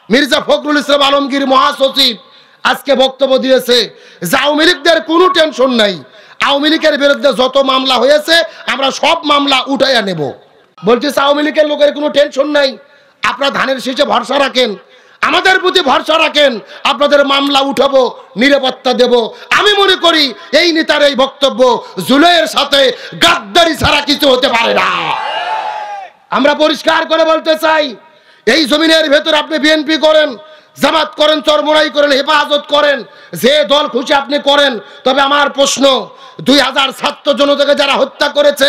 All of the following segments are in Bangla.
মির্জা ফখরুল ইসলাম আলমগীর মহাসচিব আজকে বক্তব্য দিয়েছে যে আওয়ামী লীগদের কোনো টেনশন নাই, আওয়ামী লীগের বিরুদ্ধে যত মামলা হয়েছে আমরা সব মামলা উঠাইয়া নেব। বলছে আওয়ামী লীগের লোকের কোনো টেনশন নাই, আপনারা ধানের শীষে ভরসা রাখেন, আমাদের প্রতি ভরসা রাখেন, আপনাদের মামলা উঠাবো, নিরাপত্তা দেব। আমি মনে করি এই নেতার এই বক্তব্য জুলাইয়ের সাথে গাদ্দারি ছাড়া কিছু হতে পারে না। আমরা পরিষ্কার করে বলতে চাই, এই জমিনের ভেতর আপনি বিএনপি করেন, জামাত করেন, চরমোনাই করেন, হেফাজত করেন, যে দল খুশি আপনি করেন। তবে আমার প্রশ্ন, 2000 ছাত্র জনতাকে যারা হত্যা করেছে,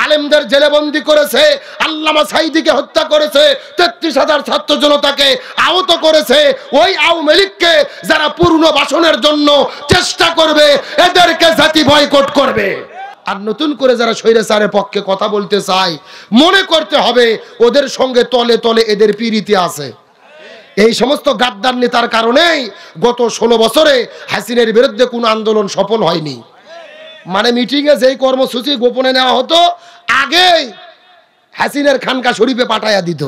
আলেমদের জেলেবন্দি করেছে, আল্লামা সাঈদীকে হত্যা করেছে, 33,000 ছাত্র জনতাকে আহত করেছে, ওই আওয়ামী লীগকে যারা পুনর্বাসনের জন্য চেষ্টা করবে এদেরকে জাতি বয়কট করবে। আর নতুন করে যারা স্বৈরাচারের পক্ষে কথা বলতে চায়, মনে করতে হবে ওদের সঙ্গে তলে তলে এদের পিরিতি আছে। এই সমস্ত গাদ্দার নেতার কারণেই গত 16 বছরে হাসিনের বিরুদ্ধে কোনো আন্দোলন সফল হয়নি। মানে মিটিংয়ে যেই কর্মসূচি গোপনে নেওয়া হতো, আগেই হাসিনের খানকা শরীফে পাঠাইয়া দিত।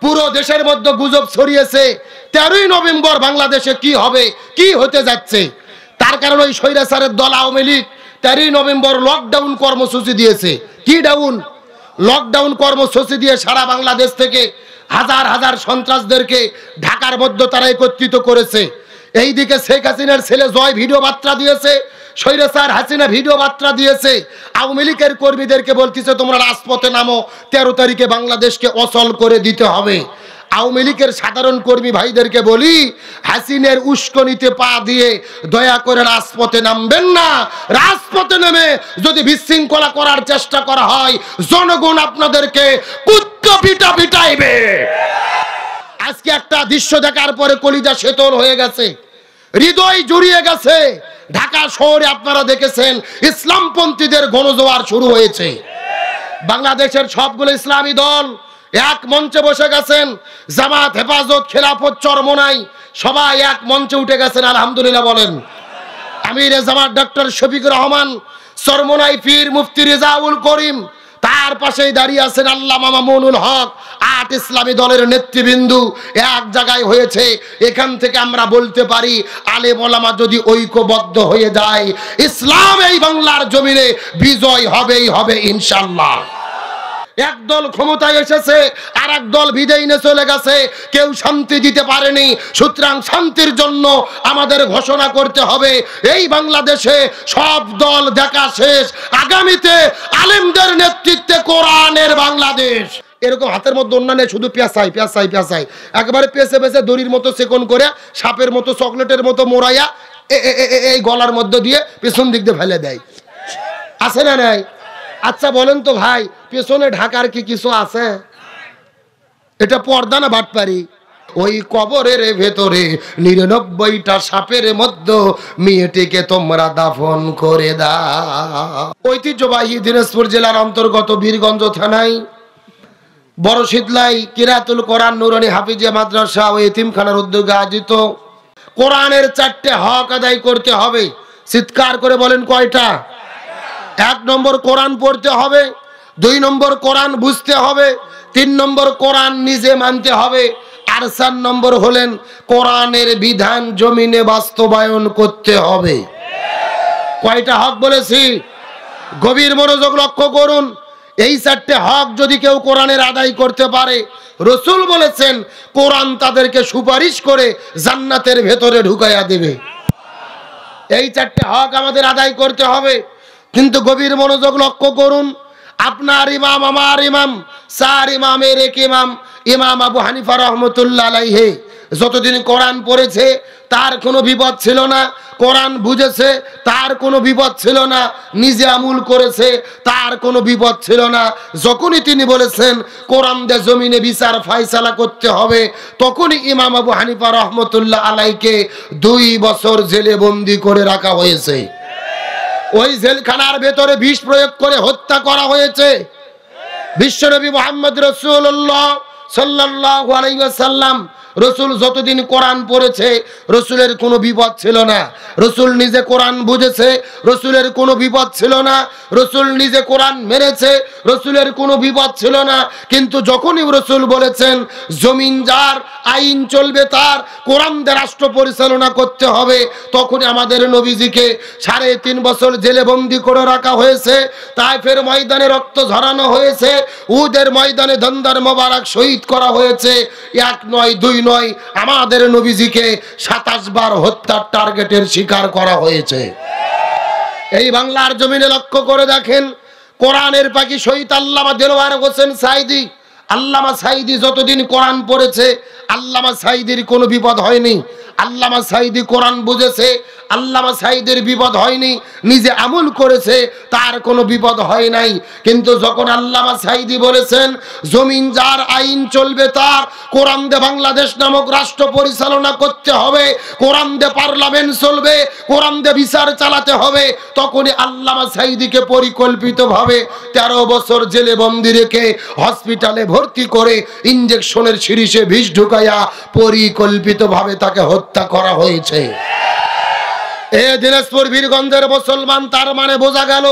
পুরো দেশের মধ্যে গুজব ছড়িয়েছে 13ই নভেম্বর বাংলাদেশে কি হবে, কি হতে যাচ্ছে। তার কারণে ওই স্বৈরাচারের দল আওয়ামী লীগ 13ই নভেম্বর লকডাউন কর্মসূচি দিয়েছে। কি ডাউন? লকডাউন কর্মসূচি দিয়ে সারা বাংলাদেশ থেকে হাজার হাজার সন্ত্রাসদেরকে ঢাকার মধ্যে তারা একত্রিত করেছে। এইদিকে শেখ হাসিনার ছেলে জয় ভিডিও বার্তা দিয়েছে, স্বৈরাচার হাসিনা ভিডিও বার্তা দিয়েছে। আওয়ামী লীগের কর্মীদেরকে বলতেছে তোমরা রাজপথে নামো, 13 তারিখে বাংলাদেশকে অচল করে দিতে হবে। আওয়ামী লীগের সাধারণ কর্মী ভাইদেরকে বলি, হাসিনের উস্কানিতে পা দিয়ে দয়া করে রাজপথে নামবেন না। রাজপথে নেমে যদি বিশৃঙ্খলা করার চেষ্টা করা হয়, জনগণ আপনাদেরকে কুত্তা পিটা পিটাইবে। আজকে একটা দৃশ্য দেখার পরে কলিজা শীতল হয়ে গেছে, হৃদয় জুড়িয়ে গেছে। ঢাকা শহরে আপনারা দেখেছেন ইসলামপন্থীদের গণজোয়ার শুরু হয়েছে। বাংলাদেশের সবগুলো ইসলামী দল এক মঞ্চে বসে গেছেন। জামাত, হেফাজত, খেলাফত, চরমোনাই সবাই এক মঞ্চে উঠে গেছেন। আলহামদুলিল্লাহ বলেন। আমিরে জামাত ডক্টর শফিকুর রহমান, চরমোনাই পীর মুফতি রেজাউল করিম, তার পাশেই দাঁড়িয়ে আছেন আল্লামা মামুনুল হক। 8 ইসলামী দলের নেতৃবৃন্দ এক জায়গায় হয়েছে। এখান থেকে আমরা বলতে পারি আলেম ওলামা যদি ঐক্যবদ্ধ হয়ে যায়, ইসলাম এই বাংলার জমিনে বিজয় হবেই হবে ইনশাআল্লাহ। এক দল ক্ষমতায় এসেছে, আর এক দল বিদায় নিয়ে চলে গেছে, কেউ শান্তি দিতে পারেনি। সুতরাং শান্তির জন্য আমাদের ঘোষণা করতে হবে এই বাংলাদেশে সব দল দেখা শেষ, আগামীতে আলেমদের নেতৃত্বে কোরআনের বাংলাদেশ। এরকম হাতের মধ্যে অন্যান্য শুধু পেঁচাই পেঁচাই পেঁচাই, একেবারে পেঁচে পেঁচে দড়ির মতো চেকন করে, সাপের মতো চকলেটের মতো মোড়াইয়া এই গলার মধ্যে দিয়ে পেছন দিক দিয়ে ফেলে দেয়। আছে না নাই? আচ্ছা বলেন তো ভাই, পেছনে ঢাকার কি কিছু আছে? এটা পর্দা না বাটপারি? ওই কবরের ভেতরে 99টা সাপের মধ্যে মেয়েটিকে তোমরা দাফন করে দাও। ঐতিহ্যবাহী দিনাজপুর জেলার অন্তর্গত বীরগঞ্জ থানায় বড় শীতলাই কিরাতুল কোরআন নুরানি হাফিজিয়া মাদ্রাসা ও এতিমখানার উদ্যোগে আয়োজিত কোরআনের 4টে হক আদায় করতে হবে। চিৎকার করে বলেন কয়টা? 1 নম্বর কোরআন পড়তে হবে, 2 নম্বর কোরআন বুঝতে হবে, 3 নম্বর কোরআন নিজে মানতে হবে, আর 4 নম্বর হলেন কোরআনের বিধান জমিনে বাস্তবায়ন করতে হবে। কয়টা হক বলেছি? গভীর মনোযোগ লক্ষ্য করুন। এই 4টে হক যদি কেউ কোরআনের আদায় করতে পারে, রাসূল বলেছেন কোরআন তাদেরকে সুপারিশ করে জান্নাতের ভেতরে ঢুকাইয়া দেবে। এই 4টে হক আমাদের আদায় করতে হবে। কিন্তু গভীর মনোযোগ লক্ষ্য করুন, আপনার ইমাম, আমার ইমাম, 4 ইমামের এক ইমাম, ইমাম আবু হানিফা রহমতুল্লাহ আলাইহি যতদিন কোরআন পড়েছে তার কোনো বিপদ ছিল না, কোরআন বুঝেছে তার কোনো বিপদ ছিল না, নিজে আমল করেছে তার কোনো বিপদ ছিল না। যখনই তিনি বলেছেন কোরআন দিয়ে জমিনে বিচার ফায়সালা করতে হবে, তখনই ইমাম আবু হানিফা রহমতুল্লাহ আলাইহিকে 2 বছর জেলে বন্দী করে রাখা হয়েছে। ওই জেলখানার ভেতরে বিষ প্রয়োগ করে হত্যা করা হয়েছে। বিশ্বনবী মুহাম্মদ রাসূলুল্লাহ সাল্লাল্লাহু আলাইহি ওয়াসাল্লাম রসুল যতদিন কোরআন পড়েছে রসুলের কোনো বিপদ ছিল না। রসুল নিজে কোরআন বুঝেছে, রসুলের কোনো বিপদ ছিল না। রসুল নিজে কোরআন মেনেছে, রসুলের কোনো বিপদ ছিল না। কিন্তু যখনই রসুল বলেছেন জমিন যার, আইন চলবে তার, কোরআন দিয়ে রাষ্ট্র পরিচালনা করতে হবে, তখনই আমাদের নবীজিকে 3.5 বছর জেলে বন্দি করে রাখা হয়েছে। তায়েফের ময়দানে রক্ত ঝরানো হয়েছে, উহুদের ময়দানে দন্দর মোবারক শহীদ করা হয়েছে। 1 নয় 2 নয়, আমাদের নবীজিকে 27 বার হত্যার টার্গেটের শিকার করা হয়েছে। এই বাংলার জমিনে লক্ষ্য করে দেখেন, কোরআনের পাখি শহীদ আল্লামা দেলোয়ার হোসেন সাইদি। আল্লামা সাইদি যতদিন কোরআন পড়েছে আল্লামা সাইদির কোনো বিপদ হয়নি। আল্লামা সাইদি কোরআন বুঝেছে, আল্লামা সাইদির বিপদ হয়নি। নিজে আমল করেছে, তার কোনো বিপদ হয় নাই। কিন্তু যখন আল্লামা সাইদি বলেছেন জমিন যার, আইন চলবে তার, কোরআন দিয়ে বাংলাদেশ নামক রাষ্ট্র পরিচালনা করতে হবে, কোরআন দিয়ে পার্লামেন্ট চলবে, কোরআন দিয়ে বিচার চালাতে হবে, তখনই আল্লামা সাইদিকে পরিকল্পিতভাবে 13 বছর জেলে বন্দি রেখে হসপিটালে ভর্তি করে ইঞ্জেকশনের সিরিজে বিষ ঢুকাইয়া পরিকল্পিতভাবে তাকে হত্যা করা হয়েছে। এ দিনাজপুর বীরগঞ্জের মুসলমান, তার মানে বোঝা গেল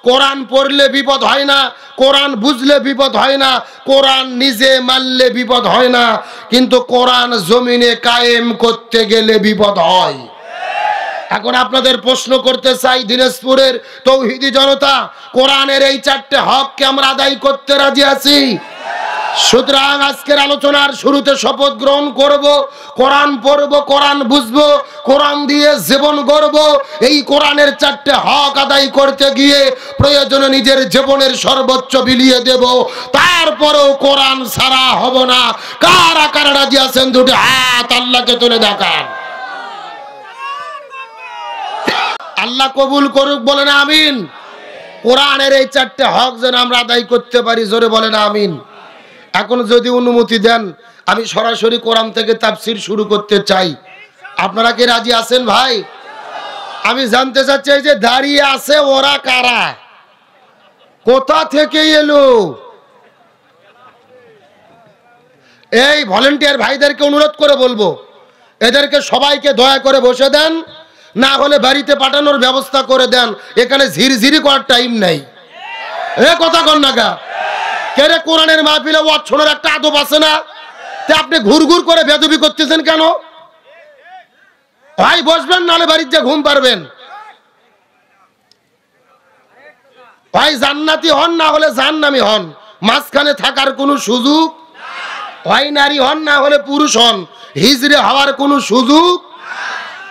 কোরআন পড়লে বিপদ হয় না, কোরআন বুঝলে বিপদ হয় না, কোরআন নিজে মানলে বিপদ হয় না, কিন্তু কোরআন জমিনে কায়েম করতে গেলে বিপদ হয়। এখন আপনাদের প্রশ্ন করতে চাই, দিনাজপুরের তৌহিদি জনতা, কোরআনের এই 4টে হককে আমরা আদায় করতে রাজি আছি? সুতরাং আজকের আলোচনার শুরুতে শপথ গ্রহণ করব, কোরআন পড়ব, কোরআন বুঝবো, কোরআন দিয়ে জীবন গড়ব। এই কোরআনের 4টে হক আদায় করতে গিয়ে প্রয়োজনে নিজের জীবনের সর্বোচ্চ বিলিয়ে দেব, তারপরেও কোরআন ছাড়া হব না। কারা কারা রাজি আছেন দুটো হাত আল্লাহকে তুলে দেখান। আল্লাহ কবুল করুক, বলেন আমিন। কোরআনের এই 4টে হক যেন আমরা আদায় করতে পারি, জোরে বলেন আমিন। এখন যদি অনুমতি দেন আমি সরাসরি কোরআন থেকে তাফসীর শুরু করতে চাই। আপনারা কি রাজি আছেন ভাই? আমি জানতে চাচ্ছি যে দাঁড়িয়ে আছে ওরা কারা, কোথা থেকে এলো? এই ভলেন্টিয়ার ভাইদেরকে অনুরোধ করে বলবো, এদেরকে সবাইকে দয়া করে বসে দেন, না হলে বাড়িতে পাঠানোর ব্যবস্থা করে দেন। এখানে ঝিরঝিরি করার টাইম নাই। এ কথা কন না গা, কেরে কোরআনের মাহফিলে ওয়াজ শোনার একটা আদব আছে না? তে আপনি ঘুরঘুর করে বেদবি করতেছেন কেন? ভাই বসবেন, নাহলে বাড়ির যে ঘুম পারবেন। ভাই জান্নাতি হন, না হলে জাহান্নামী হন, মাঝখানে থাকার কোনো সুযোগ। হয় নারী হন, না হলে পুরুষ হন, হিজড়ে হওয়ার কোনো সুযোগ।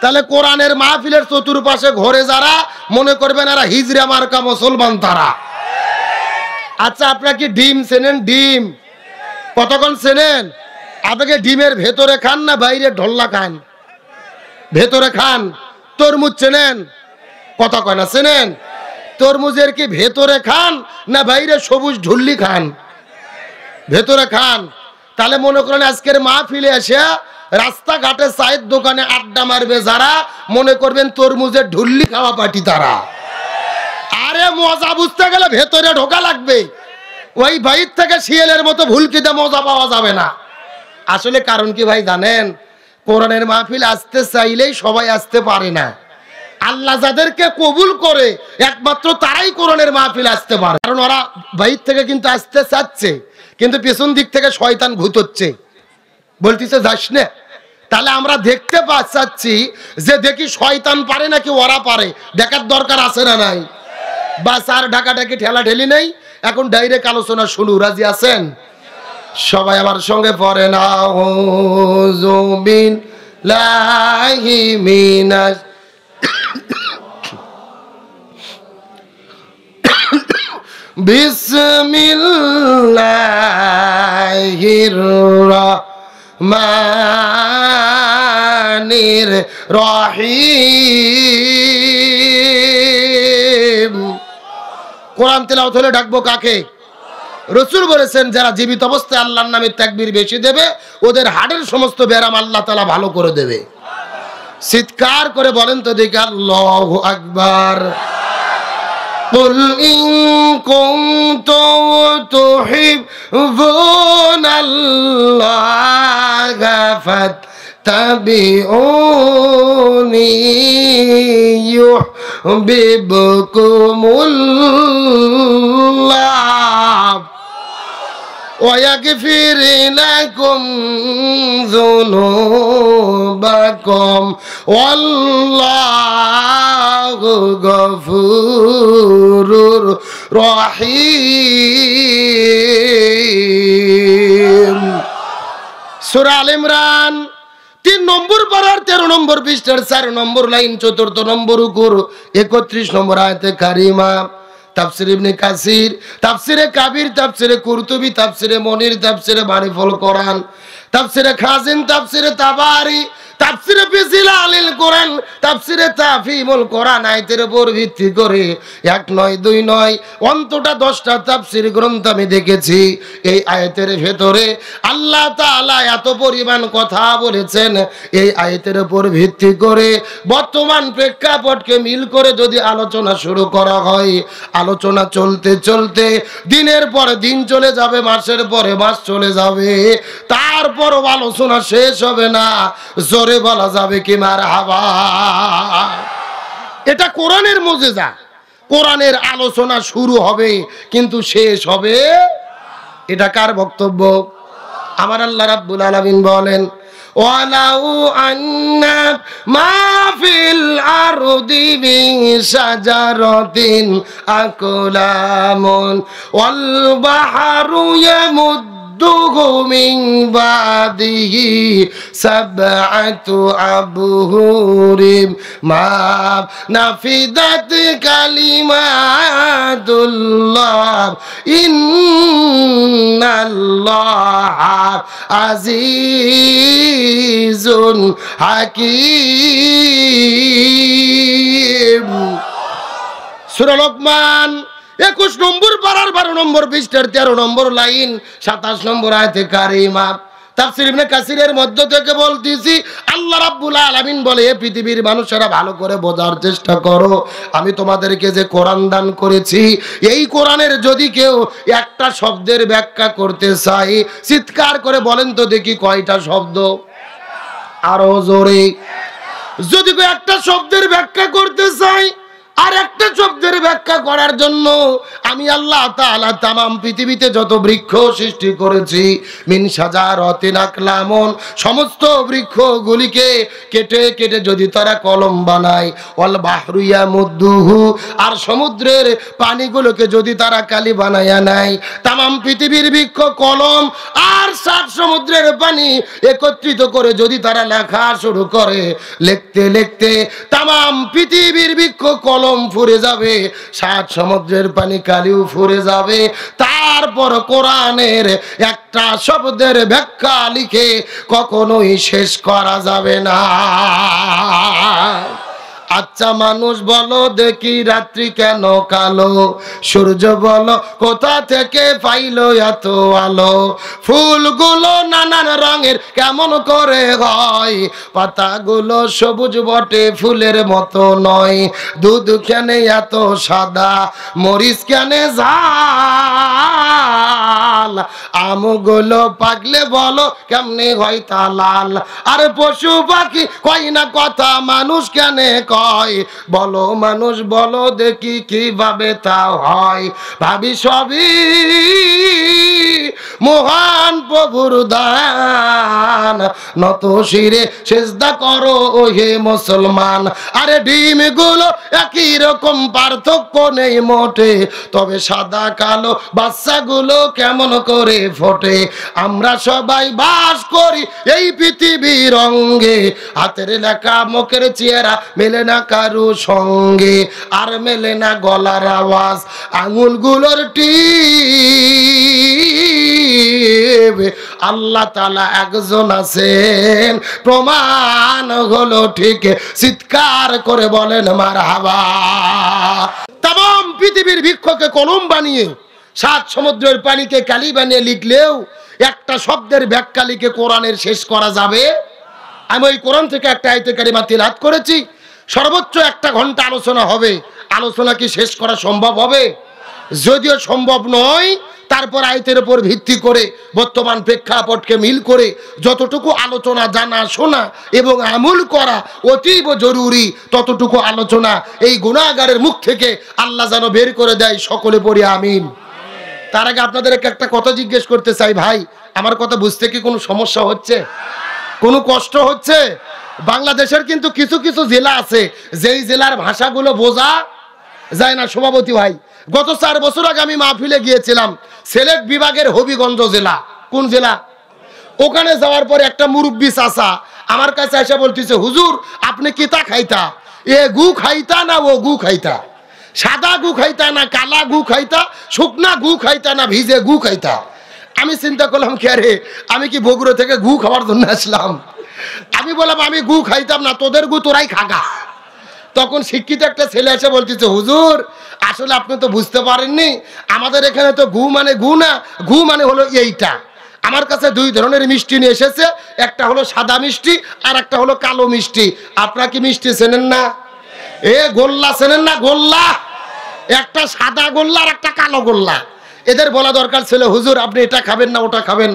তাহলে কোরআনের মাহফিলের চতুর্পাশে ঘরে যারা মনে করবেন এরা হিজড়ে মার্কা মুসলমান তারা। আচ্ছা, আপনারা কি ডিম চেনেন? ডিম কতক্ষণ চেনেন? আপনাকে ডিমের ভেতরে খান না বাইরে ঢোল্লা খান? ভেতরে খান। তরমুজ চেনেন? কথা কয় না, চেনেন? তরমুজের কি ভেতরে খান না বাইরে সবুজ ঢুল্লি খান? ভেতরে খান। তাহলে মনে করেন আজকের মাহফিলে এসে রাস্তাঘাটে চায়ের দোকানে আড্ডা মারবে যারা, মনে করবেন তরমুজের ঢুল্লি খাওয়া পার্টি তারা। আরে মজা বুঝতে গেলে ভেতরে ঢোকা লাগবে। ওই বাইর থেকে শিয়ালের মতো ভুলকিতে মজা পাওয়া যাবে না। আসলে কারণ কি ভাই জানেন? কোরআনের মাহফিল আসতে চাইলেই সবাই আসতে পারে না। আল্লাহ যাদেরকে কবুল করে একমাত্র তারাই কোরআনের মাহফিল আসতে পারে। কারণ ওরা বাইর থেকে কিন্তু আসতে চাচ্ছে, কিন্তু পেছন দিক থেকে শয়তান ঘুতোচ্ছে, বলতেছে যাস না। তাহলে আমরা দেখতে পাচ্ছি যে দেখি শয়তান পারে নাকি ওরা পারে, দেখার দরকার আছে না নাই? বাস আর ঢাকাঢাকি ঠেলা ঠেলি নেই, এখন ডাইরেক্ট আলোচনা শুরু। রাজি আছেন? সবাই আমার সঙ্গে পড়ে না, আউযু বিল্লাহি মিনাশ বিসমিল্লাহির রহমানির রহিম। কোরআন তেলাওয়াত হলে ডাকবো কাকে? রাসূল বলেছেন যারা জীবিত অবস্থায় আল্লাহর নামে তাকবীর বেশি দেবে ওদের হাড়ের সমস্ত ব্যারাম আল্লাহ তাআলা ভালো করে দেবে। চিৎকার করে বলেন তো দেখি আল্লাহু আকবার। قل إن كنتم تحبون الله فاتبعوني يحببكم الله ويغفر لكم ذنوبكم والله غفور رحيم। সূরা আল ইমরান 3 নম্বর পারার 13 নম্বর পৃষ্ঠার 4 নম্বর লাইন 4 নম্বর রুকুর 31 নম্বর আয়াতে কারিমা। তাফসীর ইবনে কাসির, তাফসীরে কাবির, তাফসীরে কুরতুবী, তাফসীরে মনির, তাফসীরে মারিফুল কোরআন, তাফসীরে খাজিন, তাফসীরে তাবারি, তাফসীরে ফিজিলালিল কোরআন, তাফসীরে তাফহিমুল কোরআন আয়াতের উপর ভিত্তি করে 1 নয় 2 নয় অন্তত 10টা তাফসীর গ্রন্থ আমি দেখেছি। এই আয়াতের ভেতরে আল্লাহ তাআলা এত পরিমাণ কথা বলেছেন, এই আয়াতের উপর ভিত্তি করে বর্তমান প্রেক্ষাপটকে মিল করে যদি আলোচনা শুরু করা হয়, আলোচনা চলতে চলতে দিনের পর দিন চলে যাবে, মাসের পরে মাস চলে যাবে, তারপরও আলোচনা শেষ হবে না। জোরে বলা যাবে কি মারহাবা। এটা কোরআনের মুজিজা। কোরআনের আলোচনা শুরু হবে কিন্তু শেষ হবে, এটা কার বক্তব্য? আমার আল্লাহ রাব্বুল আলামিন বলেন ওয়ালাউ আন্না মা ফিল আরদি মিন শাজারাতিন আকলামুন ওয়াল বাহরু ইয়ামুদ্দুহু মিন বাদিহি সাবআতু আবহুরিম মা নাফিদাত কালিমাতুল্লাহ ইন্নাল্লাহা আজিজুন হাকীম। সূরা লোকমান 21 নম্বর পারার 12 নম্বর পৃষ্ঠার 13 নম্বর লাইন 27 নম্বর আয়াতে কারিমা। তাফসীর ইবনে কাসিরের মধ্য থেকে বলতেছি, আল্লাহ রাব্বুল আলামিন বলে, এ পৃথিবীর মানুষেরা ভালো করে বোঝার চেষ্টা করো, আমি তোমাদেরকে যে কোরআন দান করেছি, এই কোরআনের যদি কেউ একটা শব্দের ব্যাখ্যা করতে চাই, চিৎকার করে বলেন তো দেখি কয়টা শব্দ? আরো জোরে। যদি কেউ একটা শব্দের ব্যাখ্যা করতে চাই, আর একটা শব্দের ব্যাখ্যা করার জন্য আমি আল্লাহ তাআলা তামাম পৃথিবীতে যত বৃক্ষ সৃষ্টি করেছি, মিন শাজারাতিন আকলামুন, সমস্ত বৃক্ষগুলিকে কেটে কেটে যদি তারা কলম বানায়, ওয়াল বাহরু ইয়ামুদ্দুহু, আর সমুদ্রের পানিগুলোকে যদি তারা কালি বানায়া নেয়, তামাম পৃথিবীর বৃক্ষ কলম আর 7 সমুদ্রের পানি একত্রিত করে যদি তারা লেখা শুরু করে, লিখতে লিখতে তামাম পৃথিবীর বৃক্ষ কলম ফুরে যাবে, 7 সমুদ্রের পানি কালিও ফুরে যাবে, তারপর কোরআনের একটা শব্দের ব্যাখ্যা লিখে কখনোই শেষ করা যাবে না। আচ্ছা মানুষ বলো দেখি রাত্রি কেন কালো, সূর্য বলো কোথা থেকে পাইলো এত আলো, ফুলগুলো নানান রঙের কেমন করে হয়, পাতাগুলো সবুজ বটে ফুলের মতো নয়, দুধ কেন এত সাদা, মরিচ কেন ঝাল, আমগুলো পাকলে বলো কেমনে হয় তা লাল, আর পশু পাখি কয় না কথা, মানুষ কেন কয়, বলো মানুষ বলো দেখি কিভাবে তা হয়, ভাবি সবই মহান প্রভুর দান, নত শিরে সেজদা করো ও হে মুসলমান, আরে ডিমগুলো একই রকম পার্থক্য নেই মোটে, তবে সাদা কালো বাচ্চাগুলো কেমন করে ফোটে, আমরা সবাই বাস করি এই পৃথিবীর অঙ্গে, হাতের লেখা মুখের চেহারা মেলে না কারো সঙ্গে, আর মেলে না গলার আওয়াজ, আঙুলগুলোর টিপ, আল্লাহ তাআলা একজন আছেন, প্রমাণ হলো ঠিক, চিৎকার করে বলেন মারহাবা। তামাম পৃথিবীর বৃক্ষকে কলম বানিয়ে 7 সমুদ্রের পানিকে কালি বানিয়ে লিখলেও একটা শব্দের ব্যাখ্যা লিখে কোরআনের শেষ করা যাবে। আমি ওই কোরআন থেকে একটা আয়াতে কারিমা তিলাওয়াত করেছি, সর্বোচ্চ 1 ঘন্টা আলোচনা হবে, আলোচনা কি শেষ করা সম্ভব হবে? যদিও সম্ভব নয়, তারপর আয়াতের উপর ভিত্তি করে বর্তমান প্রেক্ষাপটকে মিল করে যতটুকু আলোচনা জানা শোনা এবং আমল করা অতীব জরুরি, ততটুকু আলোচনা এই গুনাহগারের মুখ থেকে আল্লাহ যেন বের করে দেয়। সকলে পড়ি আমিন। তার আগে আপনাদেরকে একটা কথা জিজ্ঞেস করতে চাই, ভাই আমার কথা বুঝতে কি কোনো সমস্যা হচ্ছে, কোনো কষ্ট হচ্ছে? বাংলাদেশের কিন্তু কিছু কিছু জেলা আছে যেই জেলার ভাষাগুলো বোঝা যায় না। সভাপতি ভাই, গত 4 বছর আগে আমি মাহফিলে গিয়েছিলাম সিলেট বিভাগের হবিগঞ্জ জেলা। কোন জেলা? ওখানে যাওয়ার পরে একটা মুরব্বী চাচা আমার কাছে এসে বলতেছে, হুজুর আপনি কিতা খাইতা? এ গু খাইতা না ও গু খাইতা? সাদা গু খাইতা না কালা গু খাইতা? শুকনা গু খাইতা না ভিজে গু খাইতা? আমি চিন্তা করলাম, কে রে, আমি কি বগুড়া থেকে গু খাওয়ার জন্য আসলাম? আমি বললাম আমি গু খাইতাম না, তোদের গু তোরাই খাগা। তখন শিক্ষিত একটা ছেলে এসে বলতেছে, হুজুর আসলে আপনি তো বুঝতে পারেননি, আমাদের এখানে তো গু মানে গু না, গু মানে হলো এইটা। আমার কাছে 2 ধরনের মিষ্টি নিয়ে এসেছে, একটা হলো সাদা মিষ্টি আর একটা হলো কালো মিষ্টি। আপনারা কি মিষ্টি চেনেন না? এ গোল্লা চেনেন না? গোল্লা, একটা সাদা গোল্লা আর একটা কালো গোল্লা। এদের বলা দরকার ছিল, হুজুর আপনি এটা খাবেন না ওটা খাবেন,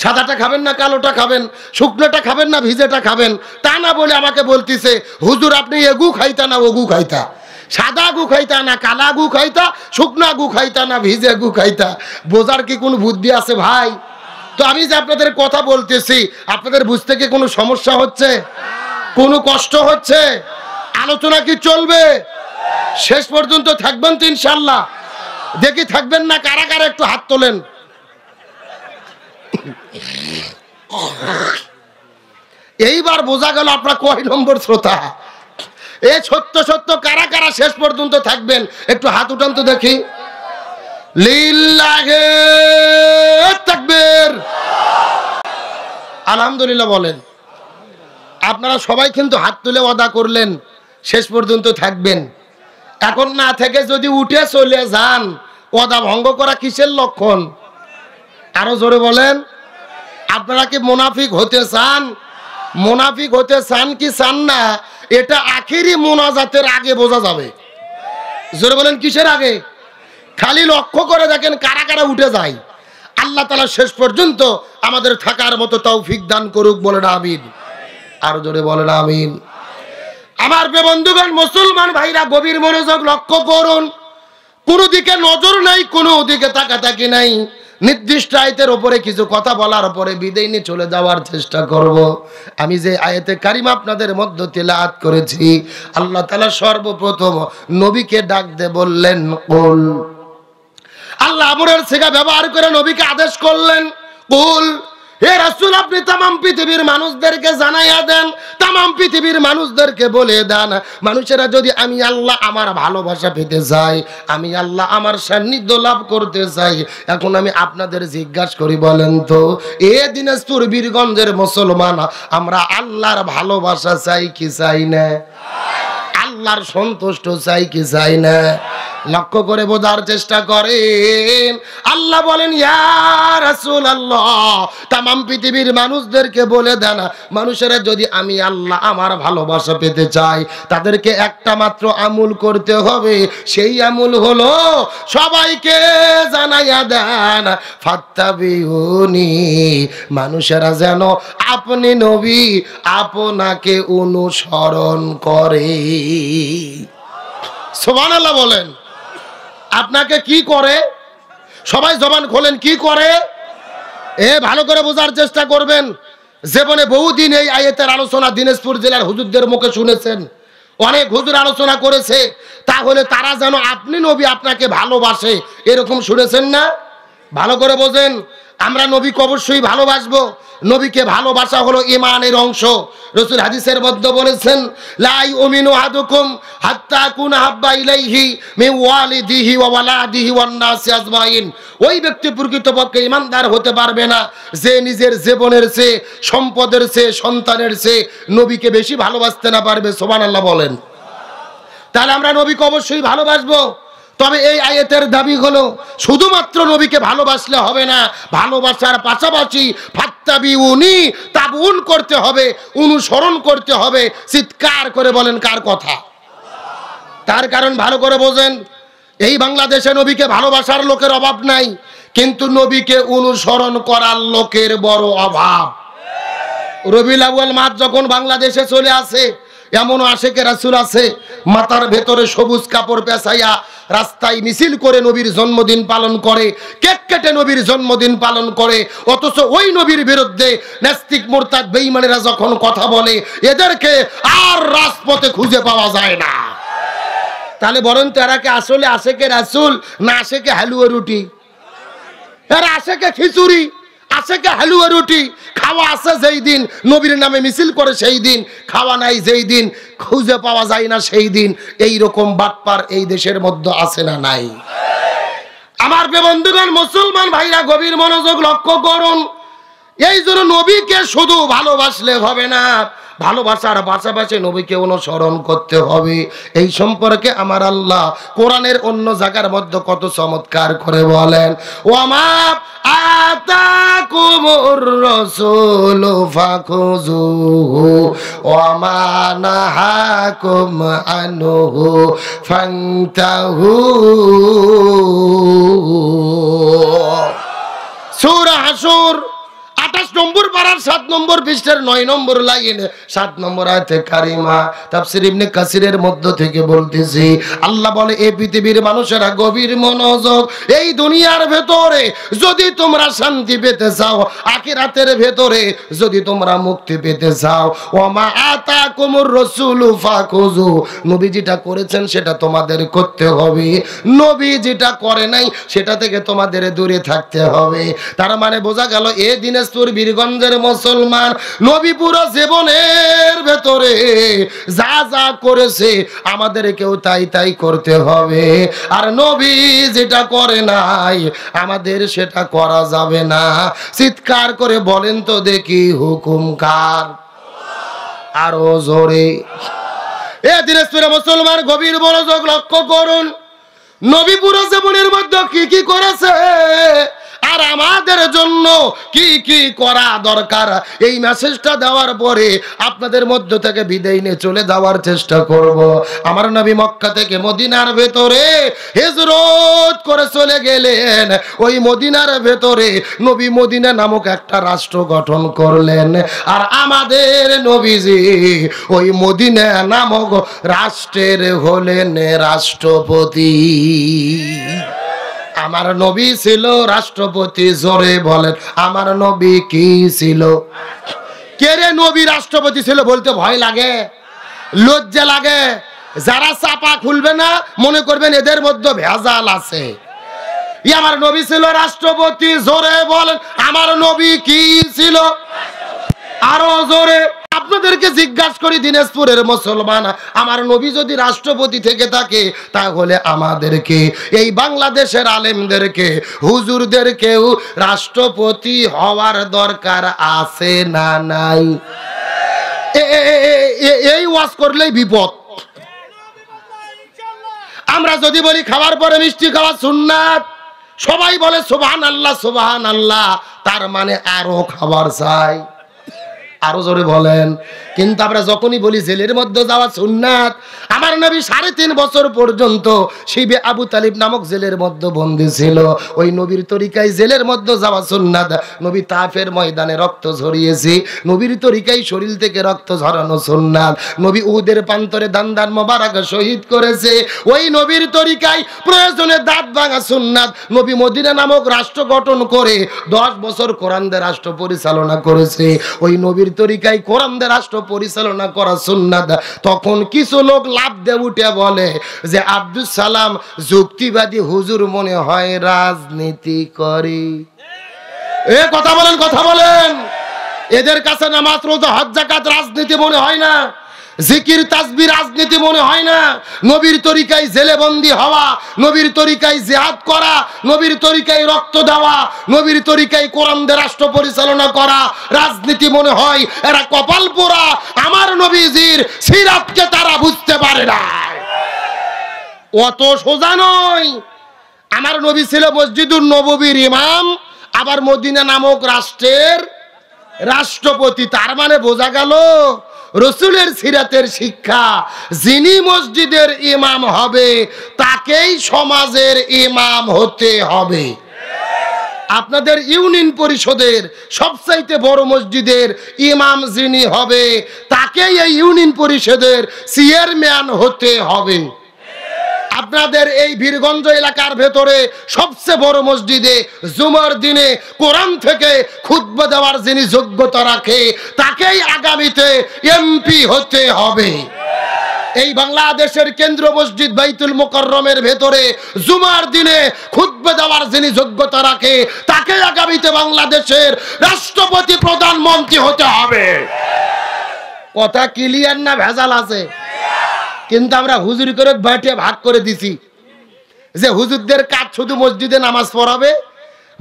সাদাটা খাবেন না কালোটা খাবেন, শুকনোটা খাবেন না ভিজেটা খাবেন। তা না বলে আমাকে বলতেছে, হুজুর আপনি এ গু খাইতা না ও গু খাইতা? সাদা গু খাইতা না কালা গু খাইতা? শুকনা গু খাইতা না ভিজে গু খাইতা? বোঝার কি কোনো বুদ্ধি আছে ভাই? তো আমি যে আপনাদের কথা বলতেছি, আপনাদের বুঝতে কি কোনো সমস্যা হচ্ছে, কোনো কষ্ট হচ্ছে? আলোচনা কি চলবে? শেষ পর্যন্ত থাকবেন তো ইনশাল্লাহ? দেখি থাকবেন না কারা কারা, একটু হাত তোলেন। এইবার বোঝা গেল আপনার কয় নম্বর শ্রোতা। এ সত্য সত্য কারা কারা শেষ পর্যন্ত থাকবেন, একটু হাত উঠান তো দেখি। লিল্লাহে তাকবীর, আলহামদুলিল্লাহ বলেন। আপনারা সবাই কিন্তু হাত তুলে ওয়াদা করলেন শেষ পর্যন্ত থাকবেন। এখন না থেকে যদি উঠে চলে যান, ওয়াদা ভঙ্গ করা কিসের লক্ষণ? আরো জোরে বলেন। আপনারা কি মুনাফিক হতে চান? মুনাফিক হতে চান কি চান না, এটা আখেরি মুনাজাতের আগে বোঝা যাবে। জোরে বলেন, কিসের আগে? খালি লক্ষ্য করে দেখেন কারা কারা উঠে যায়। আল্লাহ তাআলা শেষ পর্যন্ত আমাদের থাকার মতো তৌফিক দান করুক, বলেন আমিন। আর জোরে বলেন আমিন। আমার বন্ধুগণ, মুসলমান ভাইরা গভীর মনোযোগ লক্ষ্য করুন। কোনো দিকে নজর নাই, কোনো দিকে তাকাতাকি নাই। নির্দিষ্ট আয়াতের উপরে কিছু কথা বলার পরে বিদায় নিয়ে চলে যাওয়ার চেষ্টা করব। আমি যে আয়াতে কারিমা আপনাদের মধ্যে তিলাওয়াত করেছি, আল্লাহ তাআলা সর্বপ্রথম নবীকে ডাক দিয়ে বললেন কুল। আল্লাহ আমরের সিগা ব্যবহার করে নবীকে আদেশ করলেন, কুল হে রাসূল আপনি तमाम পৃথিবীর মানুষদেরকে জানাইয়া দেন, तमाम পৃথিবীর মানুষদেরকে বলে দেন, মানুষেরা যদি আমি আল্লাহ আমার ভালোবাসা পেতে চাই, আমি আল্লাহ আমার সান্নিধ্য লাভ করতে চাই, এখন আমি আপনাদের জিজ্ঞাসা করি, বলেন তো এ দিনাজপুর বীরগঞ্জের মুসলমান আমরা আল্লাহর ভালোবাসা চাই কি চাই না? আল্লাহর সন্তুষ্ট চাই কি চাই না? লক্ষ্য করে বোঝার চেষ্টা করেন। আল্লাহ বলেন, ইয়া রাসূলুল্লাহ तमाम পৃথিবীর মানুষদেরকে বলে দেন, মানুষেরা যদি আমি আল্লাহ আমার ভালোবাসা পেতে চাই, তাদেরকে একটা মাত্র আমল করতে হবে। সেই আমল হলো সবাইকে জানাইয়া দেন, ফাত্তাবিউনি, মানুষেরা যেন আপনি নবী আপনাকে অনুসরণ করে। সুবহানাল্লাহ বলেন। আপনাকে কি করে? সবাই জবান খোলেন, কি করে? এ ভালো করে বোঝার চেষ্টা করবেন। জীবনে বহুদিন এই আয়াতের আলোচনা দিনাজপুর জেলার হুজুরদের মুখে শুনেছেন, অনেক হুজুর আলোচনা করেছে। তাহলে তারা যেন আপনি নবী আপনাকে ভালোবাসে, এরকম শুনেছেন না? ভালো করে বোঝেন। আমরা নবীকে অবশ্যই ভালোবাসবো। নবীকে ভালোবাসা হলো ঈমানের অংশ। রাসূল হাদিসের মধ্যে বলেছেন, লা ইউমিনু আহাদুকুম হাত্তা কুনা হাব্বা ইলাইহি মিন ওয়ালিদিহি ওয়া ওয়ালাদিহি ওয়ান নাসি আজমাইন। ওই ব্যক্তি প্রকৃতপক্ষে ঈমানদার হতে পারবে না যে নিজের জীবনের চেয়ে, সম্পদের চেয়ে, সন্তানের চেয়ে নবীকে বেশি ভালোবাসতে না পারবে। সুবহানাল্লাহ বলেন। তাহলে আমরা নবীকে অবশ্যই ভালোবাসবো। তবে এই আয়াতের দাবি হলো শুধুমাত্র নবীকে ভালোবাসলে হবে না, ভালোবাসার পাশাপাশি ফাত্তাবিউনি, তাবউন করতে হবে, অনুসরণ করতে হবে। চিৎকার করে বলেন, কার কথা? তার কারণ ভালো করে বোঝেন, এই বাংলাদেশে নবীকে ভালোবাসার লোকের অভাব নাই, কিন্তু নবীকে অনুসরণ করার লোকের বড় অভাব। রবিউল আউয়াল মাস যখন বাংলাদেশে চলে আসে, এমন আশেকে রাসূল আছে মাথার ভেতরে সবুজ কাপড় পেঁচাইয়া রাস্তায় মিছিল করে নবীর জন্মদিন পালন করে, কেক কেটে নবীর জন্মদিন পালন করে, অথচ ওই নবীর বিরুদ্ধে নাস্তিক মুরতাদ বেঈমানেরা যখন কথা বলে এদেরকে আর রাজপথে খুঁজে পাওয়া যায় না। তাহলে বলেন তো এরা কি আসলে আশেকে রাসূল না আশেকে হালুয়া রুটি? এরা আশেকে খিচুড়ি, আশেকে হালুয়া রুটি। খাওয়া আছে যেই দিন নবীর নামে মিছিল করে সেই দিন, খাওয়া নাই যেই দিন খুঁজে পাওয়া যায় না সেই দিন। এইরকম বাটপার এই দেশের মধ্যে আছে না নাই? আমার বন্ধুগণ, মুসলমান ভাইরা গভীর মনোযোগ লক্ষ্য করুন। এই জন্য নবীকে শুধু ভালোবাসলে হবে না, ভালোবাসার পাশাপাশি নবীকে অনুসরণ করতে হবে। এই সম্পর্কে আমার আল্লাহ কোরআনের অন্য জায়গার মধ্যে কত চমৎকার করে বলেন, ওয়ামা আতাকুমুর রাসূলু ফাখুযুহু ওয়ামা নাহাকুম আনহু ফান্তাহু। সূরা হাসর 28 নম্বর পারার 7 নম্বর পৃষ্ঠার 9 নম্বর লাইন 7 নম্বর আয়াতে কারিমা তাফসীর ইবনে কাসিরের মধ্য থেকে বলতেছি, আল্লাহ বলে, এই পৃথিবীর মানুষেরা গভীর মনোযোগ, এই দুনিয়ার ভেতরে যদি তোমরা শান্তি পেতে চাও, আখিরাতের ভেতরে যদি তোমরা মুক্তি পেতে চাও, ওমা আতাকুমুর রাসূলু ফাখুযু, নবী যেটা করেছেন সেটা তোমাদের করতে হবে, নবী যেটা করে নাই সেটা থেকে তোমাদের দূরে থাকতে হবে। তার মানে বোঝা গেল এ দিনাজপুর বীরগঞ্জের মুসলমান নবী পুরো জীবনের ভেতরে যা যা করেছে আমাদেরকেও তাই তাই করতে হবে, আর নবী যেটা করে নাই আমাদের সেটা করা যাবে না। চিৎকার করে বলেন তো দেখি, হুকুম কার? আরো জোরে। এ দিনাজপুরের মুসলমান গভীর মনোযোগ লক্ষ্য করুন, নবী পুরো জীবনের মধ্যে কি কি করেছে আর আমাদের জন্য কি কি করা দরকার, এই মেসেজটা দেওয়ার পরে আপনাদের মধ্য থেকে বিদায় নিয়ে চলে যাওয়ার চেষ্টা করব। আমার নবী মক্কা থেকে মদিনার ভেতরে হিজরত করে চলে গেলেন। ওই মদিনার ভেতরে নবী মদিনা নামক একটা রাষ্ট্র গঠন করলেন, আর আমাদের নবীজি ওই মদিনা নামক রাষ্ট্রের হলেন রাষ্ট্রপতি। আমার নবী ছিল রাষ্ট্রপতি। জোরে বলেন, আমার নবী কি ছিল? কে রে নবী রাষ্ট্রপতি ছিল বলতে ভয় লাগে, লজ্জা লাগে? যারা চাপা খুলবে না মনে করবেন এদের মধ্যে ভেজাল আছে। আমার নবী ছিল রাষ্ট্রপতি। জোরে বলেন, আমার নবী কি ছিল? আরো জোরে। আপনাদেরকে জিজ্ঞাসা করি দিনাজপুরের মুসলমান, আমার নবী যদি রাষ্ট্রপতি থেকে থাকে তাহলে আমাদেরকে এই বাংলাদেশের আলেমদেরকে হুজুরদেরকেও রাষ্ট্রপতি হওয়ার দরকার আছে না নাই? এই ওয়াজ করলেই বিপদ। আমরা যদি বলি খাওয়ার পরে মিষ্টি খাওয়া সুন্নাত, সবাই বলে সুবহানাল্লাহ সুবহানাল্লাহ, তার মানে আরো খাবার চাই। আরো জোরে বলেন। কিন্তু আমরা যখনই বলি জেলের মধ্যে যাওয়া সুন্নাত, আমার নবী 3.5 বছর পর্যন্ত শিবে আবু তালিব নামক জেলের মধ্যে বন্দী ছিল। ওই নবীর তরিকায় জেলের মধ্যে যাওয়া সুন্নাত। নবী তাফের ময়দানে রক্ত ঝরিয়েছে, নবীর তরিকায় শরীর থেকে রক্ত ঝরানো সুন্নাত। নবী উহুদের প্রান্তরে দান মোবারক শহীদ করেছে, ওই নবীর তরিকায় প্রয়োজনে দাঁত ভাঙা সুন্নাত। নবী মদিনা নামক রাষ্ট্র গঠন করে 10 বছর কোরআন দিয়ে রাষ্ট্র পরিচালনা করেছে, ওই নবীর তরিকায় কোরআন দিয়ে রাষ্ট্র পরিচালনা করা সুন্নাত। তখন কিছু লোক লাভ দিয়ে উঠে বলে যে আব্দুল সালাম যুক্তিবাদী হুজুর মনে হয় রাজনীতি করে। এ কথা বলেন, কথা বলেন। এদের কাছে নামাজ রোজা হজ যাকাত রাজনীতি মনে হয় না, জিকির তাসবিহ রাজনীতি মনে হয় না। নবীর তরিকায় জেলে বন্দী হওয়া, নবীর তরিকায় জিহাদ করা, নবীর তরিকায় রক্ত দেওয়া, নবীর তরিকায় কোরআন দিয়ে রাষ্ট্র পরিচালনা করা রাজনীতি মনে হয়। এরা কপাল পোড়া, আমার নবীজির সিরাতকে তারা বুঝতে পারে না। অত সোজা নয়। আমার নবী ছিল মসজিদুন নববীর ইমাম, আবার মদিনা নামক রাষ্ট্রের রাষ্ট্রপতি। তার মানে বোঝা গেল রসুলের সিরাতের শিক্ষা, যিনি মসজিদের ইমাম হবে তাকেই সমাজের ইমাম হতে হবে। আপনাদের ইউনিয়ন পরিষদের সবচাইতে বড় মসজিদের ইমাম যিনি হবে তাকেই এই ইউনিয়ন পরিষদের চেয়ারম্যান হতে হবে। আপনাদের এই বীরগঞ্জ এলাকার ভেতরে সবচেয়ে বড় মসজিদে জুমার দিনে কোরআন থেকে খুতবা দেওয়ার যিনি যোগ্যতা রাখে তাকেই আগামীতে এমপি হতে হবে। এই বাংলাদেশের কেন্দ্র মসজিদ বাইতুল মুকাররমের ভেতরে জুমার দিনে খুতবা দেওয়ার যিনি যোগ্যতা রাখে তাকে আগামীতে বাংলাদেশের রাষ্ট্রপতি প্রধানমন্ত্রী হতে হবে। কথা ক্লিয়ার না ভেজাল আছে? কিন্তু আমরা হুজুর করে বাটে ভাগ করে দিছি যে হুজুরদের কাজ শুধু মসজিদে নামাজ পড়াবে,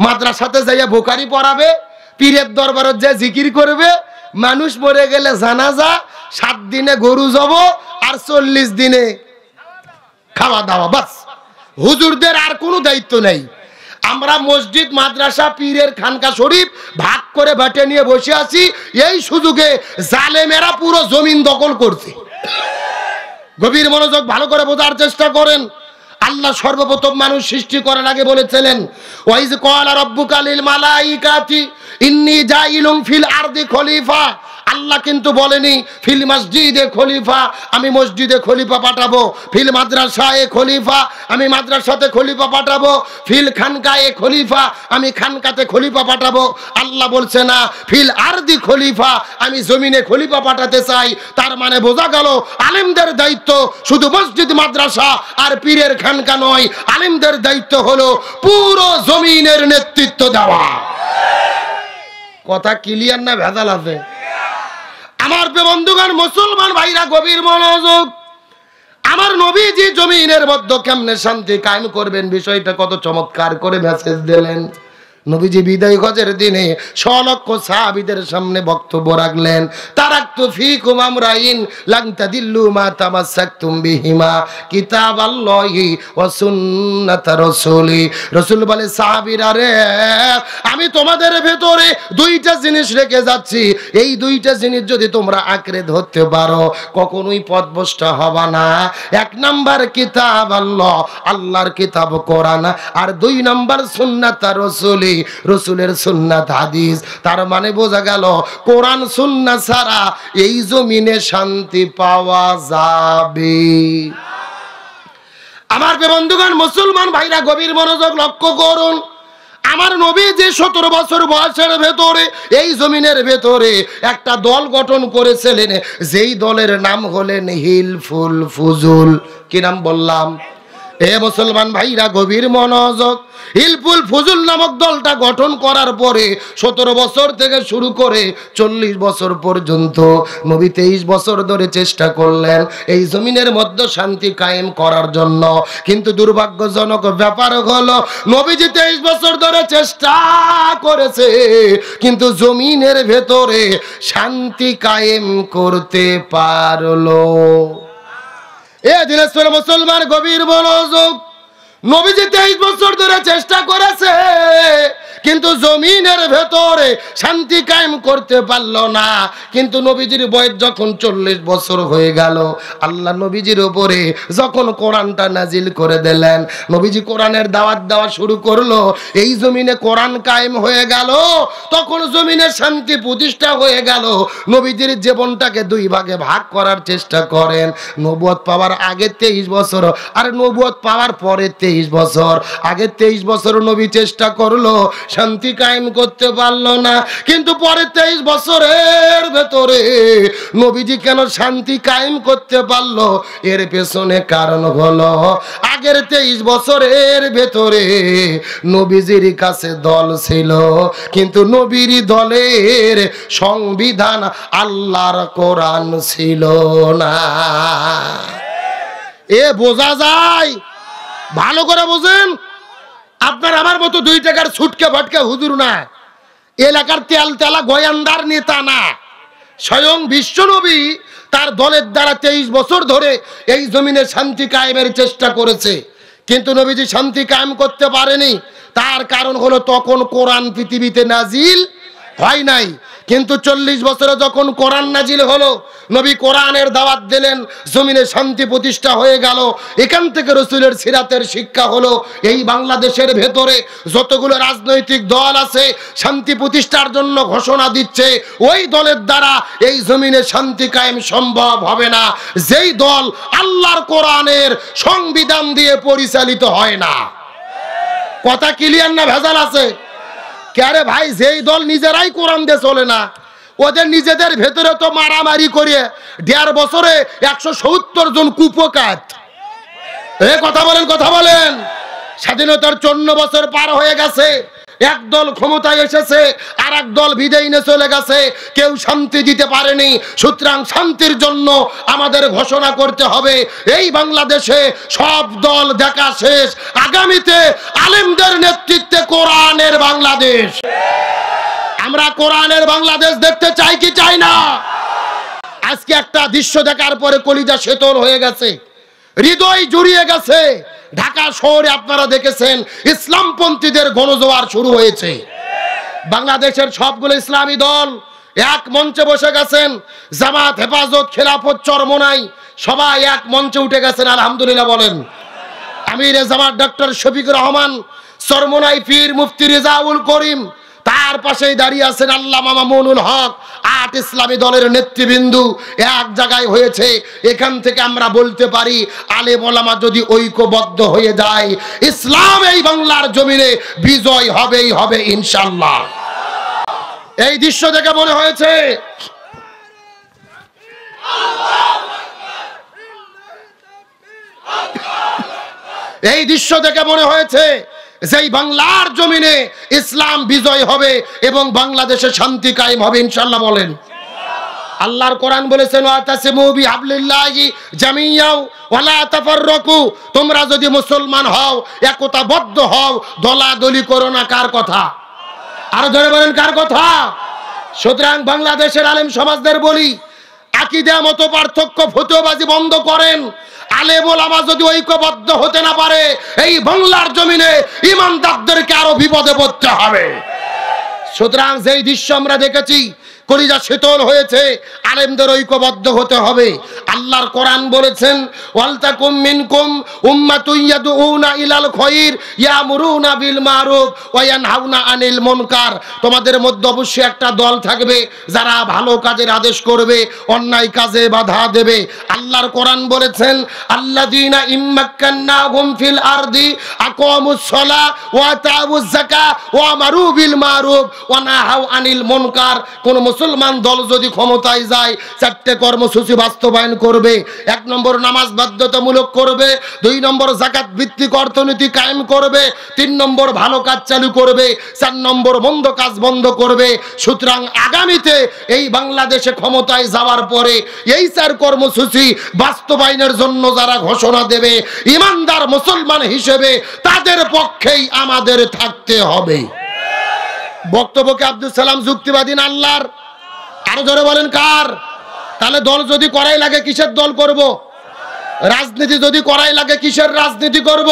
মাদ্রাসাতে যাইয়া বোখারি পড়াবে, পীরের দরবারে যে জিকির করবে, মানুষ মরে গেলে জানাজা, 7 দিনে গরু জব আর 40 দিনে খাওয়া দাওয়া, বাস। হুজুরদের আর কোনো দায়িত্ব নেই। আমরা মসজিদ, মাদ্রাসা, পীরের খানকা শরীফ ভাগ করে বাটে নিয়ে বসে আছি। এই সুযোগে জালেমেরা পুরো জমিন দখল করছে। গভীর মনোযোগ, ভালো করে বোঝার চেষ্টা করেন। আল্লাহ সর্বপ্রথম মানুষ সৃষ্টি করার আগে বলেছিলেন, ওয়াইজ ক্বালা রাব্বুকা লিল মালাইকাতি ইন্নী জাইলুন ফিল আরদি খলিফা। আল্লাহ কিন্তু বলেনি ফিল মসজিদে খলিফা, আমি মসজিদে খলিফা পাঠাবো, ফিল মাদ্রাসায়ে খলিফা, আমি মাদ্রাসাতে খলিফা পাঠাবো, ফিল খানকায়ে খলিফা, আমি খানকাতে খলিফা পাঠাবো। আল্লাহ বলছে না ফিল আরদি খলিফা, আমি জমিনে খলিফা পাঠাতে চাই। তার মানে বোঝা গেল আলেমদের দায়িত্ব শুধু মসজিদ, মাদ্রাসা আর পীরের খানকা নয়, আলেমদের দায়িত্ব হলো পুরো জমিনের নেতৃত্ব দেওয়া। কথা ক্লিয়ার না ভেজাল আছে? আমার বন্ধুগণ, মুসলমান ভাইরা গভীর মনোযোগ। আমার নবীজি জমিনের মধ্যে কেমনে শান্তি কায়েম করবেন বিষয়টা কত চমৎকার করে মেসেজ দিলেন। নবীজি বিদায় হজের দিনে সলক্ষ সাহাবীদের সামনে বক্তব্য রাখলেন, তারাকতু ফীকুম আমরাইন লান তাদিল্লু মা তামাসসাকতুম বিহিমা কিতাবাল্লাহি ওয়া সুন্নাত রাসূলি। রাসূল বলে, সাহাবীরা রে, আমি তোমাদের ভেতরে 2টা জিনিস রেখে যাচ্ছি, এই 2টা জিনিস যদি তোমরা আঁকড়ে ধরতে পারো কখনোই পথভ্রষ্ট হবে না। 1 নাম্বার কিতাব আল্লাহ, আল্লাহর কিতাব কোরআন, আর 2 নাম্বার সুন্নাত রাসূলি, রসুলের সুন্নাত হাদিস। তার মানে বোঝা গেল কোরআন সুন্নাত ছাড়া এই জমিনে শান্তি পাওয়া যাবে। আমার বন্ধুগণ, মুসলমান ভাইরা গভীর মনোযোগ লক্ষ্য করুন। আমার নবী যে 17 বছর বয়সের ভেতরে এই জমিনের ভেতরে একটা দল গঠন করেছিলেন, যেই দলের নাম হলেন হিলফুল ফুজুল। কি নাম বললাম? এ মুসলমান ভাইরা গভীর মনোযোগ। হিলফুল ফুজুল নামক দলটা গঠন করার পরে 17 বছর থেকে শুরু করে 40 বছর পর্যন্ত নবী 23 বছর ধরে চেষ্টা করলেন এই জমিনের মধ্যে শান্তি কায়েম করার জন্য। কিন্তু দুর্ভাগ্যজনক ব্যাপার হলো নবীজি 23 বছর ধরে চেষ্টা করেছে, কিন্তু জমিনের ভেতরে শান্তি কায়েম করতে পারলো। এ দিনাজপুরের মুসলমান গভীর মনোযোগ। নবীজি 23 বছর ধরে চেষ্টা করেছে, কিন্তু জমিনের ভেতরে শান্তি কায়েম করতে পারল না। কিন্তু নবীজির বয়স যখন 40 বছর হয়ে গেল, আল্লাহ নবীজির উপরে যখন কোরআনটা নাজিল করে দিলেন, নবীজি কোরআনের দাওয়াত দেওয়া শুরু করলো, এই জমিনে কোরআন কায়েম হয়ে গেল, তখন জমিনে শান্তি প্রতিষ্ঠা হয়ে গেল। নবীজির জীবনটাকে 2 ভাগে ভাগ করার চেষ্টা করেন। নবুয়ত পাওয়ার আগে 23 বছর আর নবুয়ত পাওয়ার পরে 23 বছর। আগে 23 বছর নবী চেষ্টা করলো, শান্তি কায়েম করতে পারলো না। কিন্তু পরে 23 বছরের ভেতরে নবীজি কেন শান্তি কায়েম করতে পারলো, এর পেছনে কারণ হলো আগের 23 বছরের ভেতরে নবীজির কাছে দল ছিল, কিন্তু নবীর দলের সংবিধান আল্লাহর কোরআন ছিল না। এ বোঝা যায়? ভালো করে বোঝেন। আপনার আমার মতো 2 টাকার ছুটকে ভটকে হুজুর না, এলাকার তেল তেলা গোয়ান্দার নেতা না, স্বয়ং বিশ্বনবী তার দলের দ্বারা 23 বছর ধরে এই জমিনে শান্তি কায়েমের চেষ্টা করেছে, কিন্তু নবীজি শান্তি কায়েম করতে পারেনি। তার কারণ হলো তখন কোরআন পৃথিবীতে নাজিল হয় নাই। কিন্তু 40 বছরে যখন কোরআন নাজিল হলো, নবী কোরআনের দাওয়াত দিলেন, জমিনে শান্তি প্রতিষ্ঠা হয়ে গেল। এখান থেকে রাসূলের সিরাতের শিক্ষা হলো, এই বাংলাদেশের ভেতরে যতগুলো রাজনৈতিক দল আছে শান্তি প্রতিষ্ঠার জন্য ঘোষণা দিচ্ছে, ওই দলের দ্বারা এই জমিনে শান্তি কায়েম সম্ভব হবে না, যেই দল আল্লাহর কোরআনের সংবিধান দিয়ে পরিচালিত হয় না। কথা ক্লিয়ার না ভেজাল আছে? কে ভাই, যেই দল নিজেরাই কোরআন দিয়ে চলে না, ওদের নিজেদের ভেতরে তো মারামারি করে 1.5 বছরে 170 জন কুপকাত। কথা বলেন, কথা বলেন। স্বাধীনতার 54 বছর পার হয়ে গেছে, এক দল ক্ষমতায় এসেছে, আর এক দল বিদায় নিয়ে চলে গেছে, কেউ শান্তি দিতে পারেনি। সুতরাং শান্তির জন্য আমাদের ঘোষণা করতে হবে, এই বাংলাদেশে সব দল দেখা শেষ, আগামীতে আলেমদের নেতৃত্বে কোরআনের বাংলাদেশ। আমরা কোরআনের বাংলাদেশ দেখতে চাই কি চাই না? আজকে একটা দৃশ্য দেখার পরে কলিজা শীতল হয়ে গেছে, হৃদয় জুড়িয়ে গেছে। ঢাকা শহরে আপনারা দেখেছেন ইসলামপন্থীদের গণজোয়ার শুরু হয়েছে। বাংলাদেশের সবগুলো ইসলামী দল এক মঞ্চে বসে গেছেন, জামাত, হেফাজত, খেলাফত, চরমোনাই সবাই এক মঞ্চে উঠে গেছেন। আলহামদুলিল্লাহ বলেন। আমিরে জামাত ডক্টর শফিকুর রহমান, চরমোনাই পীর মুফতি রেজাউল করিম, তার পাশেই দাঁড়িয়ে আছেন আল্লামা মামুনুল হক। 8 ইসলামী দলের নেতৃবৃন্দ এক জায়গায় হয়েছে। এখান থেকে আমরা বলতে পারি, আলেম ওলামা যদি ঐক্যবদ্ধ হয়ে যায়, ইসলাম এই বাংলার জমিনে বিজয় হবেই হবে ইনশাআল্লাহ। এই দৃশ্য দেখে মনে হয়েছে যেই বাংলার জমিনে ইসলাম বিজয় হবে এবং বাংলাদেশে শান্তি কায়েম হবে ইনশাআল্লাহ বলেন। আল্লাহর কোরআন বলেছেন, ওয়াতাসিমু বিহাবলিল্লাহি জামিয়াও ওয়ালা তাফাররাকু, তোমরা যদি মুসলমান হও, একতাবদ্ধ হও, দলাদলি করো না। কার কথা? আরো ধরে বলেন, কার কথা? সুতরাং বাংলাদেশের আলেম সমাজদের বলি, আকীদা মত পার্থক্য, ফতোয়াবাজি বন্ধ করেন। আলেম ওলামা যদি ঐক্যবদ্ধ হতে না পারে, এই বাংলার জমিনে ইমানদারদেরকে আরো বিপদে পড়তে হবে। সুতরাং যেই দৃশ্য আমরা দেখেছি, কলিজা শীতল হয়েছে। আলেমদের ঐক্যবদ্ধ হতে হবে। আল্লাহর কোরআন বলেছেন, ওয়ালতাকুম মিনকুম উম্মাতুন ইয়াদউনা ইলাল খায়র ইয়ামুরুনা বিল মারুফ ওয়া ইয়ানহাউনা আনিল মুনকার, তোমাদের মধ্যে অবশ্যই একটা দল থাকবে যারা ভালো কাজের আদেশ করবে, অন্যায় কাজে বাধা দেবে। আল্লাহর কোরআন বলেছেন, আল্লাযীনা ইম্মাক্কান্নাহুম ফিল আরদি আকামুস সালাহ ওয়া আতাউজ যাকাত ওয়া আমারু বিল মারুফ ওয়া নাহাউ আনিল মুনকার। কোন মুসলমান দল যদি ক্ষমতায় যায়, 4টে কর্মসূচি বাস্তবায়ন করবে। 1 নম্বর নামাজ বাধ্যতামূলক করবে, 2 নম্বর যাকাত ভিত্তিক অর্থনীতি কায়েম করবে, 3 নম্বর ভালো কাজ চালু করবে, 4 নম্বর মন্দ কাজ বন্ধ করবে। সুতরাং আগামীতে এই বাংলাদেশে ক্ষমতায় যাওয়ার পরে এই 4 কর্মসূচি বাস্তবায়নের জন্য যারা ঘোষণা দেবে, ইমানদার মুসলমান হিসেবে তাদের পক্ষেই আমাদের থাকতে হবে। বক্তব্যকে আব্দুল সালাম যুক্তিবাদী না আল্লাহর? আরো জোরে বলেন, কার? তাহলে দল যদি করাই লাগে, কিসের দল করব? রাজনীতি যদি করাই লাগে, কিসের রাজনীতি করব?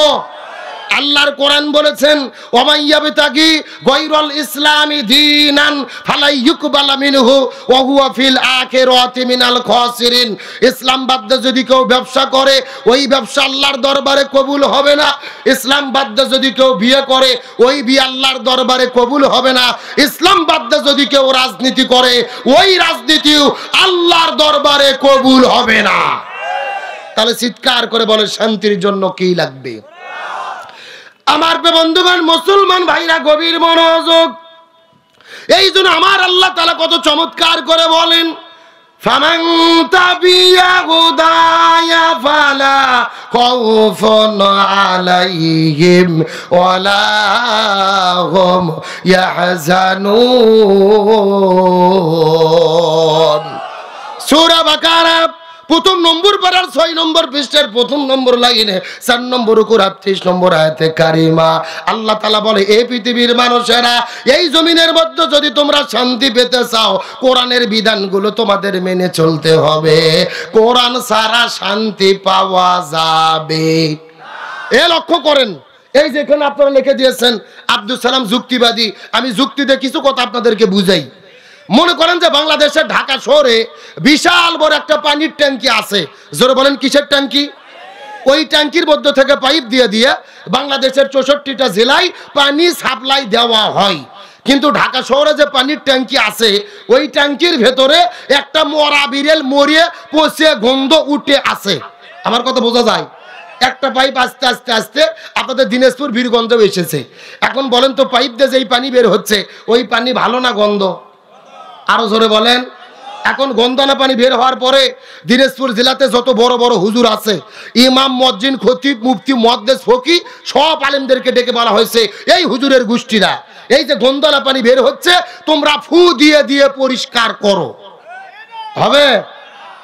আল্লাহর কোরআন বলেছেন, ওয়ামাইয়াবতাগি গায়রাল ইসলামি দীনান ফালাই ইউকবালা মিনহু ওয়া হুয়া ফিল আখিরাতি মিনাল খাসিরিন। ইসলাম বাদ দিয়ে যদি কেউ ব্যবসা করে, ওই ব্যবসা আল্লাহর দরবারে কবুল হবে না। ইসলাম বাদ দিয়ে যদি কেউ বিয়ে করে, ওই বিয়ে আল্লাহর দরবারে কবুল হবে না। ইসলাম বাদ দিয়ে যদি কেউ রাজনীতি করে, ওই রাজনীতিও আল্লাহর দরবারে কবুল হবে না। তাহলে চিৎকার করে বলে, শান্তির জন্য কি লাগবে? আমার বন্ধুগণ, মুসলমান ভাইরা গভীর মনোযোগ। এই জন্য আমার আল্লাহ তাআলা কত চমৎকার করে বলেন, ফামান তাবিয়া হুদায়া ফালা খাউফুন আলাইহিম ওয়ালা হুম ইয়াহজানুন। সূরা বাকারা 1 নম্বর পারার 6 নম্বর পৃষ্ঠার 1 নম্বর লাইনে 4 নম্বর রুকুর 38 নম্বর আয়াতে কারিমা আল্লাহ তাআলা বলে, এই পৃথিবীর মানুষেরা, এই জমিনের মধ্যে যদি তোমরা শান্তি পেতে চাও, কোরআনের বিধানগুলো তোমাদের মেনে চলতে হবে। কোরআন ছাড়া শান্তি পাওয়া যাবে এ লক্ষ্য করেন। এই যেখানে আপনারা লিখে দিয়েছেন আব্দুল সালাম যুক্তিবাদী, আমি যুক্তি দিয়ে কিছু কথা আপনাদেরকে বুঝাই। মনে করেন যে বাংলাদেশের ঢাকা শহরে বিশাল বড় একটা পানির ট্যাঙ্কি আছে, জোরে বলেন কিসের ট্যাঙ্কি? ওই ট্যাঙ্কির মধ্য থেকে পাইপ দিয়ে দিয়ে বাংলাদেশের 64টা জেলায় পানি সাপ্লাই দেওয়া হয়। কিন্তু ঢাকা শহরে যে পানির ট্যাঙ্কি আছে ওই ট্যাঙ্কির ভেতরে একটা মরা বিড়েল মরিয়ে পচে গন্ধ উঠে আছে। আমার কথা বোঝা যায়? একটা পাইপ আস্তে আস্তে আস্তে আপনাদের দিনাজপুর বীরগঞ্জেও এসেছে। এখন বলেন তো পাইপ দিয়ে যেই পানি বের হচ্ছে ওই পানি ভালো না গন্ধ? আরো জোরে বলেন। এখন গন্ধনা পানি বের হওয়ার পরে দিনাজপুর জেলাতে যত বড় বড় হুজুর আছে, ইমাম, মুয়াজ্জিন, খতিব, মুফতি, মুহাদ্দিস, ফকি, সব আলেমদেরকে ডেকে বলা হয়েছে এই হুজুরের গোষ্ঠীরা এই যে গন্ধনা পানি বের হচ্ছে তোমরা ফু দিয়ে দিয়ে পরিষ্কার করো। হবে?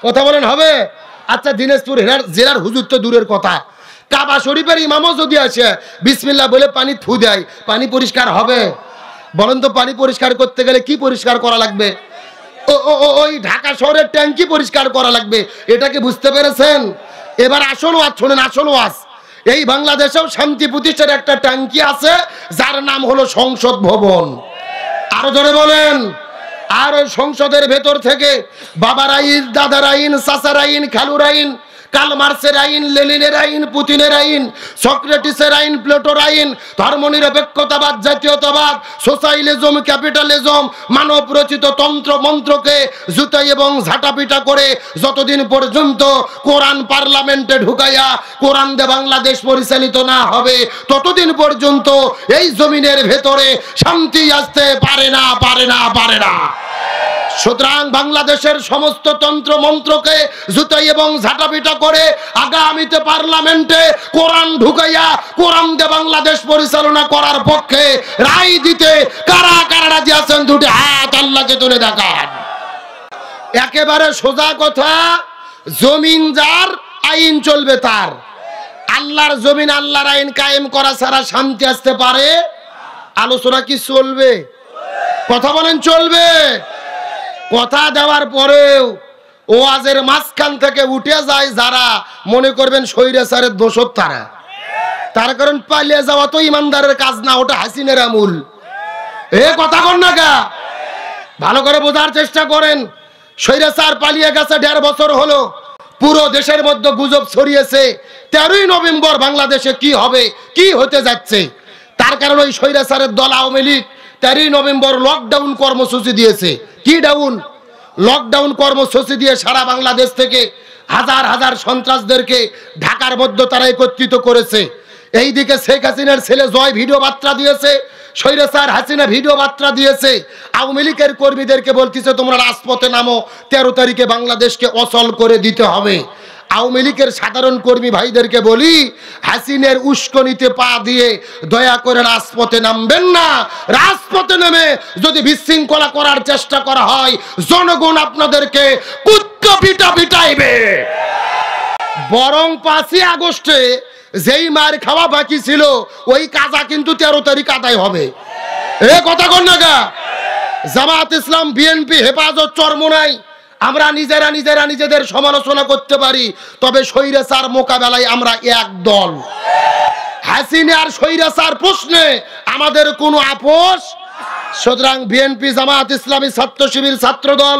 কথা বলেন হবে? আচ্ছা, দিনাজপুর জেলার হুজুর তো দূরের কথা, কাবা শরীফের ইমামও যদি আসে বিসমিল্লাহ বলে পানি থু দেয়, পানি পরিষ্কার হবে? বলেন তো পানি পরিষ্কার করতে গেলে কি পরিষ্কার করা লাগবে? ওই ঢাকা শহরের ট্যাঙ্কি পরিষ্কার করা লাগবে। এটা কি বুঝতে পেরেছেন? এবার আসল ওয়াজ শোনেন, আসল ওয়াজ। এই বাংলাদেশেও শান্তি প্রতিষ্ঠার একটা ট্যাঙ্কি আছে যার নাম হলো সংসদ ভবন। আরো জোরে বলেন। আর ওই সংসদের ভেতর থেকে বাবার আইন, দাদার আইন, চাচার আইন, খালুর আইন, কার্ল মার্ক্সের আইন, লেনিনের আইন, পুতিনের আইন, সক্রেটিসের আইন, প্লেটোর আইন, ধর্মনিরপেক্ষতাবাদ, জাতীয়তাবাদ, সোশ্যালিজম, ক্যাপিটালিজম, মানব রচিত তন্ত্র মন্ত্রকে জুতাই এবং ঝাঁটাপিটা করে যতদিন পর্যন্ত কোরআন পার্লামেন্টে ঢুকাইয়া কোরআন দিয়ে বাংলাদেশ পরিচালিত না হবে ততদিন পর্যন্ত এই জমিনের ভেতরে শান্তি আসতে পারে না, পারে না, পারে না। সুতরাং বাংলাদেশের সমস্ত তন্ত্র মন্ত্রকে জুতাই এবং ঝাঁটাপিটা করে আগামীতে পার্লামেন্টে কোরআন ঢুকাইয়া কোরআন দিয়ে বাংলাদেশ পরিচালনা করার পক্ষে রায় দিতে কারা কারা রাজি আছেন? দুটি হাত আল্লাহকে তুলে দেখান। একেবারে সোজা কথা, জমিন যার, আইন চলবে তার। আল্লাহর জমিন, আল্লাহর আইন কায়েম করা ছাড়া শান্তি আসতে পারে? আলোচনা কি চলবে? কথা বলেন চলবে? কথা দেওয়ার পরেও ওয়াজের মাঝখান থেকে উঠে যায় যারা, মনে করবেন স্বৈরাচারের দোষর তারা। তার কারণ পালিয়ে যাওয়া তো ইমানদারের কাজ না, ওটা হাসিনের আমল। এ কথা কন না গা, ভালো করে বোঝার চেষ্টা করেন। স্বৈরাচার পালিয়ে গেছে 1.5 বছর হলো, পুরো দেশের মধ্যে গুজব ছড়িয়েছে 13ই নভেম্বর বাংলাদেশে কি হবে, কি হতে যাচ্ছে। তার কারণ ওই স্বৈরাচারের দল আওয়ামী লীগ 13ই নভেম্বর লকডাউন কর্মসূচি দিয়েছে। কি ডাউন? লকডাউন কর্মসূচি দিয়ে সারা বাংলাদেশ থেকে হাজার হাজার সন্ত্রাসদেরকে ঢাকার মধ্যে তারা একত্রিত করেছে। এইদিকে শেখ হাসিনার ছেলে জয় ভিডিও বার্তা দিয়েছে, স্বৈরাচার হাসিনা ভিডিও বার্তা দিয়েছে। আওয়ামী লীগের কর্মীদেরকে বলতেছে তোমরা রাজপথে নামো, 13 তারিখে বাংলাদেশকে অচল করে দিতে হবে। আওয়ামী লীগের সাধারণ কর্মী ভাইদেরকে বলি, হাসিনের উস্কানিতে পা দিয়ে দয়া করে রাজপথে নামবেন না। রাজপথে নেমে যদি বিশৃঙ্খলা করার চেষ্টা করা হয় জনগণ আপনাদেরকে কুত্তা পিটা পিটাইবে। বরং 5ই আগস্টে যেই মার খাওয়া বাকি ছিল ওই কাজা কিন্তু 13 তারিখ আদায় হবে। এ কথা কন না গা। জামাত ইসলাম, বিএনপি, হেফাজত, চরমোনাই আমরা নিজেরা নিজেরা নিজেদের সমালোচনা করতে পারি, তবে স্বৈরাচার মোকাবেলায় আমরা এক দল। হাসিনা আর স্বৈরাচার প্রশ্নে আমাদের কোনো আপোষ। সুতরাং বিএনপি, জামাত ইসলামী, ছাত্র শিবির, ছাত্র দল,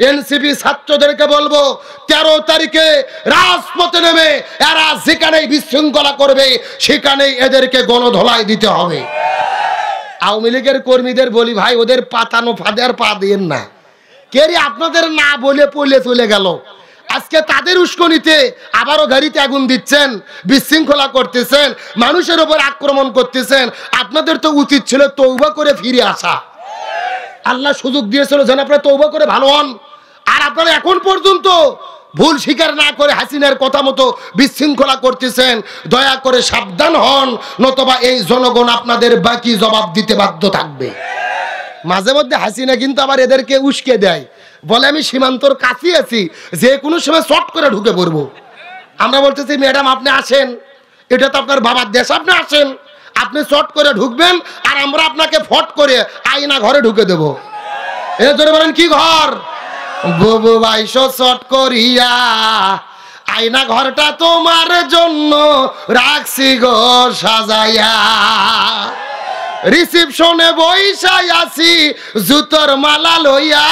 এনসিপি ছাত্রদেরকে বলবো 13 তারিখে রাজপথে নেমে এরা যেখানেই বিশৃঙ্খলা করবে সেখানেই এদেরকে গণধোলাই দিতে হবে। আওয়ামী লীগের কর্মীদের বলি, ভাই ওদের পাতানো ফাঁদে আর পা দিয়েন না। কেরি আপনাদের না বলে পড়লে চলে গেল। আজকে তাদের উস্কানিতে আবারও গাড়িতে আগুন দিচ্ছেন, বিশৃঙ্খলা করতেছেন, মানুষের উপর আক্রমণ করতেছেন। আপনাদের তো উচিত ছিল তওবা করে ফিরে আসা। আল্লাহ সুযোগ দিয়েছিল যেন আপনারা তওবা করে ভালো হন। আর আপনারা এখন পর্যন্ত ভুল স্বীকার না করে হাসিনার কথা মতো বিশৃঙ্খলা করতেছেন। দয়া করে সাবধান হন, নতুবা এই জনগণ আপনাদের বাকি জবাব দিতে বাধ্য থাকবে। মাঝে মধ্যে হাসিনা কিন্তু আবার এদেরকে উস্কে দেয়, বলে আমি সীমান্তর কাছে আছি, যে কোনো সময় শর্ট করে ঢুকে পড়বো। আমরা বলতেছি ম্যাডাম আপনি আসেন, এটা তো আপনার বাবার দেশ, আপনি আসেন, আপনি শর্ট করে ঢুকবেন আর আমরা আপনাকে ফট করে আয়না ঘরে ঢুকে দেব। এ ধরে বলেন কি ঘর? বুবু বাইশো শর্ট করিয়া আয়না ঘরটা তোমার জন্য রাখছি গো সাজাইয়া। রিসিপশনে বইসাই আছি জুতোর মালা লইয়া,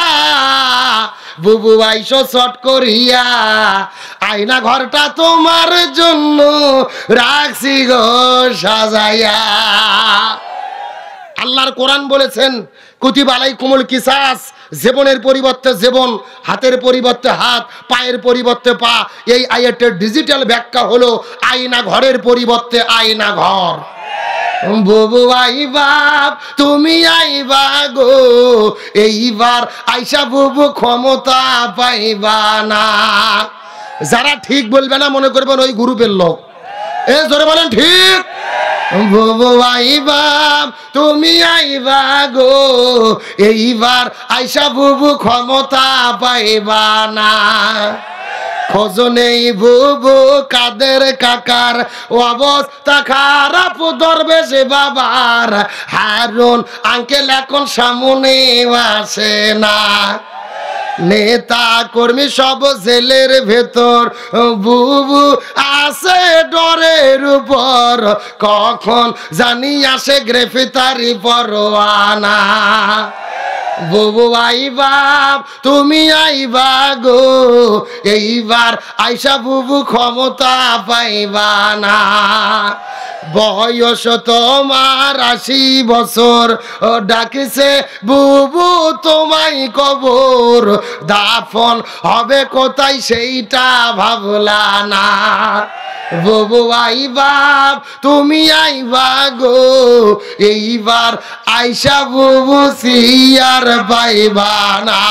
বুবু আইসো চট করিয়া, আয়না ঘরটা তোমার জন্য রাখছি গো সাজাইয়া। আল্লাহর কোরআন বলেছেন কুতিবা আলাইকুমুল কিসাস, জীবনের পরিবর্তে জীবন, হাতের পরিবর্তে হাত, পায়ের পরিবর্তে পা। এই আয়াতের ডিজিটাল ব্যাখ্যা হলো আয়না ঘরের পরিবর্তে আয়না ঘর। বুবু আইবা তুমি আইবা গো, এইবার আইসা বুবু ক্ষমতা পাইবা না। যারা ঠিক বলবে না মনে করবেন ওই গ্রুপের লোক। এ জোরে বলেন ঠিক। বুবু আইবা তুমি আইবা গো, এইবার আইসা বুবু ক্ষমতা পাইবা না। খোঁজ নেই বুবু কাদের কাকার, অবস্থা খারাপ দরবেশ বাবার, হারুন আঙ্কেল এখন সামনে আসে না। নেতা কর্মী সব জেলের ভেতর, বুবু আছে ডরের উপর, কখন জানি আসে গ্রেফতারি পরোয়ানা। বুবু আইবা তুমি আইবা গো, এইবার আইসা বুবু ক্ষমতা পাইবা না। বয়স তোমার 80 বছর, ডাকিছে বুবু তোমায় কবর, দাফন হবে কোথায় সেইটা ভাবলা না। বুবু আইবা তুমি আইবা গো, এইবার আইসা বুবু সিয়ার পাইবা না।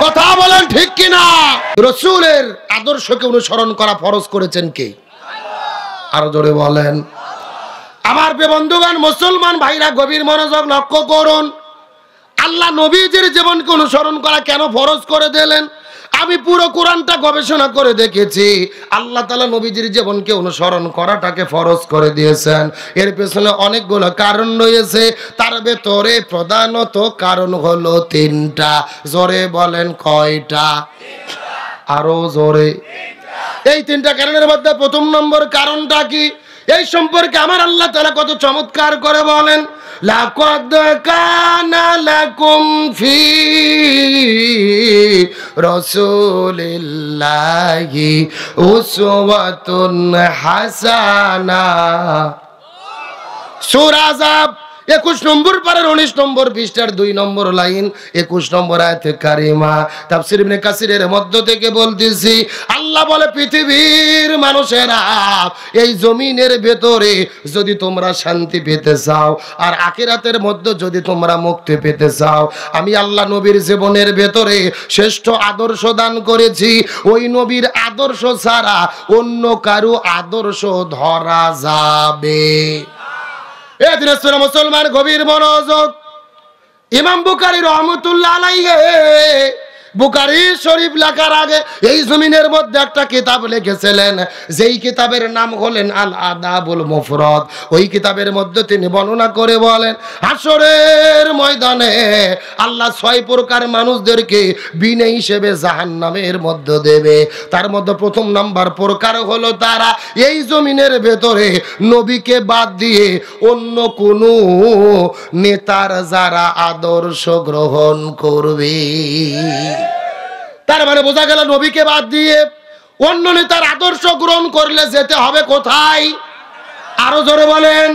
কথা বলেন ঠিক কিনা? রাসূলের আদর্শকে অনুসরণ করা ফরজ করেছেন কে? আরো জোরে বলেন। আমার বন্ধুগণ, মুসলমান ভাইরা গভীর মনোযোগ লক্ষ্য করুন। আল্লাহ নবীজির জীবনকে অনুসরণ করা কেন ফরজ করে দিলেন? আমি পুরো কোরআনটা গবেষণা করে দেখেছি। আল্লাহ তাআলা নবীজির জীবনকে অনুসরণ করাটাকে ফরজ করে দিয়েছেন। এর পেছনে অনেকগুলো কারণ রয়েছে, তার ভেতরে প্রধানত কারণ হলো 3টা। জোরে বলেন কয়টা? আরো জোরে। এই 3টা কারণের মধ্যে প্রথম নম্বর কারণটা কি? এই সম্পর্কে আমার আল্লাহ তাআলা কত চমৎকার করে বলেন, লাকাদ কানা লাকুম ফি রাসূলিল্লাহি উসওয়াতুন হাসানাহ। সূরা আযাব 21 নম্বর পারার 19 নম্বর পৃষ্ঠার 2 নম্বর লাইন, 21 নম্বর আয়াতে কারিমা। তাফসীর ইবনে কাসিরের মধ্য থেকে বলতেছি, আল্লাহ বলে পৃথিবীর মানুষেরা, এই জমিনের ভেতরে যদি তোমরা শান্তি পেতে চাও আর আখিরাতের মধ্যে যদি তোমরা মুক্তি পেতে চাও, আমি আল্লাহ নবীর জীবনের ভেতরে শ্রেষ্ঠ আদর্শ দান করেছি। ওই নবীর আদর্শ ছাড়া অন্য কারো আদর্শ ধরা যাবে। মুসলমান গভীর মনোযোগ। ইমাম বুখারী রাহমাতুল্লাহ আলাইহি বুখারী শরীফ লেখার আগে এই জমিনের মধ্যে একটা কিতাব লিখেছিলেন, যেই কিতাবের নাম হলেন আল আদাবুল মুফরাদ। ওই কিতাবের মধ্যে তিনি বর্ণনা করে বলেন, হাসরের ময়দানে আল্লাহ 6 প্রকার মানুষদেরকে বিনে হিসেবে জাহান্নামের মধ্যে দেবে। তার মধ্যে প্রথম নাম্বার প্রকার হলো তারা এই জমিনের ভেতরে নবীকে বাদ দিয়ে অন্য কোনো নেতার যারা আদর্শ গ্রহণ করবে। তার মানে বোঝা গেল নবীকে বাদ দিয়ে অন্য নেতার আদর্শ গ্রহণ করলে যেতে হবে কোথায়? আরো জোরে বলেন।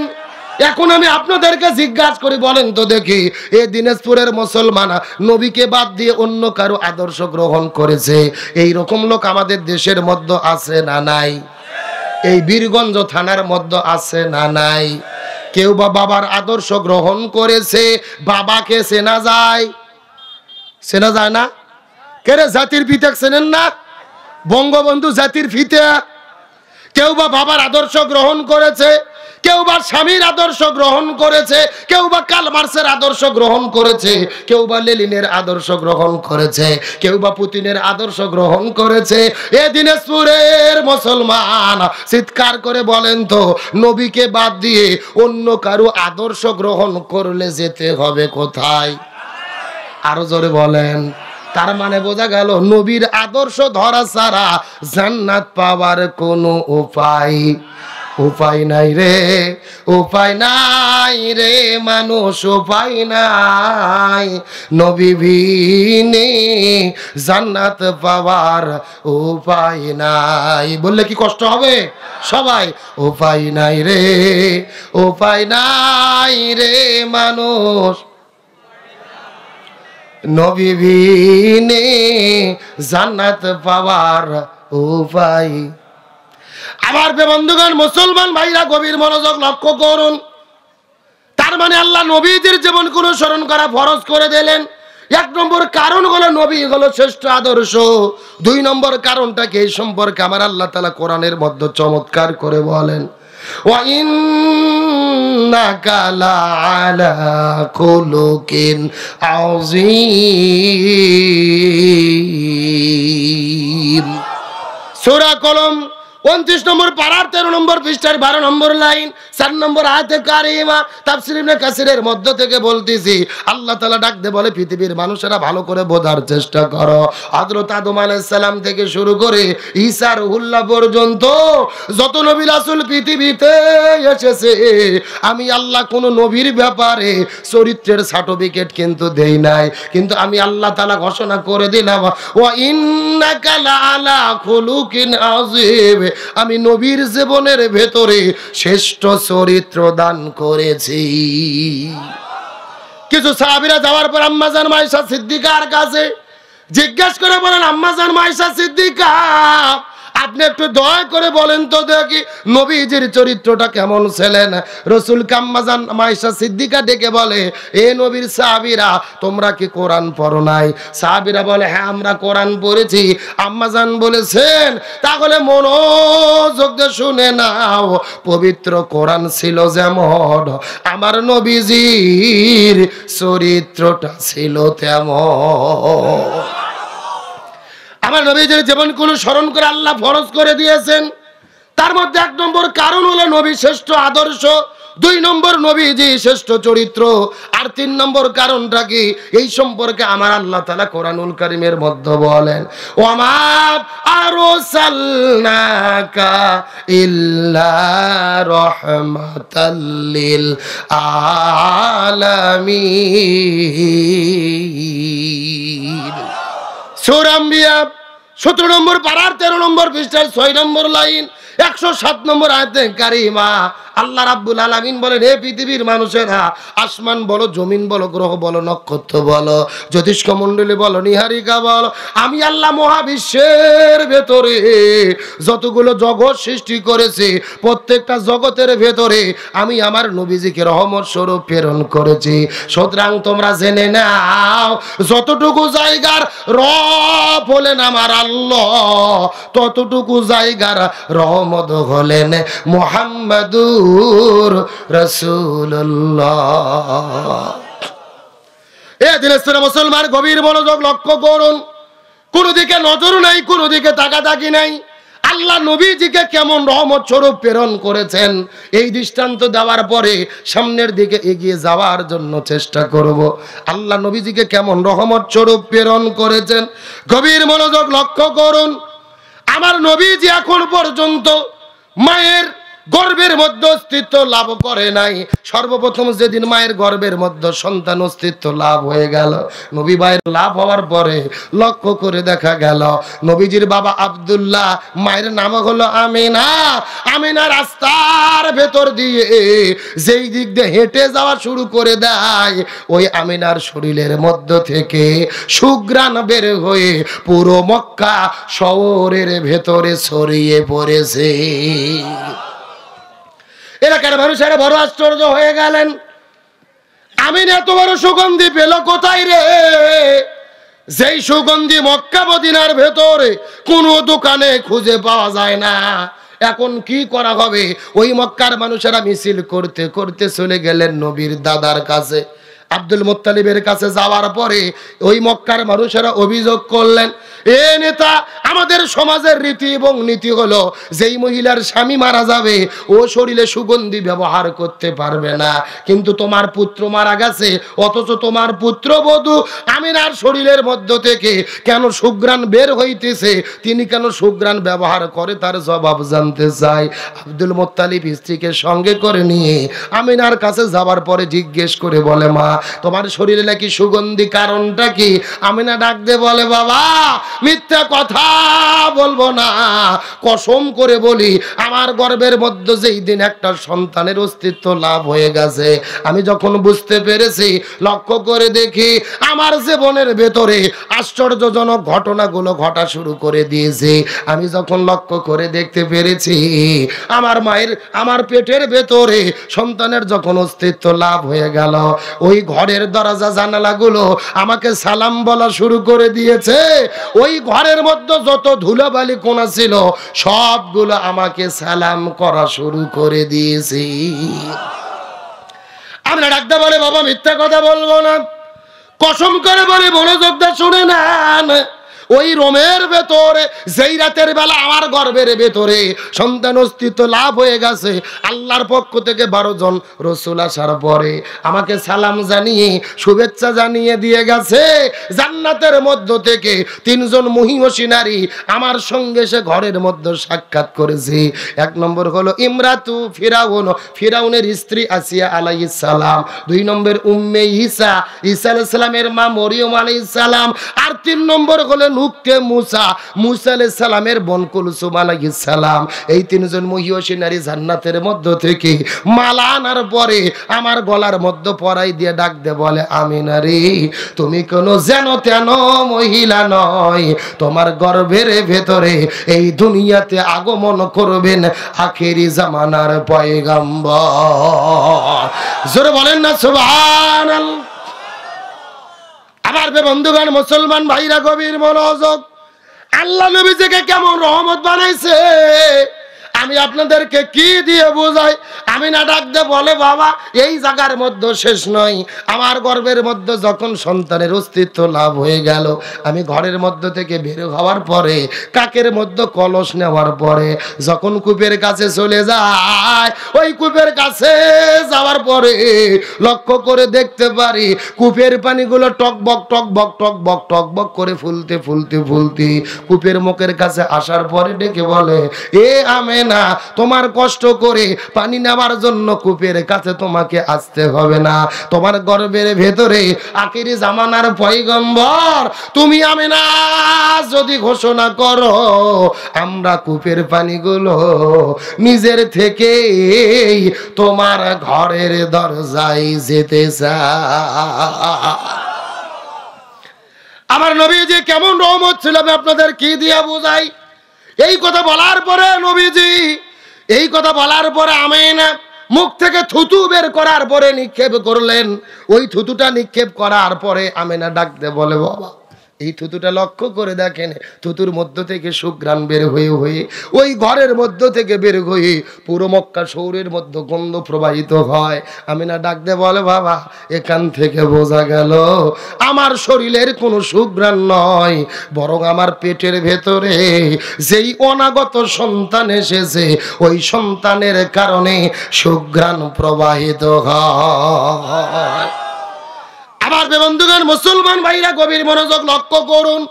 এখন আমি আপনাদেরকে জিজ্ঞাসা করি, বলেন তো দেখি, এই দিনাজপুরের মুসলমান নবীকে বাদ দিয়ে অন্য কারো আদর্শ গ্রহণ করেছে, এই রকম লোক আমাদের দেশের মধ্যে আছে না নাই? এই বীরগঞ্জ থানার মধ্যে আছে না নাই? কেউ বা বাবার আদর্শ গ্রহণ করেছে, বাবাকে চেনা যায়? চেনা যায় না? কেরে জাতির পিতা চেনেন না? বঙ্গবন্ধু জাতির পিতা। কেউ বা বাবার আদর্শ গ্রহণ করেছে, কেউ বা স্বামীর আদর্শ গ্রহণ করেছে, কেউ বা কার্ল মার্ক্সের আদর্শ গ্রহণ করেছে, কেউ বা লেনিনের আদর্শ গ্রহণ করেছে, কেউ বা পুতিনের আদর্শ গ্রহণ করেছে। এ দিনাজপুরের মুসলমান চিৎকার করে বলেন তো, নবীকে বাদ দিয়ে অন্য কারো আদর্শ গ্রহণ করলে যেতে হবে কোথায়? আরো জোরে বলেন। তার মানে বোঝা গেল নবীর আদর্শ ধরা ছাড়া জান্নাত পাওয়ার কোনো উপায় উপায় নাই রে, উপায় নাই রে মানুষ, উপায় নাই, নবী বিনে জান্নাত পাওয়ার উপায় নাই। বললে কি কষ্ট হবে সবাই? উপায় নাই রে, উপায় নাই রে মানুষ, নবী বিনে জান্নাত পাওয়ার উপায়। আমার বন্ধুগণ, মুসলমান ভাইরা গভীর মনোযোগ লক্ষ্য করুন। তার মানে আল্লাহ নবীদের জীবন কোন স্মরণ করা ফরজ করে দিলেন। এক নম্বর কারণ হলো নবী হলো শ্রেষ্ঠ আদর্শ। দুই নম্বর কারণটাকে এই সম্পর্কে আমার আল্লাহ তাআলা কোরআনের মধ্যে চমৎকার করে বলেন, ওয়া ইন্নাকা লাআলা খুলুকিন আযীম। সূরা কলম 29 নম্বর পারার 13 নম্বর পৃষ্ঠার 12 নম্বর লাইন 4 নম্বর আয়াতে কারিমা। তাফসীর ইবনে কাসিরের মধ্য থেকে বলতেছি, আল্লাহ তাআলা ডাক দিয়ে বলে, পৃথিবীর মানুষেরা ভালো করে বোঝার চেষ্টা করো। হযরত আদম আলাইহিস সালাম থেকে শুরু করে ঈসা রুহুল্লাহ পর্যন্ত যত নবী রাসূল পৃথিবীতে এসেছে, আমি আল্লাহ কোন নবীর ব্যাপারে চরিত্রের সার্টিফিকেট কিন্তু দেই নাই, কিন্তু আমি আল্লাহ তাআলা ঘোষণা করে দিলাম, ওয়া ইন্নাকা লাআলা খুলুকিন আযীম, আমি নবীর জীবনের ভেতরে শ্রেষ্ঠ চরিত্র দান করেছি। কিছু সাহাবীরা যাওয়ার পর আম্মাজান মায়েশা সিদ্দিকার কাছে জিজ্ঞাসা করে বলেন, আম্মাজান মায়েশা সিদ্দিকা, আপনি একটু দয়া করে বলেন তো দেখি নবীজির চরিত্রটা কেমন ছিলেন। রাসূল আম্মাজান মায়েশা সিদ্দিকা ডেকে বলে, এ নবীর সাহাবীরা, তোমরা কি কোরআন পড়ো নাই? সাহাবীরা বলে, হ্যাঁ আমরা কোরআন পড়েছি। আম্মাজান বলেছেন, তাহলে মনোযোগ দিয়ে শুনে নাও, পবিত্র কোরআন ছিল যেমন, আমার নবীজির চরিত্রটা ছিল তেমন। আমার নবীজির জীবন কোন স্মরণ করে আল্লাহ ফরজ করে দিয়েছেন। তার মধ্যে 1 নম্বর কারণ হলো নবী শ্রেষ্ঠ আদর্শ, 2 নম্বর নবীজি শ্রেষ্ঠ চরিত্র, আর 3 নম্বর কারণটা কি এই সম্পর্কে আমার আল্লাহ তাআলা কোরআনুল কারীমের মধ্যে বলেন, ওয়ামা আরসালনাকা ইল্লা রাহমাতাল লিল আলামিন। সূরা আম্বিয়া 17 নম্বর পারার 13 নম্বর পৃষ্ঠার 6 নম্বর লাইন 107 নম্বর আয়াতে কারিমা। আল্লাহ রাব্বুল আলামিন বলেন, হে পৃথিবীর মানুষেরা, আসমান বলো, জমিন বলো, গ্রহ বলো, নক্ষত্র বলো, জ্যোতিষ্ক মণ্ডলী বলো, নিহারিকা বলো, আমি আল্লাহ মহাবিশ্বের ভেতরে যতগুলো জগৎ সৃষ্টি করেছি, প্রত্যেকটা জগতের ভেতরে আমি আমার নবীজিকে রহমত স্বরূপ প্রেরণ করেছি। সুতরাং তোমরা জেনে নাও, যতটুকু জায়গার রব হলেন আমার আল্লাহ, ততটুকু জায়গার রহমত হলেন মুহাম্মাদুর রাসূলুল্লাহ। এ দিলের মুসলমান, গভীর মনোযোগ লক্ষ্য করুন। কোন দিকে নজর নাই, কোন দিকে তাকাতাকি নাই। আল্লাহ নবীজিকে কেমন রহমত স্বরূপ প্রেরণ করেছেন, এই দৃষ্টান্ত দেওয়ার পরে সামনের দিকে এগিয়ে যাওয়ার জন্য চেষ্টা করব। আল্লাহ নবীজিকে কেমন রহমত স্বরূপ প্রেরণ করেছেন, গভীর মনোযোগ লক্ষ্য করুন। আমার নবীজি এখন পর্যন্ত মায়ের গর্ভের মধ্যে অস্তিত্ব লাভ করে নাই। সর্বপ্রথম যেদিন মায়ের গর্ভের মধ্যে সন্তান অস্তিত্ব লাভ হয়ে গেল, নবী ভাইয়ের লাভ হওয়ার পরে লক্ষ্য করে দেখা গেল নবীজির বাবা আব্দুল্লাহ, মায়ের নাম হলো আমিনা। আমিনা রাস্তার ভেতর দিয়ে যেই দিক দিয়ে হেঁটে যাওয়া শুরু করে দেয়, ওই আমিনার শরীরের মধ্য থেকে সুঘ্রাণ বের হয়ে পুরো মক্কা শহরের ভেতরে ছড়িয়ে পড়েছে। এলাকার মানুষেরা বড় আশ্চর্য হয়ে গেলেন, আমিনা এত বড় সুগন্ধি পেল কোথায় রে? যেই সুগন্ধি মক্কা মদিনার ভেতরে কোনো দোকানে খুঁজে পাওয়া যায় না। এখন কি করা হবে? ওই মক্কার মানুষেরা মিছিল করতে করতে চলে গেলেন নবীর দাদার কাছে। আব্দুল মুত্তালিবের কাছে যাওয়ার পরে ওই মক্কার মানুষেরা অভিযোগ করলেন, এ নেতা, আমাদের সমাজের রীতি এবং নীতি হলো যেই মহিলার স্বামী মারা যাবে ও শরীরে সুগন্ধি ব্যবহার করতে পারবে না, কিন্তু তোমার পুত্র মারা গেছে অথচ তোমার পুত্রবধূ আমিনার শরীরের মধ্য থেকে কেন সুঘ্রাণ বের হইতেছে, তিনি কেন সুঘ্রাণ ব্যবহার করে তার জবাব জানতে চাই। আব্দুল মুত্তালিব স্ত্রীকে সঙ্গে করে নিয়ে আমিনার কাছে যাওয়ার পরে জিজ্ঞেস করে বলে, মা, তোমার শরীরে নাকি সুগন্ধি, কারণটা কি? আমিনা ডাক দিয়ে বলে, বাবা, মিথ্যা কথা বলবো না, কসম করে বলি, আমার গর্ভের মধ্যে যেই দিন একটা সন্তানের অস্তিত্ব লাভ হয়ে গেছে, আমি যখন বুঝতে পেরেছি, লক্ষ্য করে দেখি আমার জীবনের ভেতরে আশ্চর্যজনক ঘটনাগুলো ঘটা শুরু করে দিয়েছে। আমি যখন লক্ষ্য করে দেখতে পেরেছি আমার পেটের ভেতরে সন্তানের যখন অস্তিত্ব লাভ হয়ে গেল, ওই ঘরের দরজা জানালাগুলো আমাকে সালাম বলা শুরু করে দিয়েছে। ওই ঘরের মধ্যে যত ধুলাবালি কোনা ছিল সবগুলো আমাকে সালাম করা শুরু করে দিয়েছে। আমরা ডাকতে বলে, বাবা, মিথ্যা কথা বলবো না, কসম করে বলে, মনোযোগ দিয়ে শুনে নেন। ওই রোমের ভেতরে যেই রাতের বেলা আমার গর্ভের ভেতরে সন্তান অস্তিত্ব লাভ হয়ে গেছে, আল্লাহর পক্ষ থেকে 12 জন রসুল আসার পরে আমাকে সালাম জানিয়ে শুভেচ্ছা জানিয়ে দিয়ে গেছে। জান্নাতের মধ্য থেকে 3 জন মহিষী নারী আমার সঙ্গে সে ঘরের মধ্যে সাক্ষাৎ করেছে। 1 নম্বর হলো ইমরাতু ফিরাউন, ফিরাউনের স্ত্রী আসিয়া আলাইহিস সালাম। 2 নম্বর উম্মে ঈসা, ঈসা আলাইহিস সালামের মা মরিয়ম আলাইহিস সালাম। আর 3 নম্বর হলো নুকে মুসা, মুসা আলাইহিস সালামের বোন কুলসুম আলাইহিস সালাম। এই 3 জন মহিষী নারী জান্নাতের মধ্য থেকে মালা আনার পরে আমার গলার মধ্যে পরাই দিয়ে ডাক দে বলে, আমিনা রে, তুমি কোনো যেন তেন মহিলা নয়, তোমার গর্ভের ভেতরে এই দুনিয়াতে আগমন করবেন আখেরি জামানার পয়গম্বর। জোরে বলেন না সুবহানাল্লাহ। আবার বন্ধুগণ, মুসলমান ভাইরা, গভীর মনোযোগ, আল্লাহ নবীজিকে কেমন রহমত বানাইছে আমি আপনাদেরকে কি দিয়ে বোঝাই। আমি না ডাক দে বলে, বাবা, এই জায়গার মধ্যে শেষ নয়। আমার গর্ভের মধ্যে যখন সন্তানের অস্তিত্ব লাভ হয়ে গেল, আমি ঘরের মধ্য থেকে বের হওয়ার পরে কাকের মধ্যে কলস নেওয়ার পরে যখন কূপের কাছে চলে যায়, ওই কূপের কাছে যাওয়ার পরে লক্ষ্য করে দেখতে পারি কূপের পানিগুলো টকবক টকবক টকবক টকবক করে ফুলতে ফুলতে ফুলতে কূপের মুখের কাছে আসার পরে ডেকে বলে, এ আমেনা, তোমার কষ্ট করে পানি নেওয়ার জন্য কূপের কাছে তোমাকে আসতে হবে না, তোমার গর্ভের ভেতরে আখিরি জামানার পয়গম্বর তুমি আমেনা যদি ঘোষণা করো, আমরা কূপের পানিগুলো নিজের থেকেই তোমার ঘরের দরজায় যেতে চাই। আমার নবীজি কেমন রহমত ছিল আমি আপনাদের কি দিয়া বোঝাই। এই কথা বলার পরে নবীজি, এই কথা বলার পরে আমিনা মুখ থেকে থুতু বের করার পরে নিক্ষেপ করলেন। ওই থুতুটা নিক্ষেপ করার পরে আমিনা ডাক দিয়ে বলে, বাবা, এই থুতুটা লক্ষ্য করে দেখেন, থুতুর মধ্য থেকে সুঘ্রাণ বের হয়ে হয়ে ওই ঘরের মধ্য থেকে বের হয়ে পুরো মক্কা শহরের মধ্যে গন্ধ প্রবাহিত হয়। আমিনা ডাক দিয়ে বলে, বাবা, এখান থেকে বোঝা গেল আমার শরীরের কোনো সুঘ্রাণ নয়, বরং আমার পেটের ভেতরে যেই অনাগত সন্তান এসেছে ওই সন্তানের কারণে সুঘ্রাণ প্রবাহিত হয়। আমার বন্ধুগণ, মুসলমান ভাইরা, গভীর মনোযোগ লক্ষ্য করুন।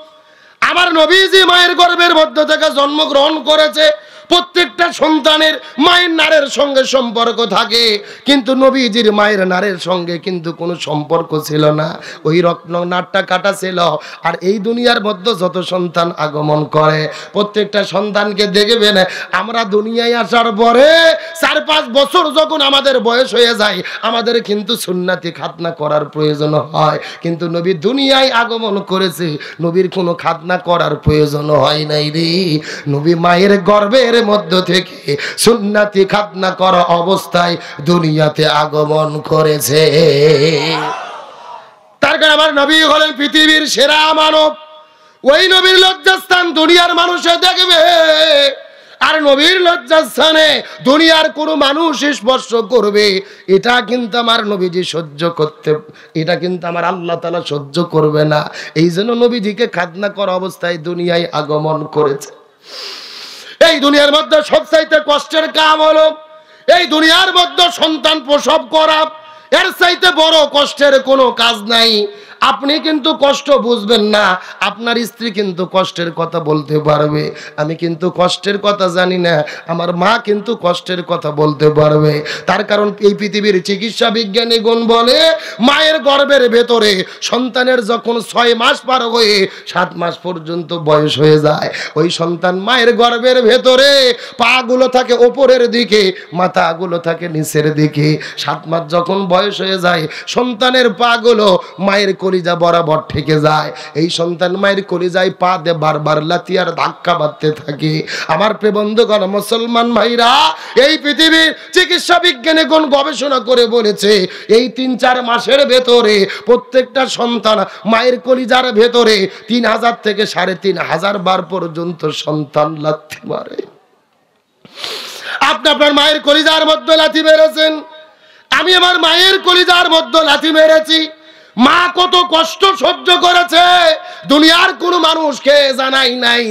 আমার নবীজি মায়ের গর্ভের মধ্য থেকে জন্মগ্রহণ করেছে। প্রত্যেকটা সন্তানের মায়ের নারের সঙ্গে সম্পর্ক থাকে, কিন্তু নবীজির মায়ের নারের সঙ্গে কিন্তু কোনো সম্পর্ক ছিল না। ওই রত্ন নারটা কাটা ছিল। আর এই দুনিয়ার মধ্যে যত সন্তান আগমন করে প্রত্যেকটা সন্তানকে দেখবেন, আমরা দুনিয়ায় আসার পরে 4-5 বছর যখন আমাদের বয়স হয়ে যায়, আমাদের কিন্তু সুন্নাতি খাতনা করার প্রয়োজন হয়। কিন্তু নবী দুনিয়ায় আগমন করেছে, নবীর কোনো খাতনা করার প্রয়োজন হয় নাই রে। নবী মায়ের গর্ভের মধ্য থেকে সুন্নাতি খাতনা করা অবস্থায় দুনিয়াতে আগমন করেছে। তার কারণে আমার নবী হলেন পৃথিবীর সেরা মানব। ওই নবীর লজ্জাস্থান দুনিয়ার মানুষে দেখবে। আর নবীর লজ্জাস্থানে দুনিয়ার কোনো মানুষ স্পর্শ করবে, এটা কিন্তু আমার নবীজি সহ্য করতে, এটা কিন্তু আমার আল্লাহ তাআলা সহ্য করবে না। এই জন্য নবীজিকে খাজনা করা অবস্থায় দুনিয়ায় আগমন করেছে। এই দুনিয়ার মধ্যে সবচাইতে কষ্টের কাম হলো এই দুনিয়ার মধ্যে সন্তান প্রসব করা। এর চাইতে বড় কষ্টের কোনো কাজ নাই। আপনি কিন্তু কষ্ট বুঝবেন না, আপনার স্ত্রী কিন্তু কষ্টের কথা বলতে পারবে। আমি কিন্তু কষ্টের কথা জানি না, আমার মা কিন্তু কষ্টের কথা বলতে পারবে। তার কারণ এই পৃথিবীর চিকিৎসা বিজ্ঞানীগণ বলে মায়ের গর্ভের ভেতরে সন্তানের যখন 6 মাস পার হয়ে 7 মাস পর্যন্ত বয়স হয়ে যায়, ওই সন্তান মায়ের গর্ভের ভেতরে পা গুলো থাকে ওপরের দিকে, মাথাগুলো থাকে নিচের দিকে। 7 মাস যখন বয়স হয়ে যায় সন্তানের পা গুলো মায়ের কলিজা বরাবর ঠেকে যায়। এই সন্তান মায়ের কলিজায় পা দিয়ে বারবার লাথি আর ধাক্কা মারতে থাকে। আমার প্রিয় বন্ধুগণ, মুসলমান ভাইরা, এই পৃথিবীর চিকিৎসা বিজ্ঞানীগণ গবেষণা করে বলেছে এই 3-4 মাসের ভেতরে প্রত্যেকটা সন্তান মায়ের কলিজার ভেতরে 3000 থেকে 3500 বার পর্যন্ত সন্তান লাথি মারে। আপনি আপনার মায়ের কলিজার মধ্যে লাথি মেরেছেন, আমি আমার মায়ের কলিজার মধ্যে লাথি মেরেছি। মা কত কষ্ট সহ্য করেছে দুনিয়ার কোনো মানুষকে জানাই নাই।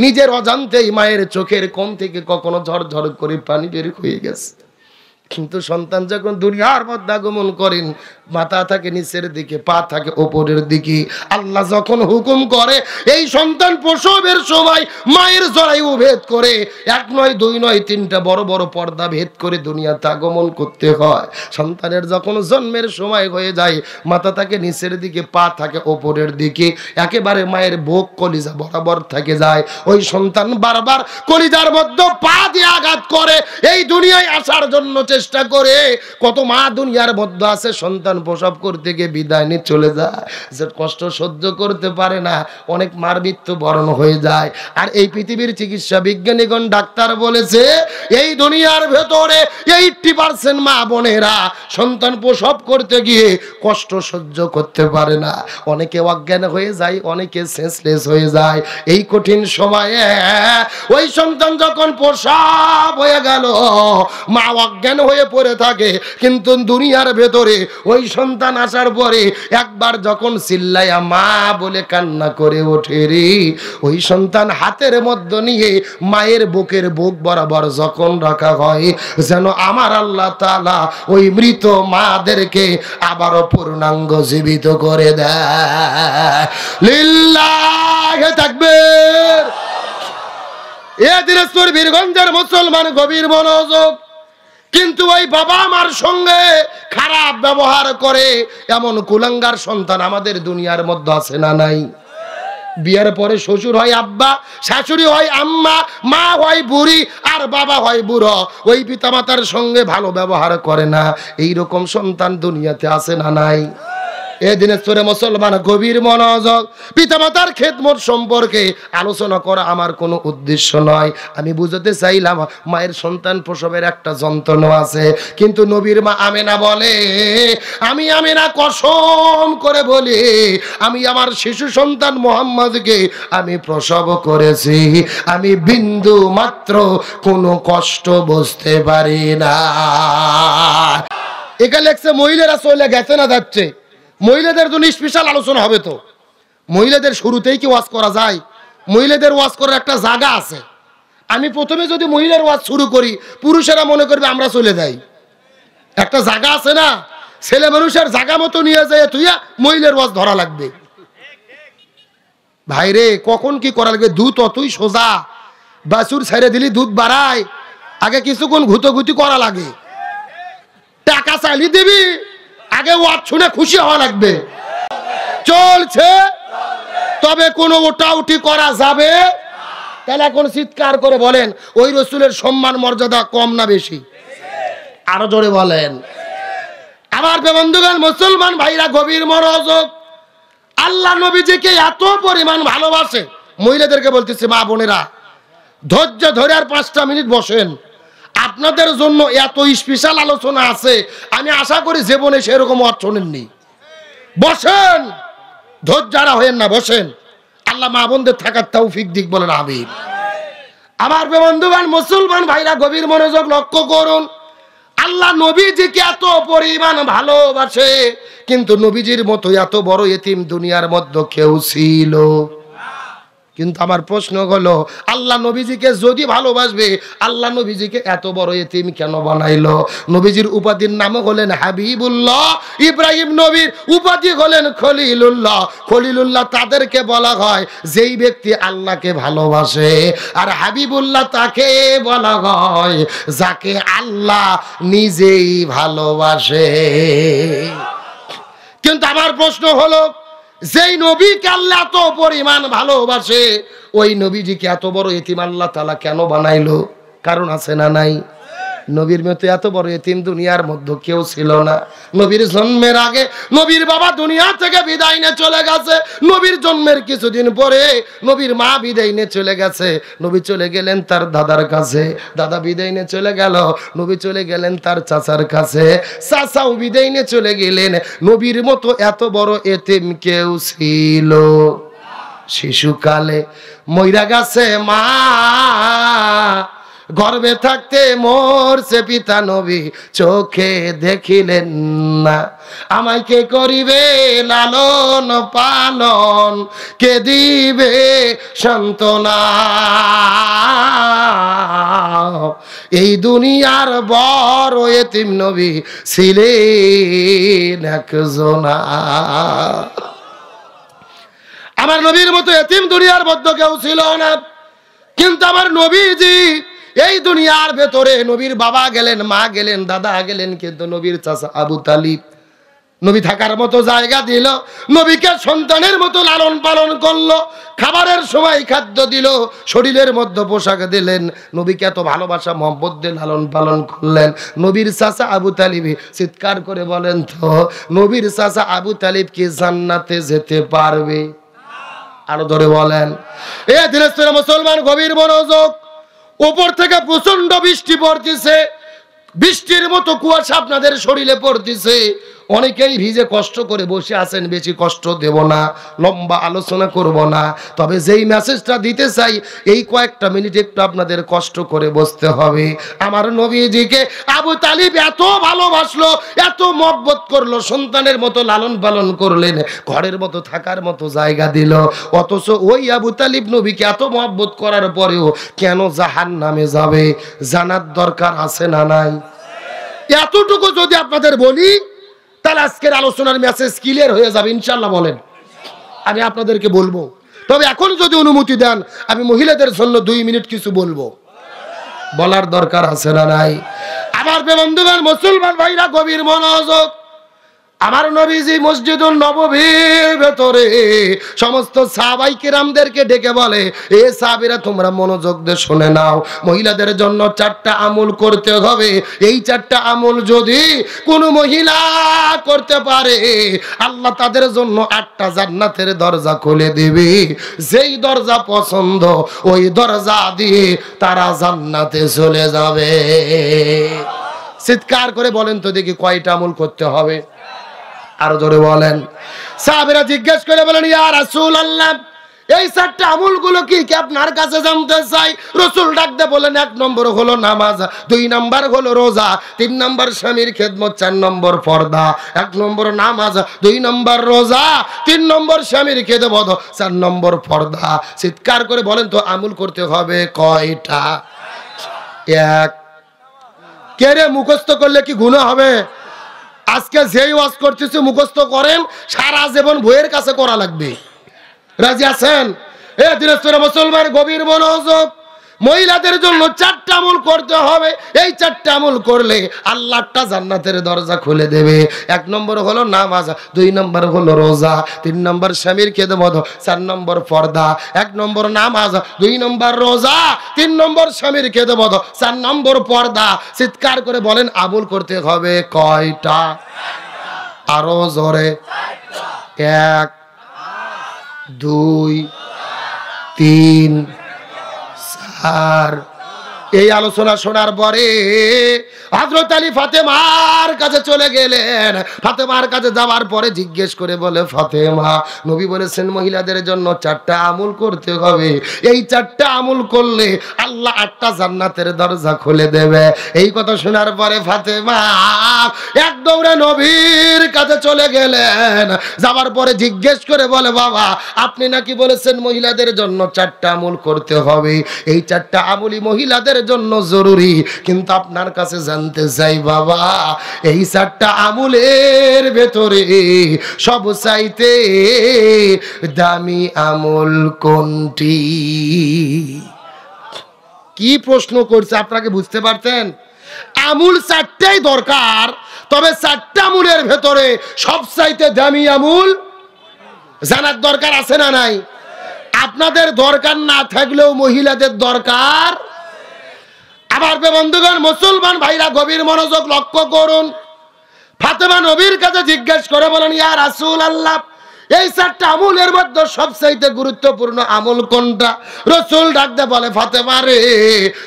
নিজের অজান্তেই মায়ের চোখের কোণ থেকে কখনো ঝরঝর করে পানি বের হয়ে গেছে। কিন্তু সন্তান যখন দুনিয়ার মধ্যে আগমন করেন, মাথা থাকে নিচের দিকে, পা থাকে ওপরের দিকে। আল্লাহ যখন হুকুম করে এই সন্তান প্রসবের সময় মায়ের জরায়ু ভেদ করে 1 নয় 2 নয় 3টা বড় বড় পর্দা ভেদ করে দুনিয়াতে আগমন করতে হয়। সন্তানের যখন জন্মের সময় হয়ে যায়, মাথা থাকে নিচের দিকে, পা থাকে ওপরের দিকে, একেবারে মায়ের বুক কলিজা বরাবর থেকে যায়। ওই সন্তান বারবার কলিজার মধ্যে পা দিয়ে আঘাত করে এই দুনিয়ায় আসার জন্য চেষ্টা করে। কত মা দুনিয়ার মধ্যে আছে সন্তান প্রসব করতে গিয়ে বিদায় নিয়ে চলে যায়, যে কষ্ট সহ্য করতে পারে না, অনেক মার মৃত্যু বরণ হয়ে যায়। আর এই পৃথিবীর চিকিৎসা বিজ্ঞানীগণ ডাক্তার বলেছে এই দুনিয়ার ভেতরে 80% মা বোনেরা সন্তান প্রসব করতে গিয়ে কষ্ট সহ্য করতে পারে না। অনেকে অজ্ঞান হয়ে যায়, অনেকে সেন্সলেস হয়ে যায়। এই কঠিন সময়ে ওই সন্তান যখন প্রসব হয়ে গেল, মা অজ্ঞান হয়ে পড়ে থাকে, কিন্তু দুনিয়ার ভেতরে ওই সন্তান আসার পরে একবার যখন চিল্লায়া মা বলে কান্না করে ওঠে রে, ওই সন্তান হাতের মধ্যে নিয়ে মায়ের বুকের বুক বরাবর যখন রাখা হয়, যেন আমার আল্লাহ তাআলা ওই মৃত মাদেরকে আবারও পূর্ণাঙ্গ জীবিত করে দেয়। লিল্লাহি তাকবীর। এ দিনাজপুর বীরগঞ্জের মুসলমান গভীর মনোযোগ। কিন্তু ওই বাবা মার সঙ্গে খারাপ ব্যবহার করে এমন কুলাঙ্গার সন্তান আমাদের দুনিয়ার মধ্যে আছে না নাই? বিয়ের পরে শ্বশুর হয় আব্বা, শাশুড়ি হয় আম্মা, মা হয় বুড়ি আর বাবা হয় বুড়ো। ওই পিতামাতার সঙ্গে ভালো ব্যবহার করে না, এইরকম সন্তান দুনিয়াতে আছে না নাই? এ দিনাজপুরে মুসলমান গভীর মনোযোগ। পিতামাতার খেদমত সম্পর্কে আলোচনা করা আমার কোনো উদ্দেশ্য নয়। আমি বুঝাতে চাইলাম মায়ের সন্তান প্রসবের একটা যন্ত্রণা আছে। কিন্তু নবীর মা আমেনা বলে, আমি আমেনা কসম করে বলি আমি আমার শিশু সন্তান মুহাম্মদকে আমি প্রসব করেছি, আমি বিন্দু মাত্র কোনো কষ্ট বুঝতে পারি না। এখানে লেখছে মহিলারা চলে গেছে না যাচ্ছে। মহিলাদের জন্য স্পেশাল আলোচনা হবে। তো মহিলাদের শুরুতেই কি ওয়াজ করা যায়? মহিলাদের ওয়াজ করার একটা জায়গা আছে। আমি প্রথমে যদি মহিলার ওয়াজ শুরু করি, পুরুষেরা মনে করবে আমরা চলে যাই। একটা জায়গা আছে না, ছেলে মানুষের জায়গা মতো নিয়ে যায় তুইয়া মহিলার ওয়াজ ধরা লাগবে। ভাইরে কখন কি করা লাগবে? দুধ অতই সোজা, বাছুর ছেড়ে দিলি দুধ বাড়ায়, আগে কিছুক্ষণ ঘুতোঘুতি করা লাগে। টাকা চাইলি দিবি, আগে ওয়াজ শুনে খুশি হওয়া লাগবে। চলছে তবে কোনো ওটাউটি করা যাবে? তাহলে এখন চিৎকার করে বলেন ওই রসুলের সম্মান মর্যাদা কম না বেশি? আরো জোরে বলেন। আমার বন্ধুগণ মুসলমান ভাইরা গভীর মনোযোগ। আল্লাহ নবীজিকে এত পরিমাণ ভালোবাসে, মহিলাদেরকে বলতেছে মা বোনেরা ধৈর্য ধরে আর 5টা মিনিট বসেন, আপনাদের জন্য এত স্পেশাল আলোচনা আছে। আমি আশা করি জীবনে সেরকম ওয়াজ শোনেননি। বসেন, ধৈর্য হারা হয়েন না, বসেন। আল্লাহ মা বোনদের থাকার তৌফিক দিক, বলেন আমিন। আমার বন্ধুবান মুসলমান ভাইরা গভীর মনোযোগ লক্ষ্য করুন, আল্লাহ নবীজিকে এত পরিমাণ ভালোবাসে, কিন্তু নবীজির মতো এত বড় এতিম দুনিয়ার মধ্যে কেউ ছিল? কিন্তু আমার প্রশ্ন হলো, আল্লাহ নবীজিকে যদি ভালোবাসবে, আল্লাহ নবীজিকে এত বড় এতিম কেন বানাইলো? নবীজির উপাধির নাম হলেন হাবিবুল্লাহ, ইব্রাহিম নবীর উপাধি হলেন খলিলুল্লাহ। খলিলুল্লাহ তাদেরকে বলা হয় যেই ব্যক্তি আল্লাহকে ভালোবাসে, আর হাবিবুল্লাহ তাকে বলা হয় যাকে আল্লাহ নিজেই ভালোবাসে। কিন্তু আমার প্রশ্ন হলো, যেই নবীকে আল্লাহ এত পরিমাণ ভালোবাসে, ওই নবীজিকে এত বড় এতিম আল্লাহ তাআলা কেন বানাইলো? কারণ আছে না নাই? নবীর মতো এত বড় এতিম দুনিয়ার মধ্যে কেউ ছিল না। নবীর জন্মের আগে নবীর বাবা দুনিয়া থেকে বিদায় নিয়ে চলে গেছে। নবীর জন্মের কিছুদিন পরে নবীর মা বিদায় নিয়ে চলে গেছে। নবী চলে গেলেন তার দাদার কাছে, দাদা বিদায় নিয়ে চলে গেল, নবী চলে গেলেন তার চাচার কাছে, চাচাও বিদায় নিয়ে চলে গেলেন। নবীর মতো এত বড় এতিম কেউ ছিল? শিশুকালে মইরা গেছে মা, গর্ভে থাকতে মরছে পিতা, নবী চোখে দেখিলেন না। আমায় কে করিবে লালন পালন, কে দিবে সান্ত্বনা? এই দুনিয়ার বড় এতিম নবী ছিলেন একজনা। আমার নবীর মতো এতিম দুনিয়ার মধ্যে কেউ ছিল না। কিন্তু আমার নবীজি এই দুনিয়ার ভেতরে, নবীর বাবা গেলেন, মা গেলেন, দাদা গেলেন, কিন্তু নবীর চাচা আবু তালিব নবী থাকার মতো জায়গা দিল, নবীকে সন্তানের মতো লালন পালন করলো, খাবারের সময় খাদ্য দিল, শরীরের মধ্যে পোশাক দিলেন, নবীকে এত ভালোবাসা মহব্বত দিয়ে লালন পালন করলেন। নবীর চাচা আবু তালিব, চিৎকার করে বলেন তো, নবীর চাচা আবু তালিব কি জান্নাতে যেতে পারবে? আরো ধরে বলেন। এ দিনাজপুরের মুসলমান গভীর মনোযোগ, উপর থেকে প্রচন্ড বৃষ্টি পড়তেছে, বৃষ্টির মতো কুয়াশা আপনাদের শরীরে পড়তেছে, অনেকেই ভিজে কষ্ট করে বসে আছেন। বেশি কষ্ট দেব না, লম্বা আলোচনা করব না, তবে যেই মেসেজটা দিতে চাই, এই কয়েকটা মিনিট একটু আপনাদের কষ্ট করে বসতে হবে। আমার নবীজিকে আবু তালিব এত ভালোবাসলো, এত মহব্বত করলো, সন্তানের মতো লালন পালন করলেন, ঘরের মতো থাকার মতো জায়গা দিল। অথচ ওই আবু তালিব নবীকে এত মহব্বত করার পরেও কেন জাহান্নামে যাবে? জানার দরকার আছে না নাই? এতটুকু যদি আপনাদের বলি, তাহলে আজকের আলোচনার মেসেজ ক্লিয়ার হয়ে যাবে ইনশাআল্লাহ। বলেন, আমি আপনাদেরকে বলবো। তবে এখন যদি অনুমতি দেন, আমি মহিলাদের জন্য 2 মিনিট কিছু বলবো। বলার দরকার আছে না নাই? আমার বন্ধুগণ মুসলমান ভাইরা গভীর মনোযোগ, আমার নবীজি মসজিদুল নববীর ভেতরে সমস্ত সাহাবায়ে কেরামদেরকে ডেকে বলে, এ সাহাবীরা তোমরা মনোযোগ দিয়ে শুনে নাও, মহিলাদের জন্য 4টা আমল করতে হবে। এই 4টা আমল যদি কোনো মহিলা করতে পারে, আল্লাহ তাদের জন্য 8টা জান্নাতের দরজা খুলে দিবে। যেই দরজা পছন্দ, ওই দরজা দিয়ে তারা জান্নাতে চলে যাবে। চিৎকার করে বলেন তো দেখি, কয়টা আমল করতে হবে? আরো জোরে বলেন। সাহাবীরা জিজ্ঞেস করে বলেন, ইয়া রাসূলুল্লাহ, এই 4টা আমলগুলো কি আপনার কাছে জানতে চাই। রাসূল ডাকতে বলেন, 1 নম্বর হলো নামাজ, 2 নম্বর হলো রোজা, 3 নম্বর স্বামীর খেদমত, 4 নম্বর পর্দা। 1 নম্বর নামাজ, 2 নম্বর রোজা, 3 নম্বর স্বামীর খেদমত, 4 নম্বর পর্দা। চিৎকার করে বলেন তো, আমল করতে হবে কয়টা? 1। কে রে, মুখস্থ করলে কি গুনাহ হবে? আজকে যেই ওয়াজ করতেছি মুখস্থ করেন, সারা জীবন বইয়ের কাছে করা লাগবে। রাজি আছেন? এ দিনাজপুরের মুসলমান গভীর মনোযোগ, মহিলাদের জন্য 4টা আমল করতে হবে। এই 4টা আমল করলে আল্লাহটা জান্নাতের দরজা খুলে দেবে। 1 নম্বর হলো নামাজ, 2 নম্বর হলো রোজা, 3 নম্বর স্বামীর খেদমত, 4 নম্বর পর্দা। 1 নম্বর নামাজ, 2 নম্বর রোজা, 3 নম্বর স্বামীর খেদমত, 4 নম্বর পর্দা। চিৎকার করে বলেন, আমল করতে হবে কয়টা? আরো জোরে। 1, 2, 3, 4, এই আলোচনা শোনার পরে হযরত আলী ফাতেমার কাছে চলে গেলেন। ফাতেমার কাছে যাওয়ার পরে জিজ্ঞেস করে বলে, ফাতেমা, নবী বলেছেন মহিলাদের জন্য 4টা আমল করতে হবে, এই 4টা আমল করলে আল্লাহ 8টা জান্নাতের দরজা খুলে দেবে। এই কথা শোনার পরে ফাতেমা এক দৌড়ে নবীর কাছে চলে গেলেন। যাওয়ার পরে জিজ্ঞেস করে বলে, বাবা আপনি নাকি বলেছেন মহিলাদের জন্য 4টা আমল করতে হবে, এই 4টা আমলই মহিলাদের জন্য জরুরি, কিন্তু আপনার কাছে জানতে চাই বাবা এই 4টা আমলের ভেতরে সবচাইতে দামি আমল কোনটি? কি প্রশ্ন করছে আপনাকে বুঝতে পারছেন? আমল 4টাই দরকার, তবে 4টা আমলের ভেতরে সবচাইতে দামি আমল জানার দরকার আছে না নাই? আপনাদের দরকার না থাকলেও মহিলাদের দরকার। আবার বন্ধুগণ, মুসলমান ভাইরা গভীর মনোযোগ লক্ষ্য করুন। ফাতেমা নবীর কাছে জিজ্ঞেস করে বলেন, ইয়া রাসূলুল্লাহ, এই 4টা আমলের মধ্যে সবচেয়ে গুরুত্বপূর্ণ আমল কোনটা? রাসূল ডাকতে বলে, ফাতেমা রে,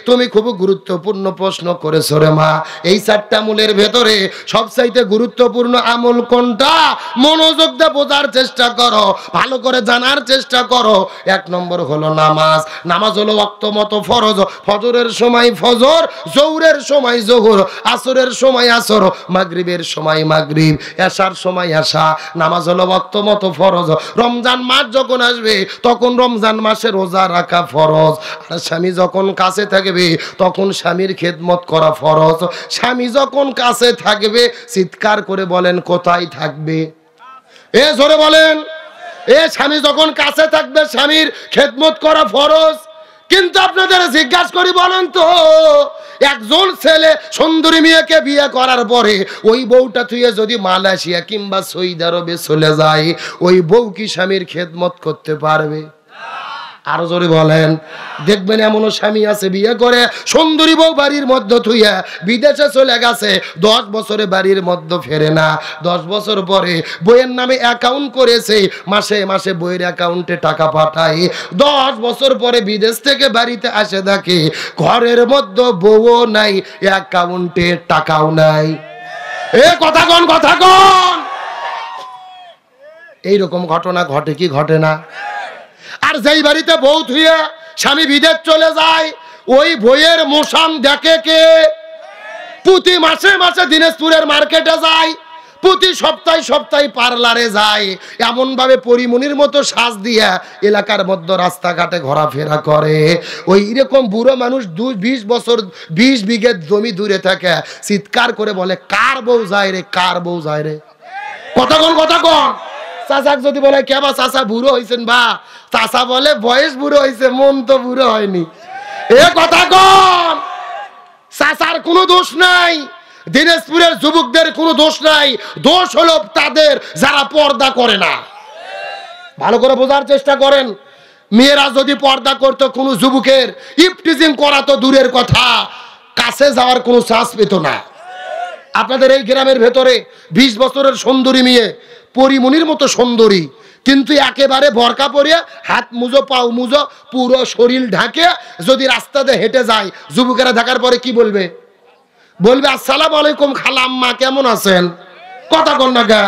তুমি খুব গুরুত্বপূর্ণ প্রশ্ন করেছো রে মা। এই 4টা আমলের ভেতরে সবচেয়ে গুরুত্বপূর্ণ আমল কোনটা? মনোযোগ দিয়ে বোঝার চেষ্টা করো, ভালো করে জানার চেষ্টা করো। 1 নম্বর হলো নামাজ। নামাজ হলো ওয়াক্ত মতো ফরজ। ফজরের সময় ফজর, জোহরের সময় জোহর, আসরের সময় আসর, মাগরিবের সময় মাগরিব, এশার সময় এশা। নামাজ হলো ওয়াক্ত মতো ফরজ। রমজান মাস যখন আসবে তখন রমজান মাসে রোজা রাখা ফরজ। আর স্বামী যখন কাছে থাকবে তখন স্বামীর খেদমত করা ফরজ। স্বামী যখন কাছে থাকবে, চিৎকার করে বলেন কোথায় থাকবে? এ জোরে বলেন। স্বামী যখন কাছে থাকবে স্বামীর খেদমত করা ফরজ। কিন্তু আপনাদের জিজ্ঞাসা করি, বলেন তো, একজন ছেলে সুন্দরী মেয়েকে বিয়ে করার পরে ওই বউটা থুয়ে যদি মালয়েশিয়া কিংবা সৌদি আরবে চলে যায়, ওই বউ কি স্বামীর খেদমত করতে পারবে? আরো জোরে বলেন। দেখবেন এমনও স্বামী আছে বিয়ে করে সুন্দরী বউ বাড়ির মধ্যে থুইয়া বিদেশে চলে গেছে, 10 বছরে বাড়ির মধ্যে ফেরে না। 10 বছর পরে বইয়ের নামে অ্যাকাউন্ট করেছে, মাসে মাসে বইয়ের অ্যাকাউন্টে টাকা পাঠায়। 10 বছর পরে বিদেশ থেকে বাড়িতে আসে দেখে ঘরের মধ্যে বউও নাই, অ্যাকাউন্টে টাকাও নাই। কথা কন, কথা কন। এইরকম ঘটনা ঘটে কি ঘটে না? আর যেই বাড়িতে বউ থুয়ে স্বামী বিদেশ চলে যায়, ওই বইয়ের মোশান দেখে কে? প্রতি মাসে মাসে দিনাজপুরের মার্কেটে যায়, প্রতি সপ্তাহে সপ্তাহে পার্লারে যায়, এমন ভাবে পরিমণির মতো সাজ দিয়া এলাকার মধ্যে রাস্তাঘাটে ঘোরাফেরা করে। ওই এরকম বুড়ো মানুষ 20 বছর 20 বিঘে জমি দূরে থাকে, চিৎকার করে বলে, কার বউ যায় রে, কার বউ যায় রে? কথা কন, কথা কন। চাচাক যদি বলে, কেবা চাচা বুড়ো হয়েছেন? বা চাচা বলে, বয়স বুড়ো হয়েছে, মন তো বুড়ো হয়নি। কথা কন। চাচার কোনো দোষ নাই, দিনাজপুরের যুবকদের কোনো দোষ নাই, দোষ হলো তাদের যারা পর্দা করে না। ভালো করে বোঝার চেষ্টা করেন। মেয়েরা যদি পর্দা করতো, কোনো যুবকের ইফটিজিং করা তো দূরের কথা, কাছে যাওয়ার কোনো চান্স পেত না। আপনাদের এই গ্রামের ভেতরে 20 বছরের সুন্দরী মেয়ে, পরিমণির মতো সুন্দরী, কিন্তু একেবারে ভরকা পরে হাত মুজো পাও মুজো পুরো শরীর ঢাকে যদি রাস্তাতে হেঁটে যায়, যুবকেরা দেখার পরে কি বলবে? বলবে, আসসালামু আলাইকুম খালাম্মা, কেমন আছেন? কথা কন না গা।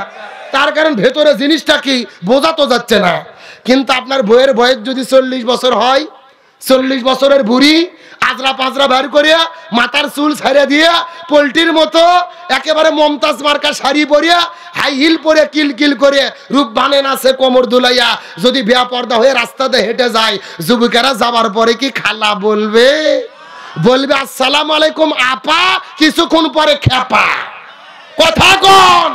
তার কারণ ভেতরে জিনিসটা কি বোঝা তো যাচ্ছে না। কিন্তু আপনার বইয়ের বয়স যদি 40 বছর হয়, 40 বছরের বুড়ি আজরা পাঁচরা বের করিয়া মাথার চুল ছাড়িয়ে দিয়া পোল্ট্রির মতো একেবারে মমতাজ মার্কা শাড়ি পরিয়া হাই হিল পরে কিল কিল করে রূপ বানেন আছে কোমর দুলাইয়া যদি বিয়া পর্দা হয়ে রাস্তাতে হেঁটে যায়, যুবকেরা যাবার পরে কি খালা বলবে? বলবে আসসালামু আলাইকুম আপা, কিছুক্ষণ পরে খেপা। কথা কন।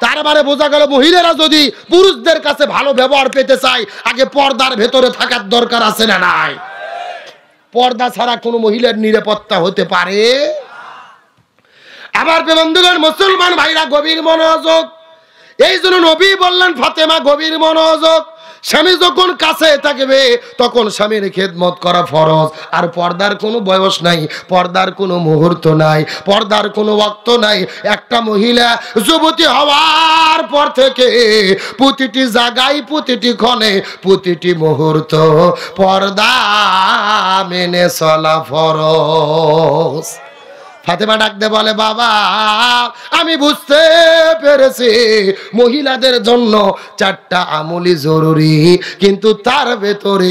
তার মানে বোঝা গেল মহিলারা যদি পুরুষদের কাছে ভালো ব্যবহার পেতে চায়, আগে পর্দার ভেতরে থাকার দরকার আছে না নাই? পর্দা ছাড়া কোনো মহিলার নিরাপত্তা হতে পারে? আবার বন্ধুগণ, মুসলমান ভাইরা গভীর মনোযোগ। এই জন্য নবী বললেন, ফাতেমা গভীর মনোযোগ। স্বামী যখন কাছে থাকবে তখন স্বামীর খেদমত করা ফরজ। আর পর্দার কোনো বয়স নাই, পর্দার কোনো মুহূর্ত নাই, পর্দার কোনো ওয়াক্ত নাই। একটা মহিলা যুবতী হওয়ার পর থেকে প্রতিটি জায়গায়, প্রতিটি ক্ষণে, প্রতিটি মুহূর্ত পর্দা মেনে চলা ফরজ। ফাতেমা ডাকতে বলে, বাবা আমি বুঝতে পেরেছি মহিলাদের জন্য 4টা আমলই জরুরি, কিন্তু তার ভেতরে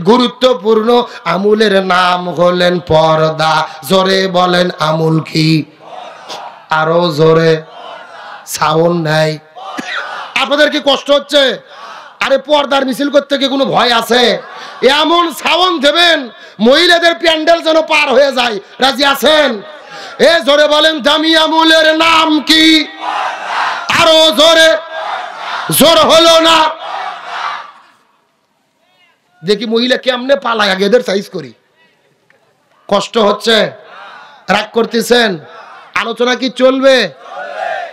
গুরুত্বপূর্ণ আমলের নাম হলেন পর্দা। জোরে বলেন আমল কি? আরো জোরে, সাউন্ড নাই। আপনাদের কি কষ্ট হচ্ছে? আরে পর্দার মিছিল করতে কি কোনো ভয় আছে? এমন সাউন্ড দেবেন মহিলাদের প্যান্ডেল যেন পার হয়ে যায়। রাজি আছেন? এ জোরে বলেন দামি আমলের নাম কি? আরো জোরে, জোর হলো না। দেখি মহিলা কেমনে পালায়, আগে এদের সাইজ করি। কষ্ট হচ্ছে? রাগ করতেছেন? আলোচনা কি চলবে?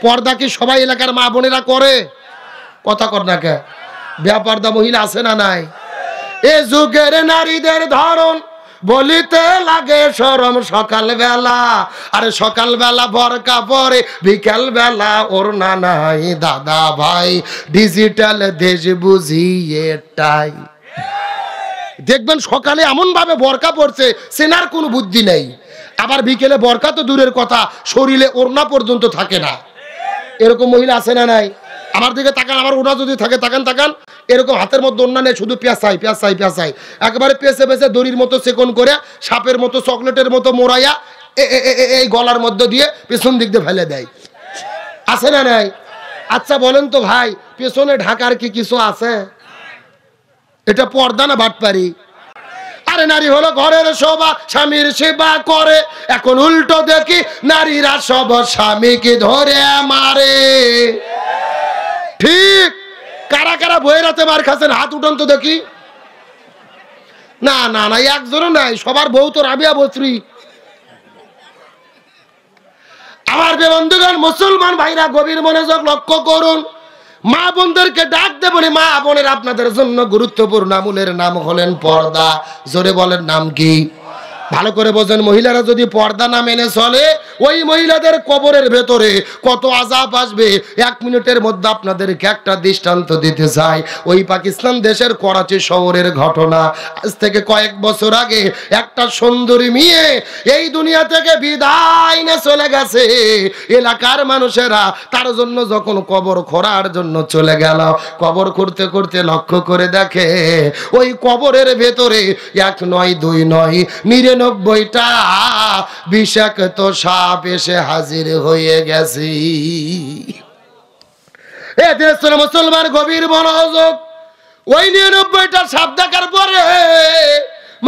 পর্দা কি সবাই এলাকার মা বোনেরা করে? কথা কর না কে? বেপর্দা মহিলা আছে না নাই? এ যুগের নারীদের ধরন বলিতে লাগে শরম। সকাল বেলা, আরে সকাল বেলা বোরকা পরে, বিকাল বেলা ওড়না নাই। দাদা ভাই ডিজিটাল দেশ বুঝি এটাই। দেখবেন সকালে এমন ভাবে বোরকা পড়ছে সেনার কোনো বুদ্ধি নেই, আবার বিকেলে বোরকা তো দূরের কথা, শরীরে ওড়না পর্যন্ত থাকে না। এরকম মহিলা আছে না নাই? আমার দিকে তাকান, আমার ওড়না যদি থাকে তাকান তাকান, এরকম হাতের মধ্যে ওড়না নেই, শুধু পেঁচাই পেঁচাই পেঁচাই, একেবারে পেঁচে পেঁচে দড়ির মতো সেকন করে, সাপের মতো চকলেটের মতো মোড়াইয়া এই গলার মধ্যে দিয়ে পেছন দিক দিয়ে ফেলে দেয়। আছে না নাই? আচ্ছা বলেন তো ভাই, পেছনে ঢাকার কি কিছু আছে? এটা পর্দা না বাটপারি? আরে নারী হলো ঘরের শোভা, স্বামীর সেবা করে। এখন উল্টো দেখি নারীরা সব স্বামীকে ধরে মারে। ঠিক? কারা কারা বইয়ের হাতে মার খাচ্ছেন হাত উঠান তো দেখি। না না না, একজনও নাই, সবার বউ তো রাবিয়া বস্ত্রী। আমার বন্ধুগণ, মুসলমান ভাইরা গভীর মনোযোগ লক্ষ্য করুন। মা বোনদেরকে ডাকতে বলি, মা বোনের আপনাদের জন্য গুরুত্বপূর্ণ আমলের নাম হলেন পর্দা। জোরে বলেন নাম কি? ভালো করে বোঝেন, মহিলারা যদি পর্দা না মেনে চলে, ওই মহিলাদের কবরের ভেতরে কত আযাব আসবে। 1 মিনিটের মধ্যে আপনাদেরকে একটা দৃষ্টান্ত দিতে চাই। ওই পাকিস্তান দেশের করাচি শহরের ঘটনা। আজ থেকে কয়েক বছর আগে একটা সুন্দরী মেয়ে এই দুনিয়া থেকে বিদায় নিয়ে চলে গেছে। এলাকার মানুষেরা তার জন্য যখন কবর খোঁড়ার জন্য চলে গেল, কবর খুঁড়তে খুঁড়তে লক্ষ্য করে দেখে ওই কবরের ভেতরে 1 নয় 2 নয় 99টা বিষাক্ত সাপ এসে হাজির হয়ে গেছে। এ দেশের মুসলমান গভীর মনোযোগ। ওই 99টা সাপ দেখার পরে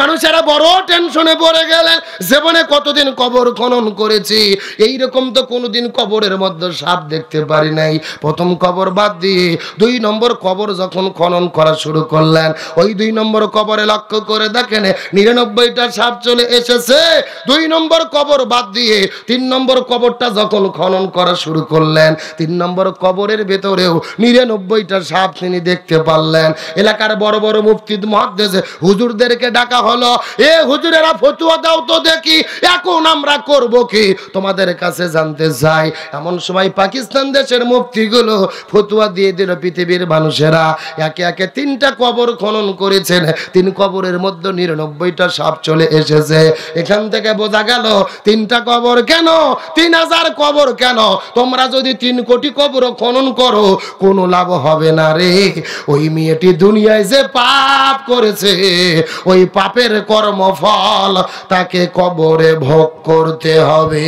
মানুষেরা বড় টেনশনে পড়ে গেলেন। জীবনে কতদিন কবর খনন করেছি, এইরকম তো কোনোদিন কবরের মধ্যে সাপ দেখতে পারি নাই। প্রথম কবর বাদ দিয়ে 2 নম্বর কবর যখন খনন করা শুরু করলেন, ওই 2 নম্বর কবরে লক্ষ্য করে দেখেন 99টা সাপ চলে এসেছে। 2 নম্বর কবর বাদ দিয়ে 3 নম্বর কবরটা যখন খনন করা শুরু করলেন, 3 নম্বর কবরের ভেতরেও 99টা সাপ তিনি দেখতে পারলেন। এলাকার বড় বড় মুফতি মুহাদ্দিস হুজুরদেরকে ডাকা হলো, এ হুজুরেরা ফতোয়া দাও তো দেখি, এখন আমরা করব কি? তোমাদের কাছে জানতে চাই। এমন সময় পাকিস্তান দেশের মুফতিগুলো ফতোয়া দিয়ে দিল, পৃথিবীর মানুষেরা একে একে 3টা কবর খনন করেছেন, 3 কবরের মধ্যে 99টা সাপ চলে এসেছে। এখান থেকে বোঝা গেল 3টা কবর কেন, 3000 কবর কেন? তোমরা যদি 3 কোটি কবর খনন করো কোনো লাভ হবে না রে। ওই মেয়েটি দুনিয়ায় যে পাপ করেছে, ওই পাপের কর্মফল তাকে কবরে ভোগ করতে হবে।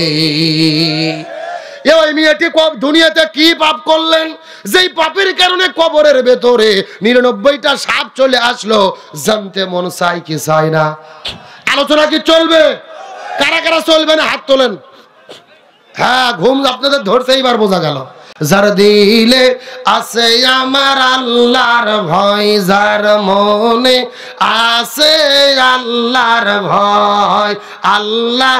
ওই মেয়েটি দুনিয়াতে কি পাপ করলেন, যেই পাপের কারণে কবরের ভেতরে 99টা সাপ চলে আসলো? জানতে মন চাই কি চাই না? আলোচনা কি চলবে? কারা কারা চলবে না হাত তোলেন। হ্যাঁ, ঘুম আপনাদের ধরছে, এইবার বোঝা গেল। যার দিলে আছে আমার আল্লাহর ভয়, যার মনে আছে আল্লাহর ভয়, আল্লাহ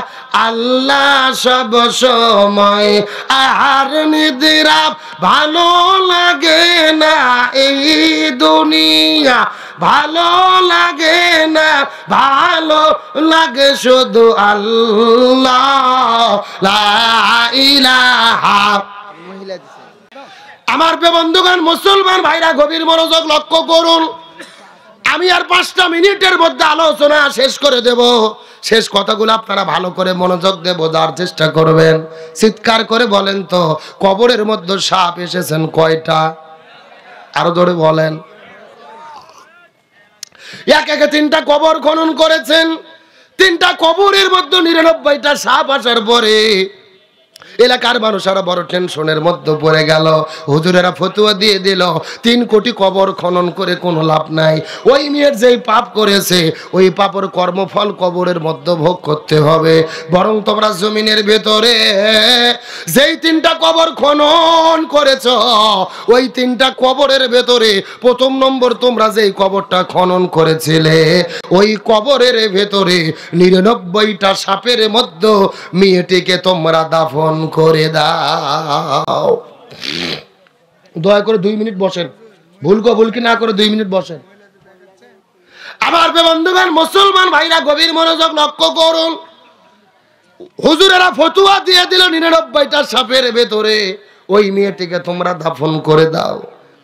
আল্লাহ সব সময়। আর নিদ্রা ভালো লাগে না এই দুনিয়া, ভালো লাগে না, ভালো লাগে শুধু আল্লাহ লা ইলাহা। আমার বন্ধুগণ, মুসলমান ভাইরা, গভীর মনোযোগ লক্ষ্য করুন। আমি আর 5টা মিনিটের মধ্যে আলোচনা শেষ করে দেব। শেষ কথাগুলো আপনারা ভালো করে মনোযোগ দিয়ে বোঝার চেষ্টা করবেন। চিৎকার করে বলেন তো, কবরের মধ্যে সাপ এসেছেন কয়টা? আরো জোরে বলেন। এক একে 3টা কবর খনন করেছেন। 3টা কবরের মধ্যে 99টা সাপ আসার পরে এলাকার মানুষেরা বড় টেনশনের মধ্যে পড়ে গেল। হুজুরেরা ফতোয়া দিয়ে দিল 3 কোটি কবর খনন করে কোনো লাভ নাই। ওই মেয়ের যেই পাপ করেছে ওই পাপের কর্মফল কবরের মধ্যে ভোগ করতে হবে। বরং তোমরা জমিনের ভেতরে যেই 3টা কবর খনন করেছ ওই 3টা কবরের ভেতরে 1ম নম্বর তোমরা যেই কবরটা খনন করেছিলে ওই কবরের ভেতরে 99টা সাপের মধ্যে মেয়েটিকে তোমরা দাফন করে দাও। দয়া করে 2 মিনিট বসেন। ভুল কি না করে 2 মিনিট বসেন। আমার বন্ধুগণ, মুসলমান ভাইরা, গভীর মনোযোগ লক্ষ্য করুন। হুজুরেরা ফতোয়া দিয়ে দিল 99টা সাপের ভেতরে ওই মেয়েটিকে তোমরা দাফন করে দাও।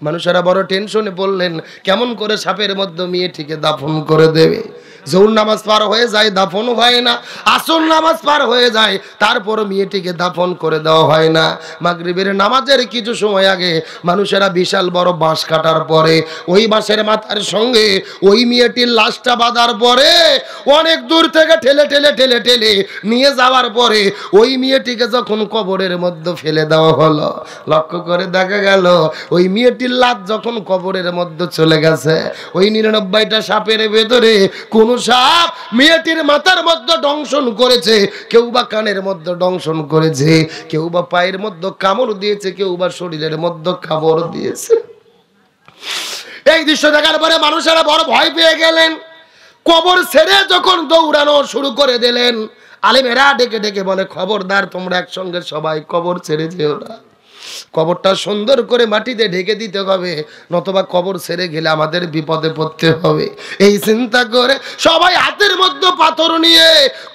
মানুষেরা বড় টেনশনে বললেন, কেমন করে সাপের মধ্যে মেয়েটিকে দাফন করে দেবে? জোহর নামাজ পার হয়ে যায়, দাফন হয় না। আসর নামাজ পার হয়ে যায়, তারপর মেয়েটিকে দাফন করে দেওয়া হয় না। মাগরিবের নামাজের কিছু সময় আগে মানুষেরা বিশাল বড় বাঁশ কাটার পরে ওই বাঁশের মাথার সঙ্গে ওই মেয়েটির লাশটা বাঁধার পরে অনেক দূর থেকে ঠেলে ঠেলে ঠেলে ঠেলে নিয়ে যাওয়ার পরে ওই মেয়েটিকে যখন কবরের মধ্যে ফেলে দেওয়া হলো, লক্ষ্য করে দেখা গেল ওই মেয়েটির লাশ যখন কবরের মধ্যে চলে গেছে, ওই 99টা সাপের ভেতরে কোন সাপ মেয়েটির মাথার মধ্যে দংশন করেছে, কেউ বা কানের মধ্যে দংশন করেছে, কেউ বা পায়ের মধ্যে কামড় দিয়েছে, কেউ বা শরীরের মধ্যে কামড় দিয়েছে। এই দৃশ্য দেখার পরে মানুষেরা বড় ভয় পেয়ে গেলেন। কবর ছেড়ে যখন দৌড়ানো শুরু করে দিলেন, আলেমেরা ডেকে ডেকে বলে, খবরদার তোমরা একসঙ্গে সবাই কবর ছেড়ে যেও না। কবরটা সুন্দর করে মাটিতে ঢেকে দিতে হবে, নতবা কবর ছেড়ে গেলে আমাদের বিপদে পড়তে হবে। এই চিন্তা করে সবাই হাতের মধ্যে পাথর নিয়ে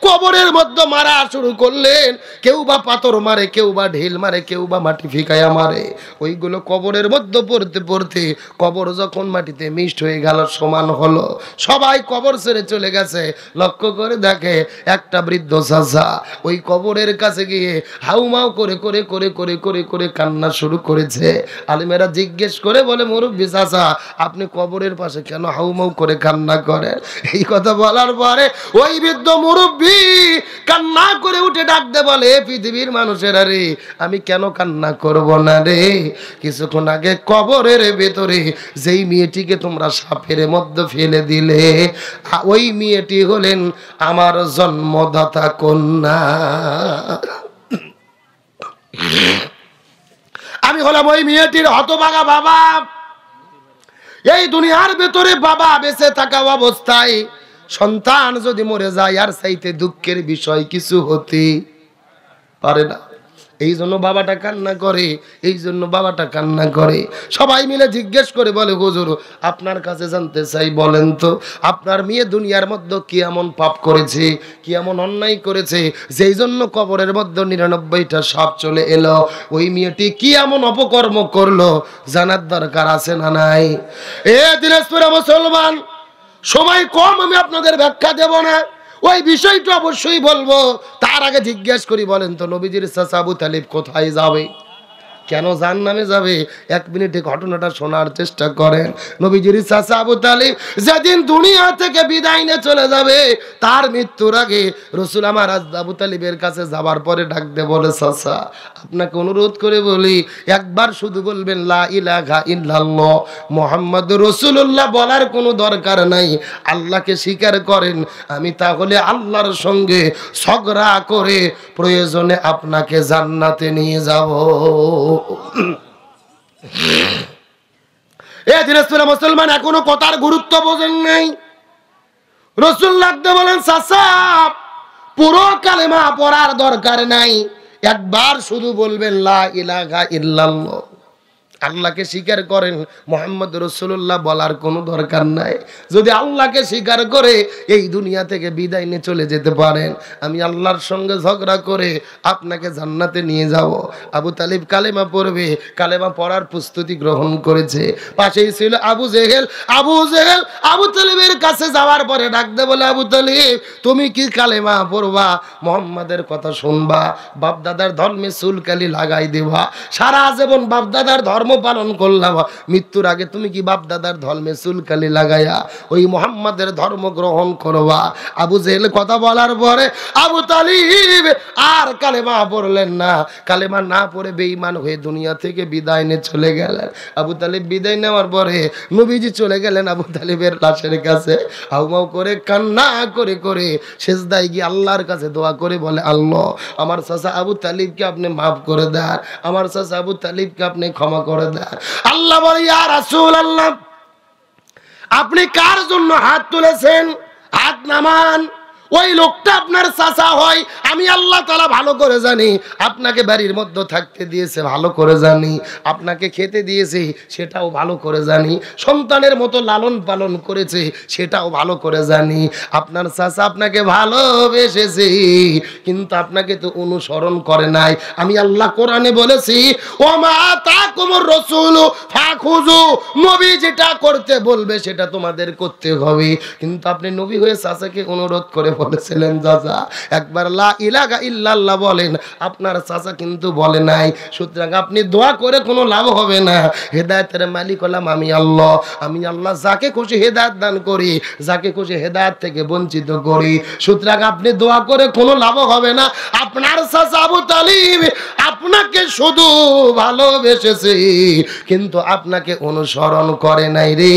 কবরের মধ্যে মারা শুরু করলেন। কেউ বা পাথর মারে, কেউ বা ঢিল মারে, কেউ বা মাটি ফিকায়া মারে। ওইগুলো কবরের মধ্যে পড়তে পড়তে কবর যখন মাটিতে মিক্সড হয়ে গেল, সমান হলো, সবাই কবর ছেড়ে চলে গেছে। লক্ষ্য করে দেখে একটা বৃদ্ধ চাচা ওই কবরের কাছে গিয়ে হাউমাউ করে করে করে করে করে করে কান্না শুরু করেছে। আলেমেরা জিজ্ঞেস করে বলে, মুরব্বি চাচা, আপনি কবরের পাশে কেন হাউমাউ করে কান্না করেন? এই কথা বলার পরে ওই বৃদ্ধ মুরব্বি কান্না করে উঠে ডাকতে বলে, পৃথিবীর মানুষেরা রে, আমি কেন কান্না করব না রে? কিছুক্ষণ আগে কবরের ভেতরে যেই মেয়েটিকে তোমরা সাপের মধ্যে ফেলে দিলে ওই মেয়েটি হলেন আমার জন্মদাতা কন্যা। আমি হলাম ওই মেয়েটির হতভাগা বাবা। এই দুনিয়ার ভেতরে বাবা বেঁচে থাকা অবস্থায় সন্তান যদি মরে যায়, আর চাইতে দুঃখের বিষয় কিছু হতে পারে না। এই জন্য বাবাটা কান্না করে, এই জন্য বাবাটা কান্না করে। সবাই মিলে জিজ্ঞেস করে বলে, হুজুর আপনার কাছে জানতে চাই, বলেন তো আপনার মেয়ে দুনিয়ার মধ্যে কি এমন পাপ করেছে, কি এমন অন্যায় করেছে যেই জন্য কবরের মধ্যে 99টা সাপ চলে এলো? ওই মেয়েটি কি এমন অপকর্ম করলো জানার দরকার আছে না নাই? এ দিনাজপুরে মুসলমান, সময় কম, আমি আপনাদের ব্যাখ্যা দেব না, ওই বিষয়টা অবশ্যই বলবো। তার আগে জিজ্ঞেস করি, বলেন তো নবীজির চাচা আবু তালিব কোথায় যাবে? কেন জাহান্নামে যাবে? 1 মিনিটে ঘটনাটা শোনার চেষ্টা করেন। নবীজির চাচা আবু তালিব যেদিন দুনিয়া থেকে বিদায় নিয়ে চলে যাবে, তার মৃত্যুর আগে রাসূল আমার আবু তালিবের কাছে যাবার পরে ডাক দিয়ে বলে, চাচা আপনাকে অনুরোধ করে বলি, একবার শুধু বলবেন লা ইলাহা ইল্লাল্লাহ মুহাম্মাদুর রাসূলুল্লাহ, বলার কোনো দরকার নাই। আল্লাহকে স্বীকার করেন, আমি তাহলে আল্লাহর সঙ্গে ঝগড়া করে প্রয়োজনে আপনাকে জান্নাতে নিয়ে যাব। এ দিনাজপুরের মুসলমান এখনো কথার গুরুত্ব বোঝেন নাই। রাসূল লাগতে বলেন চাচা পুরো কালেমা পড়ার দরকার নাই, একবার শুধু বলবেন লা ইলাহা ইল্লাল্লাহ, আল্লাহকে স্বীকার করেন, মুহাম্মদ রাসূলুল্লাহ বলার কোনো দরকার নাই। যদি আল্লাহকে স্বীকার করে এই দুনিয়া থেকে বিদায় নিয়ে চলে যেতে পারেন, আমি আল্লাহর সঙ্গে ঝগড়া করে আপনাকে জান্নাতে নিয়ে যাব। আবু তালিব কালেমা পড়বে, কালেমা পড়ার প্রস্তুতি গ্রহণ করেছে। পাশেই ছিল আবু জেহেল। আবু তালিবের কাছে যাওয়ার পরে ডাকতে বলে, আবু তালিব তুমি কি কালেমা পড়বা? মুহাম্মাদের কথা শুনবা, বাপদাদার ধর্মে চুলকালি লাগাই দেবা, সারা জীবন বাপদাদার ধর্ম পালন করলাম, মৃত্যুর আগে তুমি কি বাপ দাদার ধর্মে চুলকালি লাগাইয়া ওই মুহাম্মাদের ধর্ম গ্রহণ করবা? আবু জেহেল কথা বলার পরে আবু তালিব আর কালেমা পড়লেন না। কালেমা না পড়ে বেঈমান হয়ে দুনিয়া থেকে বিদায় নিয়ে চলে গেলেন। আবু তালিব বিদায় নেওয়ার পরে নবীজি চলে গেলেন আবু তালিবের লাশের কাছে, হাউমাউ করে কান্না করে করে সেজদায় গিয়ে আল্লাহর কাছে দোয়া করে বলে, আল্লাহ আমার চাচা আবু তালিবকে আপনি মাফ করে দেন, আমার চাচা আবু তালিবকে আপনি ক্ষমা করে দেন। আল্লাহ বলে, ইয়া রাসূলুল্লাহ আপনি কার জন্য হাত তুলেছেন? হাত নামান। ওই লোকটা আপনার চাচা হয়, আমি আল্লাহ তাআলা ভালো করে জানি। আপনাকে বাড়ির মধ্যে থাকতে দিয়েছে ভালো করে জানি, আপনাকে খেতে দিয়েছে সেটাও ভালো করে জানি, সন্তানের মতো লালন পালন করেছে সেটাও ভালো করে জানি। আপনার চাচা আপনাকে ভালোবেসেছে, কিন্তু আপনাকে তো অনুসরণ করে নাই। আমি আল্লাহ কোরআনে বলেছি, ওমা তাকুমুর রাসূলু ফাখুযু, নবী যেটা করতে বলবে সেটা তোমাদের করতে হবে। কিন্তু আপনি নবী হয়ে চাচাকে অনুরোধ করে বলেছিলেন, চাচা একবার লা ইলাহা ইল্লাল্লাহ বলেন, আপনার চাচা কিন্তু বলে নাই। সুতরাং আপনি দোয়া করে কোনো লাভ হবে না। হেদায়েতের মালিক হলাম আমি আল্লাহ। আমি আল্লাহ যাকে খুশি হেদায়েত দান করি, যাকে খুশি হেদায়েত থেকে বঞ্চিত করি। সুতরাং আপনি দোয়া করে কোনো লাভ হবে না। আপনার চাচা আবু তালিব আপনাকে শুধু ভালোবেসেছে, কিন্তু আপনাকে অনুসরণ করে নাই রে।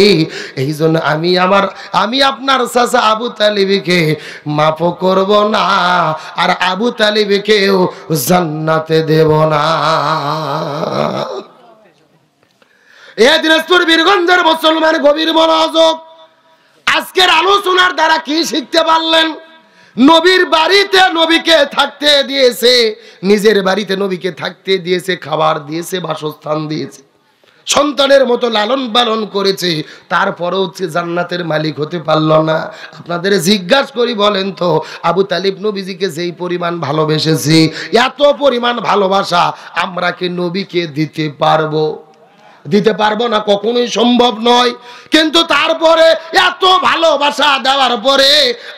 এই জন্য আমি আপনার চাচা আবু তালিবকে মাফ করব না, আর আবু তালিবকেও জান্নাতে দেব না। এ দিনাজপুর বীরগঞ্জের মুসলমান গভীর মনোযোগ। আজকের আলোচনার দ্বারা কি শিখতে পারলেন? নবীর বাড়িতে নবীকে থাকতে দিয়েছে, নিজের বাড়িতে নবীকে থাকতে দিয়েছে, খাবার দিয়েছে, বাসস্থান দিয়েছে, সন্তানের মতো লালন পালন করেছে, তারপরেও জান্নাতের মালিক হতে পারল না। আপনাদের জিজ্ঞাসা করি বলেন তো, আবু তালিব নবীজিকে যেই পরিমাণ ভালোবেসেছি, এত পরিমাণ ভালোবাসা আমরা কি নবীকে দিতে পারবো? দিতে পারবো না, কখনোই সম্ভব নয়। কিন্তু তারপরে এত ভালোবাসা দেওয়ার পরে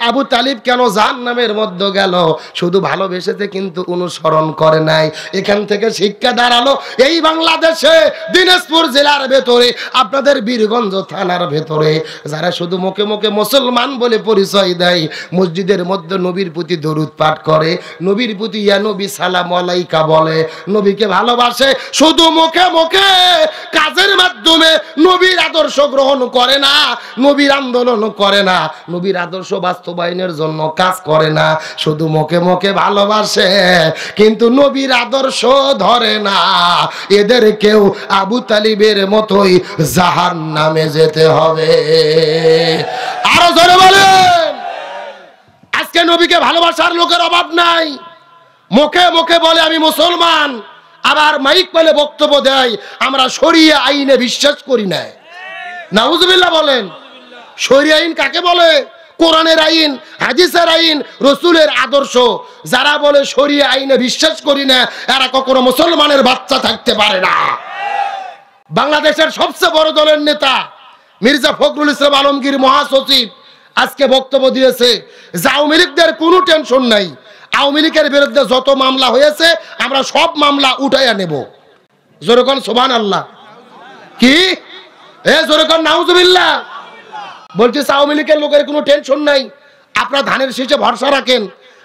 আবু তালিব কেন জাহান্নামের মধ্যে গেল? শুধু ভালোবেসেছে কিন্তু অনুসরণ করে নাই। এখান থেকে শিক্ষা দাঁড়ালো, এই বাংলাদেশে দিনাজপুর জেলার ভেতরে, আপনাদের বীরগঞ্জ থানার ভেতরে যারা শুধু মুখে মুখে মুসলমান বলে পরিচয় দেয়, মসজিদের মধ্যে নবীর প্রতি দরুদ পাঠ করে, নবীর প্রতি ইয়া নবী সালাম আলাইকা বলে, নবীকে ভালোবাসে, শুধু মুখে মুখে কাজের মাধ্যমে নবীর আদর্শ গ্রহণ করে না, নবীর আন্দোলন করে না, নবীর আদর্শ বাস্তবায়নের জন্য কাজ করে না, শুধু মুখে মুখে ভালোবাসে কিন্তু নবীর আদর্শ ধরে না, এদের কেউ আবু তালিবের মতোই জাহান্নামে যেতে হবে। আরো জোরে বলেন। আজকে নবীকে ভালোবাসার লোকের অভাব নাই। মুখে মুখে বলে আমি মুসলমান, আবার মাইক পেলে বক্তব্য দেয় আমরা শরিয়া আইনে বিশ্বাস করি না। নাউজুবিল্লাহ বলেন। শরিয়া আইন কাকে বলে? কোরআনের আইন, হাদিসের আইন, রাসূলের আদর্শ। যারা বলে শরিয়া আইনে বিশ্বাস করি না, এরা কখনো মুসলমানের বাচ্চা থাকতে পারে না। বাংলাদেশের সবচেয়ে বড় দলের নেতা মির্জা ফখরুল ইসলাম আলমগীর মহাসচিব আজকে বক্তব্য দিয়েছে যে আওয়ামী লীগদের কোনো টেনশন নাই, আওয়ামী লীগের বিরুদ্ধে যত মামলা হয়েছে আমরা সব মামলা উঠাইয়া নেব। জোরে কোন সুবহানাল্লাহ। কি জোরে কোন নাউজুবিল্লাহ। বলছে আওয়ামী লীগের লোকের কোনো টেনশন নাই, আপনারা ধানের শীষে ভরসা রাখেন,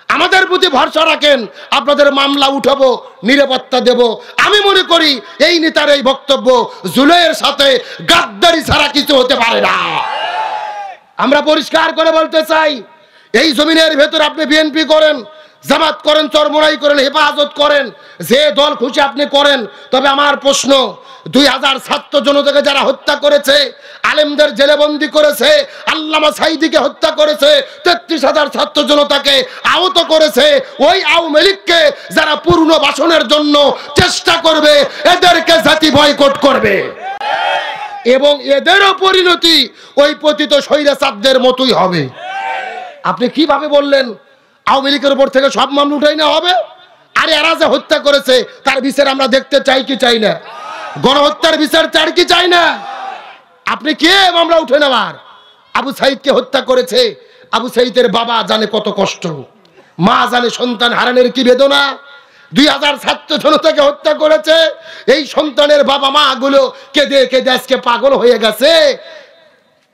আমাদের প্রতি ভরসা রাখেন, আপনাদের মামলা উঠাবো, নিরাপত্তা দেব। আমি মনে করি এই নেতার এই বক্তব্য জুলাইয়ের সাথে গাদ্দারি ছাড়া কিছু হতে পারে না। আমরা পরিষ্কার করে বলতে চাই, এই জমিনের ভেতর আপনি বিএনপি করেন, জামাত করেন, চরমোনাই করেন, হেফাজত করেন, যে দল খুশি আপনি করেন। তবে আমার প্রশ্ন, 2000 ছাত্র জনতাকে যারা হত্যা করেছে, আলেমদের জেলেবন্দি করেছে, আল্লামা সাঈদীকে হত্যা করেছে, 33,000 ছাত্র জনতাকে আহত করেছে, ওই আওয়ামী লীগকে যারা পুনর্বাসনের জন্য চেষ্টা করবে, এদেরকে জাতি বয়কট করবে এবং এদেরও পরিণতি ওই পতিত স্বৈরাচারদের মতোই হবে। আপনি কিভাবে বললেন আওয়ামী লীগের উপর থেকে সব মামলা উঠাই না হবে? আরে এরা যে হত্যা করেছে তার বিচার আমরা দেখতে চাই কি চাই না? গণহত্যার বিচার চাই কি চাই না? আপনি কে মামলা উঠে নেওয়ার? আবু সাঈদকে হত্যা করেছে, আবু সাঈদের বাবা জানে কত কষ্ট, মা জানে সন্তান হারানোর কি বেদনা। 2000 ছাত্র জনতাকে হত্যা করেছে, এই সন্তানের বাবা মা গুলো কেঁদে কেঁদে আজকে পাগল হয়ে গেছে।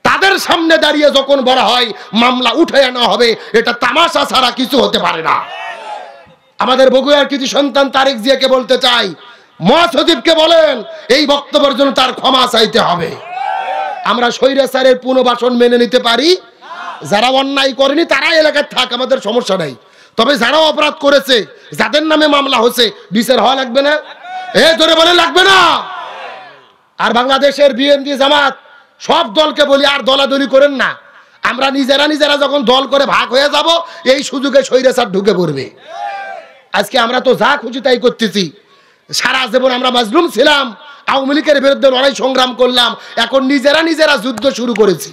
তাদের সামনে দাঁড়িয়ে যখন বলা হয় মামলা উঠে আনা হবে, এটা তামাশা ছাড়া কিছু হতে পারে না। আমাদের বগুড়ার কিছু সন্তান তারেক জিয়াকে বলতে চাই, মহাসচিবকে বলেন এই বক্তব্যের জন্য তার ক্ষমা চাইতে হবে। আমরা স্বৈরাচারের পুনর্বাসন মেনে নিতে পারি, যারা অন্যায় করেনি তারা এলাকায় থাক, আমাদের সমস্যা নাই। তবে যারা অপরাধ করেছে, যাদের নামে মামলা হচ্ছে, বিচার হওয়া লাগবে না? ধরে বলে লাগবে না? আর বাংলাদেশের বিএনপি জামাত সব দলকে বলি, আর দলাদলি করেন না। আমরা নিজেরা যখন দল করে ভাগ হয়ে যাব, এই সুযোগে স্বৈরাচার ঢুকে পড়বে। আজকে আমরা তো যা খুশি তাই করতেছি। সারা জীবন আমরা মাজলুম ছিলাম, আওয়ামী লীগের বিরুদ্ধে লড়াই সংগ্রাম করলাম, এখন নিজেরা যুদ্ধ শুরু করেছি।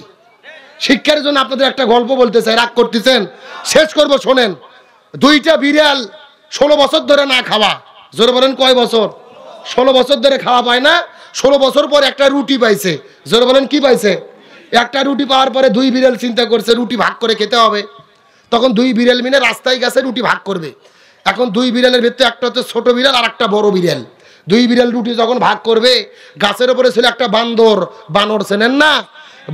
শিক্ষার জন্য আপনাদের একটা গল্প বলতে চাই, রাগ করতেছেন? শেষ করব, শোনেন। 2টা বিড়াল 16 বছর ধরে না খাওয়া, জোরে বলেন কয় বছর? 16 বছর ধরে খাওয়া পায় না। 16 বছর পর একটা রুটি পাইছে, জোরে বলেন কি পাইছে? একটা রুটি পাওয়ার পরে 2 বিড়াল চিন্তা করছে রুটি ভাগ করে খেতে হবে। তখন 2 বিড়াল মিলে রাস্তায় গেছে রুটি ভাগ করবে। এখন 2 বিড়ালের ভিতরে একটা হচ্ছে ছোট বিড়াল আর একটা বড় বিড়াল। 2 বিড়াল রুটি যখন ভাগ করবে, গাছের উপরে ছিল একটা বানর, চেনেন না?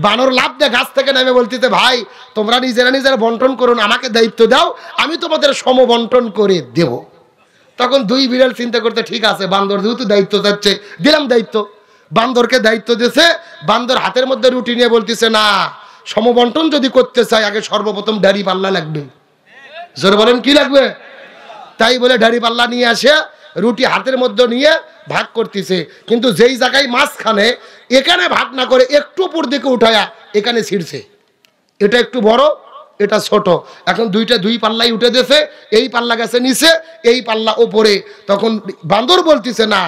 বানর লাফ দিয়ে গাছ থেকে নেমে বলতেছে, ভাই তোমরা নিজেরা বন্টন করুন, আমাকে দায়িত্ব দাও, আমি তোমাদের সম বন্টন করে দেব। তখন 2 বিড়াল চিন্তা করতে, ঠিক আছে, বান্দর যেহেতু দায়িত্ব চাচ্ছে, দিলাম দায়িত্ব। বান্দরকে দায়িত্ব দিয়েছে, বান্দর হাতের মধ্যে রুটি নিয়ে বলতেছে, না, সমবন্টন যদি করতে চাই আগে সর্বপ্রথম দাড়ি পাল্লা লাগবে। জোরে বলেন কি লাগবে? তাই বলে দাড়ি পাল্লা নিয়ে আসে রুটি হাতের মধ্যে নিয়ে ভাগ করতেছে, কিন্তু যেই জায়গায় মাঝখানে, এখানে ভাগ না করে একটু উপর দিকে উঠায়া এখানে ছিঁড়ছে। এটা একটু বড়, এটা ছোট। এখন 2 পাল্লাই উঠে দিয়েছে, এই পাল্লা গেছে নিচে, এই পাল্লা ওপরে। তখন বান্দর বলতেছে, না,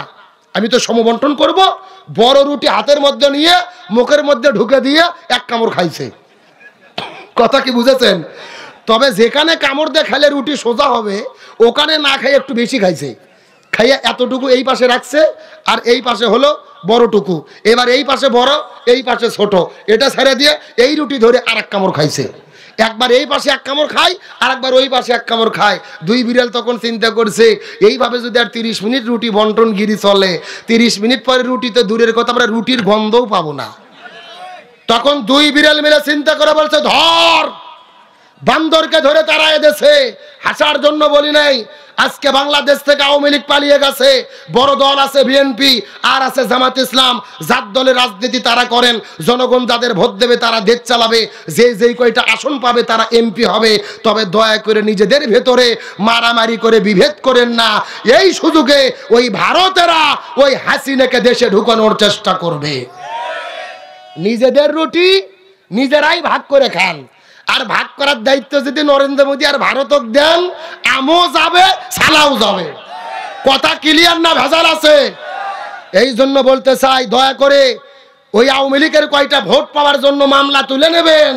আমি তো সমবন্টন করব। বড় রুটি হাতের মধ্যে নিয়ে মুখের মধ্যে ঢুকে দিয়ে এক কামড় খাইছে। কথা কি বুঝেছেন? তবে যেখানে কামড় দিয়ে খাইলে রুটি সোজা হবে, ওখানে না খাই একটু বেশি খাইছে। খাইয়া এতটুকু এই পাশে রাখছে, আর এই পাশে হলো বড়টুকু। এবার এই পাশে বড়, এই পাশে ছোট, এটা ছেড়ে দিয়ে এই রুটি ধরে আর এক কামড় খাইছে। একবার এই পাশে এক কামড় খায়, আর একবার ওই পাশে এক কামড় খায়। 2 বিড়াল তখন চিন্তা করছে, এইভাবে যদি আর 30 মিনিট রুটি বন্টনগিরি চলে, 30 মিনিট পরে রুটিতে দূরের কথা, আমরা রুটির গন্ধও পাবো না। তখন 2 বিড়াল মিলে চিন্তা করে বলছে, ধর। বান্দরকে ধরে তারা এদেশে হাসার জন্য বলি নাই। আজকে বাংলাদেশ থেকে আওয়ামী লীগ পালিয়ে গেছে, বড় দল আছে বিএনপি, আর আছে জামাত ইসলাম। যার দলের রাজনীতি তারা করেন, জনগণ যাদের ভোট দেবে তারা দেশ চালাবে, যেই কয়টা আসন পাবে তারা এমপি হবে। তবে দয়া করে নিজেদের ভেতরে মারামারি করে বিভেদ করেন না। এই সুযোগে ওই ভারতেরা ওই হাসিনাকে দেশে ঢুকানোর চেষ্টা করবে। নিজেদের রুটি নিজেরাই ভাগ করে খান, আর ভাগ করার দায়িত্ব যদি নরেন্দ্র মোদী আর ভারতক দেন, আমও যাবে, সালাও যাবে। কথা ক্লিয়ার না ভেজাল আছে? এই জন্য বলতে চাই, দয়া করে ওই আওয়ামী লীগের কয়টা ভোট পাওয়ার জন্য মামলা তুলে নেবেন,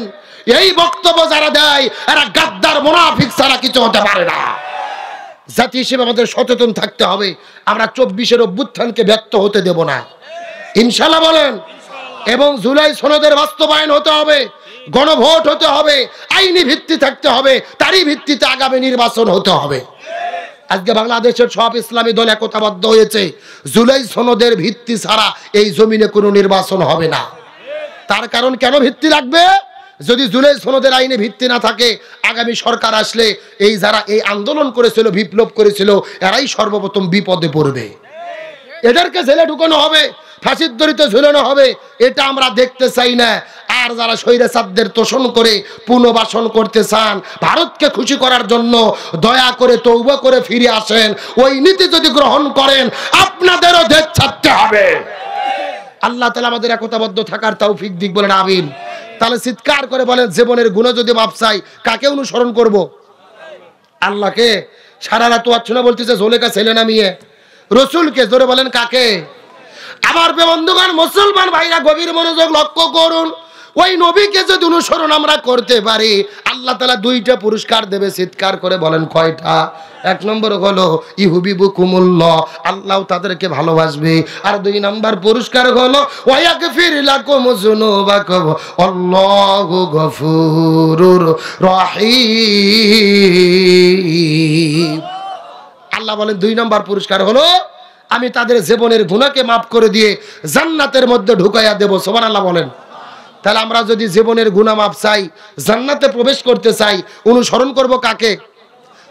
এই বক্তব্য যারা দেয় এরা গাদ্দার মুনাফিক ছাড়া কিছু হতে পারে না। জাতি হিসেবে আমাদের সচেতন থাকতে হবে। আমরা 24-এর অভ্যুত্থানকে ব্যর্থ হতে দেব না, ইনশাআল্লাহ বলেন। এবং জুলাই সনদের বাস্তবায়ন হতে হবে, গণভোট হতে হবে, আইনি ভিত্তি থাকতে হবে, তারই ভিত্তিতে আগামী নির্বাচন হতে হবে। আজকে বাংলাদেশের সব ইসলামী দল একতাবদ্ধ হয়েছে, জুলাই সনদের ভিত্তি ছাড়া এই জমিনে কোনো নির্বাচন হবে না। তার কারণ, কেন ভিত্তি লাগবে? যদি জুলাই সনদের আইনে ভিত্তি না থাকে, আগামী সরকার আসলে এই যারা এই আন্দোলন করেছিল, বিপ্লব করেছিল, এরাই সর্বপ্রথম বিপদে পড়বে। এদেরকে জেলে ঢুকানো হবে, ফাঁসির দড়িতে ঝুলানো হবে, এটা আমরা দেখতে চাই না। আর যারা স্বৈরাচারদের তোষণ করে পুনর্বাসন করতে চান, ভারতকে খুশি করার জন্য দয়া করে তওবা করে ফিরে আসেন। ওই নীতি যদি গ্রহণ করেন আপনাদেরও দেশ ছাড়তে হবে। আল্লাহ তাআলা আমাদের একতাবদ্ধ থাকার তৌফিক দিক, বলেন আমিন। তাহলে চিৎকার করে বলেন, জীবনের গুণ যদি মাপ চাই কাকে অনুসরণ করব? আল্লাহকে। সারা রাত ওয়াচ্ছনা বলতেছে জোলেকা ছেলে না মেয়ে? রসুলকে। জোরে বলেন কাকে? আবার বন্ধুগণ, মুসলমান ভাইরা গভীর মনোযোগ লক্ষ্য করুন। ওই নবীকে যদি অনুসরণ আমরা করতে পারি, আল্লাহ তাআলা 2টা পুরস্কার দেবে। চিৎকার করে বলেন কয়টা? 1 নম্বর হলো ইহুবিবুকুমুল্লাহ, আল্লাহ তাদেরকে ভালোবাসবে। আর 2 নম্বর পুরস্কার হলো ওয়ায়াগফির লাকুম যুনুবাকুম আল্লাহু গফুরুর রহিম। আল্লাহ বলেন 2 নম্বর পুরস্কার হলো আমি তাদের জীবনের গুনাহকে মাফ করে দিয়ে জান্নাতের মধ্যে ঢুকাইয়া দেব। সুবহানাল্লাহ বলেন। তাহলে আমরা যদি জীবনের গুনাহ মাফ চাই, জান্নাতে প্রবেশ করতে চাই, অনুসরণ করব কাকে?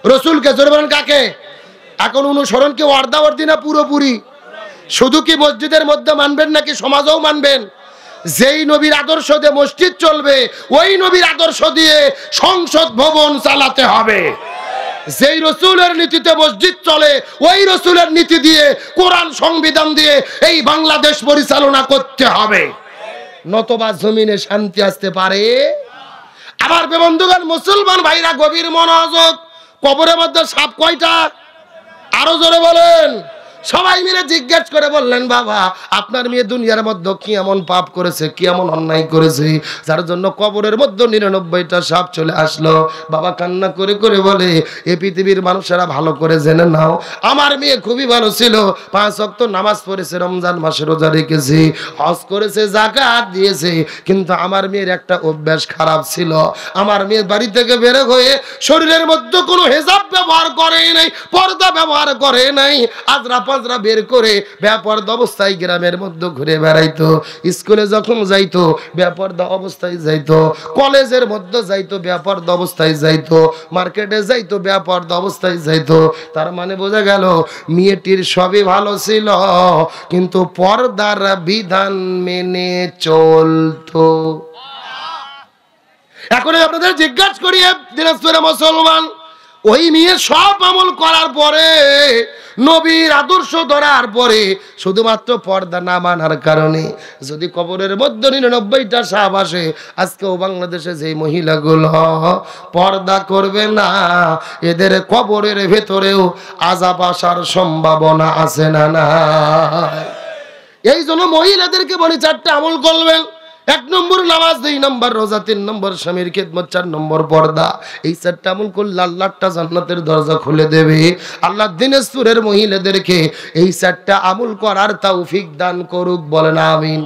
রসুলকে। জোরে বলেন কাকে? এখন অনুসরণ কি ওয়ার্দাওয়ার্দি না পুরোপুরি? শুধু কি মসজিদের মধ্যে মানবেন নাকি সমাজেও মানবেন? যেই নবীর আদর্শ দিয়ে মসজিদ চলবে, ওই নবীর আদর্শ দিয়ে সংসদ ভবন চালাতে হবে। যেই রসুলের নীতিতে মসজিদ চলে, ওই রসুলের নীতি দিয়ে, কোরআন সংবিধান দিয়ে এই বাংলাদেশ পরিচালনা করতে হবে, নতবা জমিনে শান্তি আসতে পারে। আবার বন্ধুগণ, মুসলমান ভাইরা গভীর মনোযোগ, কবরের মধ্যে সাপ কয়টা? আরো জোরে বলেন। সবাই মিলে জিজ্ঞেস করে বললেন, বাবা আপনার মেয়ে দুনিয়ার মধ্যে কি এমন পাপ করেছে, কি এমন অন্যায় করেছে যার জন্য কবরের মধ্যে 99টা সাপ চলে আসলো? বাবা কান্না করে করে বলে, এই পৃথিবীর মানুষেরা ভালো করে জেনে নাও, আমার মেয়ে খুবই ভালো ছিল, 5 ওয়াক্ত নামাজ পড়েছে, রমজান মাসে রোজা রেখেছে, হজ করেছে, যাকাত দিয়েছে, কিন্তু আমার মেয়ের একটা অভ্যাস খারাপ ছিল। আমার মেয়ে বাড়ি থেকে বের হয়ে শরীরের মধ্যে কোনো হেজাব ব্যবহার করে নাই, পর্দা ব্যবহার করে নাই, আজরা পাজরা বের করে বেপরদা অবস্থায় গ্রামের মধ্যে ঘুরে বেড়াইতো। স্কুলে যখন যাইতো বেপরদা অবস্থায় যাইতো, কলেজের মধ্যে যাইতো বেপরদা অবস্থায় যাইতো, মার্কেটে যাইতো বেপরদা অবস্থায় যাইতো। তার মানে বোঝা গেল মেয়েটির সবই ভালো ছিল, কিন্তু পর্দার বিধান মেনে চলতো। এখন আপনাদের জিজ্ঞাসা করি, দিনাজপুরের মুসলমান, ওই মেয়ে সব আমল করার পরে, নবীর আদর্শ ধরার পরে, শুধুমাত্র পর্দা না মানার কারণে যদি কবরের মধ্যে 99টা সাপ আসে, আজকেও বাংলাদেশে যে মহিলাগুলো পর্দা করবে না, এদের কবরের ভেতরেও আযাব আসার সম্ভাবনা আছে না? না। এই জন্য মহিলাদেরকে বলি 4টা আমল করবেন। 1 নম্বর নামাজ, 2 নম্বর রোজা, 3 নম্বর স্বামীর খেদমত, 4 নম্বর পর্দা। এই 4টা আমল করলে আল্লাহটা জান্নাতের দরজা খুলে দেবে। আল্লাহ দিনাজপুরের মহিলাদেরকে এই 4টা আমল করার তৌফিক দান করুক, বলেন আমিন।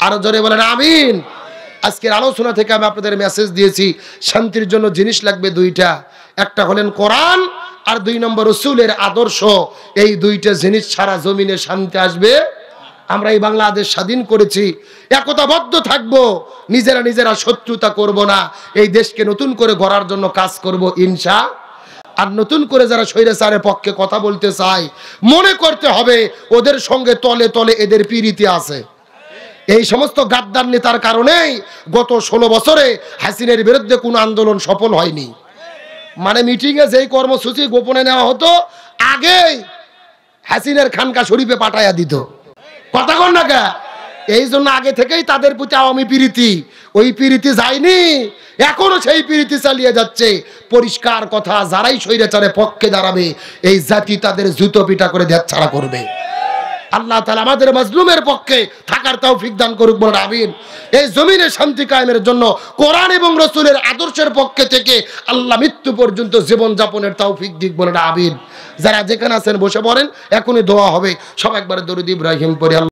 আরো জোরে বলেন আমিন। আজকের আলোচনা থেকে আমি আপনাদের মেসেজ দিয়েছি, শান্তির জন্য জিনিস লাগবে 2টা। একটা হলেন কোরআন, আর 2 নম্বর রাসূলের আদর্শ। এই 2টা জিনিস ছাড়া জমিনে শান্তি আসবে। আমরা এই বাংলাদেশ স্বাধীন করেছি, একতাবদ্ধ থাকবো, নিজেরা শত্রুতা করব না, এই দেশকে নতুন করে গড়ার জন্য কাজ করব ইনশাআল্লাহ। আর নতুন করে যারা স্বৈরাচারের পক্ষে কথা বলতে চায়, মনে করতে হবে ওদের সঙ্গে তলে তলে এদের পিরিতি আছে। এই সমস্ত গাদ্দার নেতার কারণেই গত 16 বছরে হাসিনের বিরুদ্ধে কোনো আন্দোলন সফল হয়নি। মানে মিটিংয়ে যেই কর্মসূচি গোপনে নেওয়া হতো, আগেই হাসিনের খানকা শরীফে পাঠাইয়া দিত। কথা কন না কে? এই জন্য আগে থেকেই তাদের প্রতি আওয়ামী প্রীতি, ওই প্রীতি যায়নি, এখনো সেই প্রীতি চালিয়ে যাচ্ছে। পরিষ্কার কথা, যারাই স্বৈরাচারের পক্ষে দাঁড়াবে এই জাতি তাদের জুতো পিটা করে দেশ ছাড়া করবে। আল্লাহ তাআলা আমাদের মাজলুমের পক্ষে থাকার তৌফিক দান করুক, বলেন আমিন। এই জমিনে শান্তি কায়েমের জন্য কোরআন এবং রাসূলের আদর্শের পক্ষে থেকে আল্লাহ মৃত্যু পর্যন্ত জীবন যাপনের তৌফিক দিক, বলেন আমিন। যারা যেখানে আছেন বসে পড়েন, এখনই দোয়া হবে। সব একবার দরুদ ইব্রাহিম পড়ে।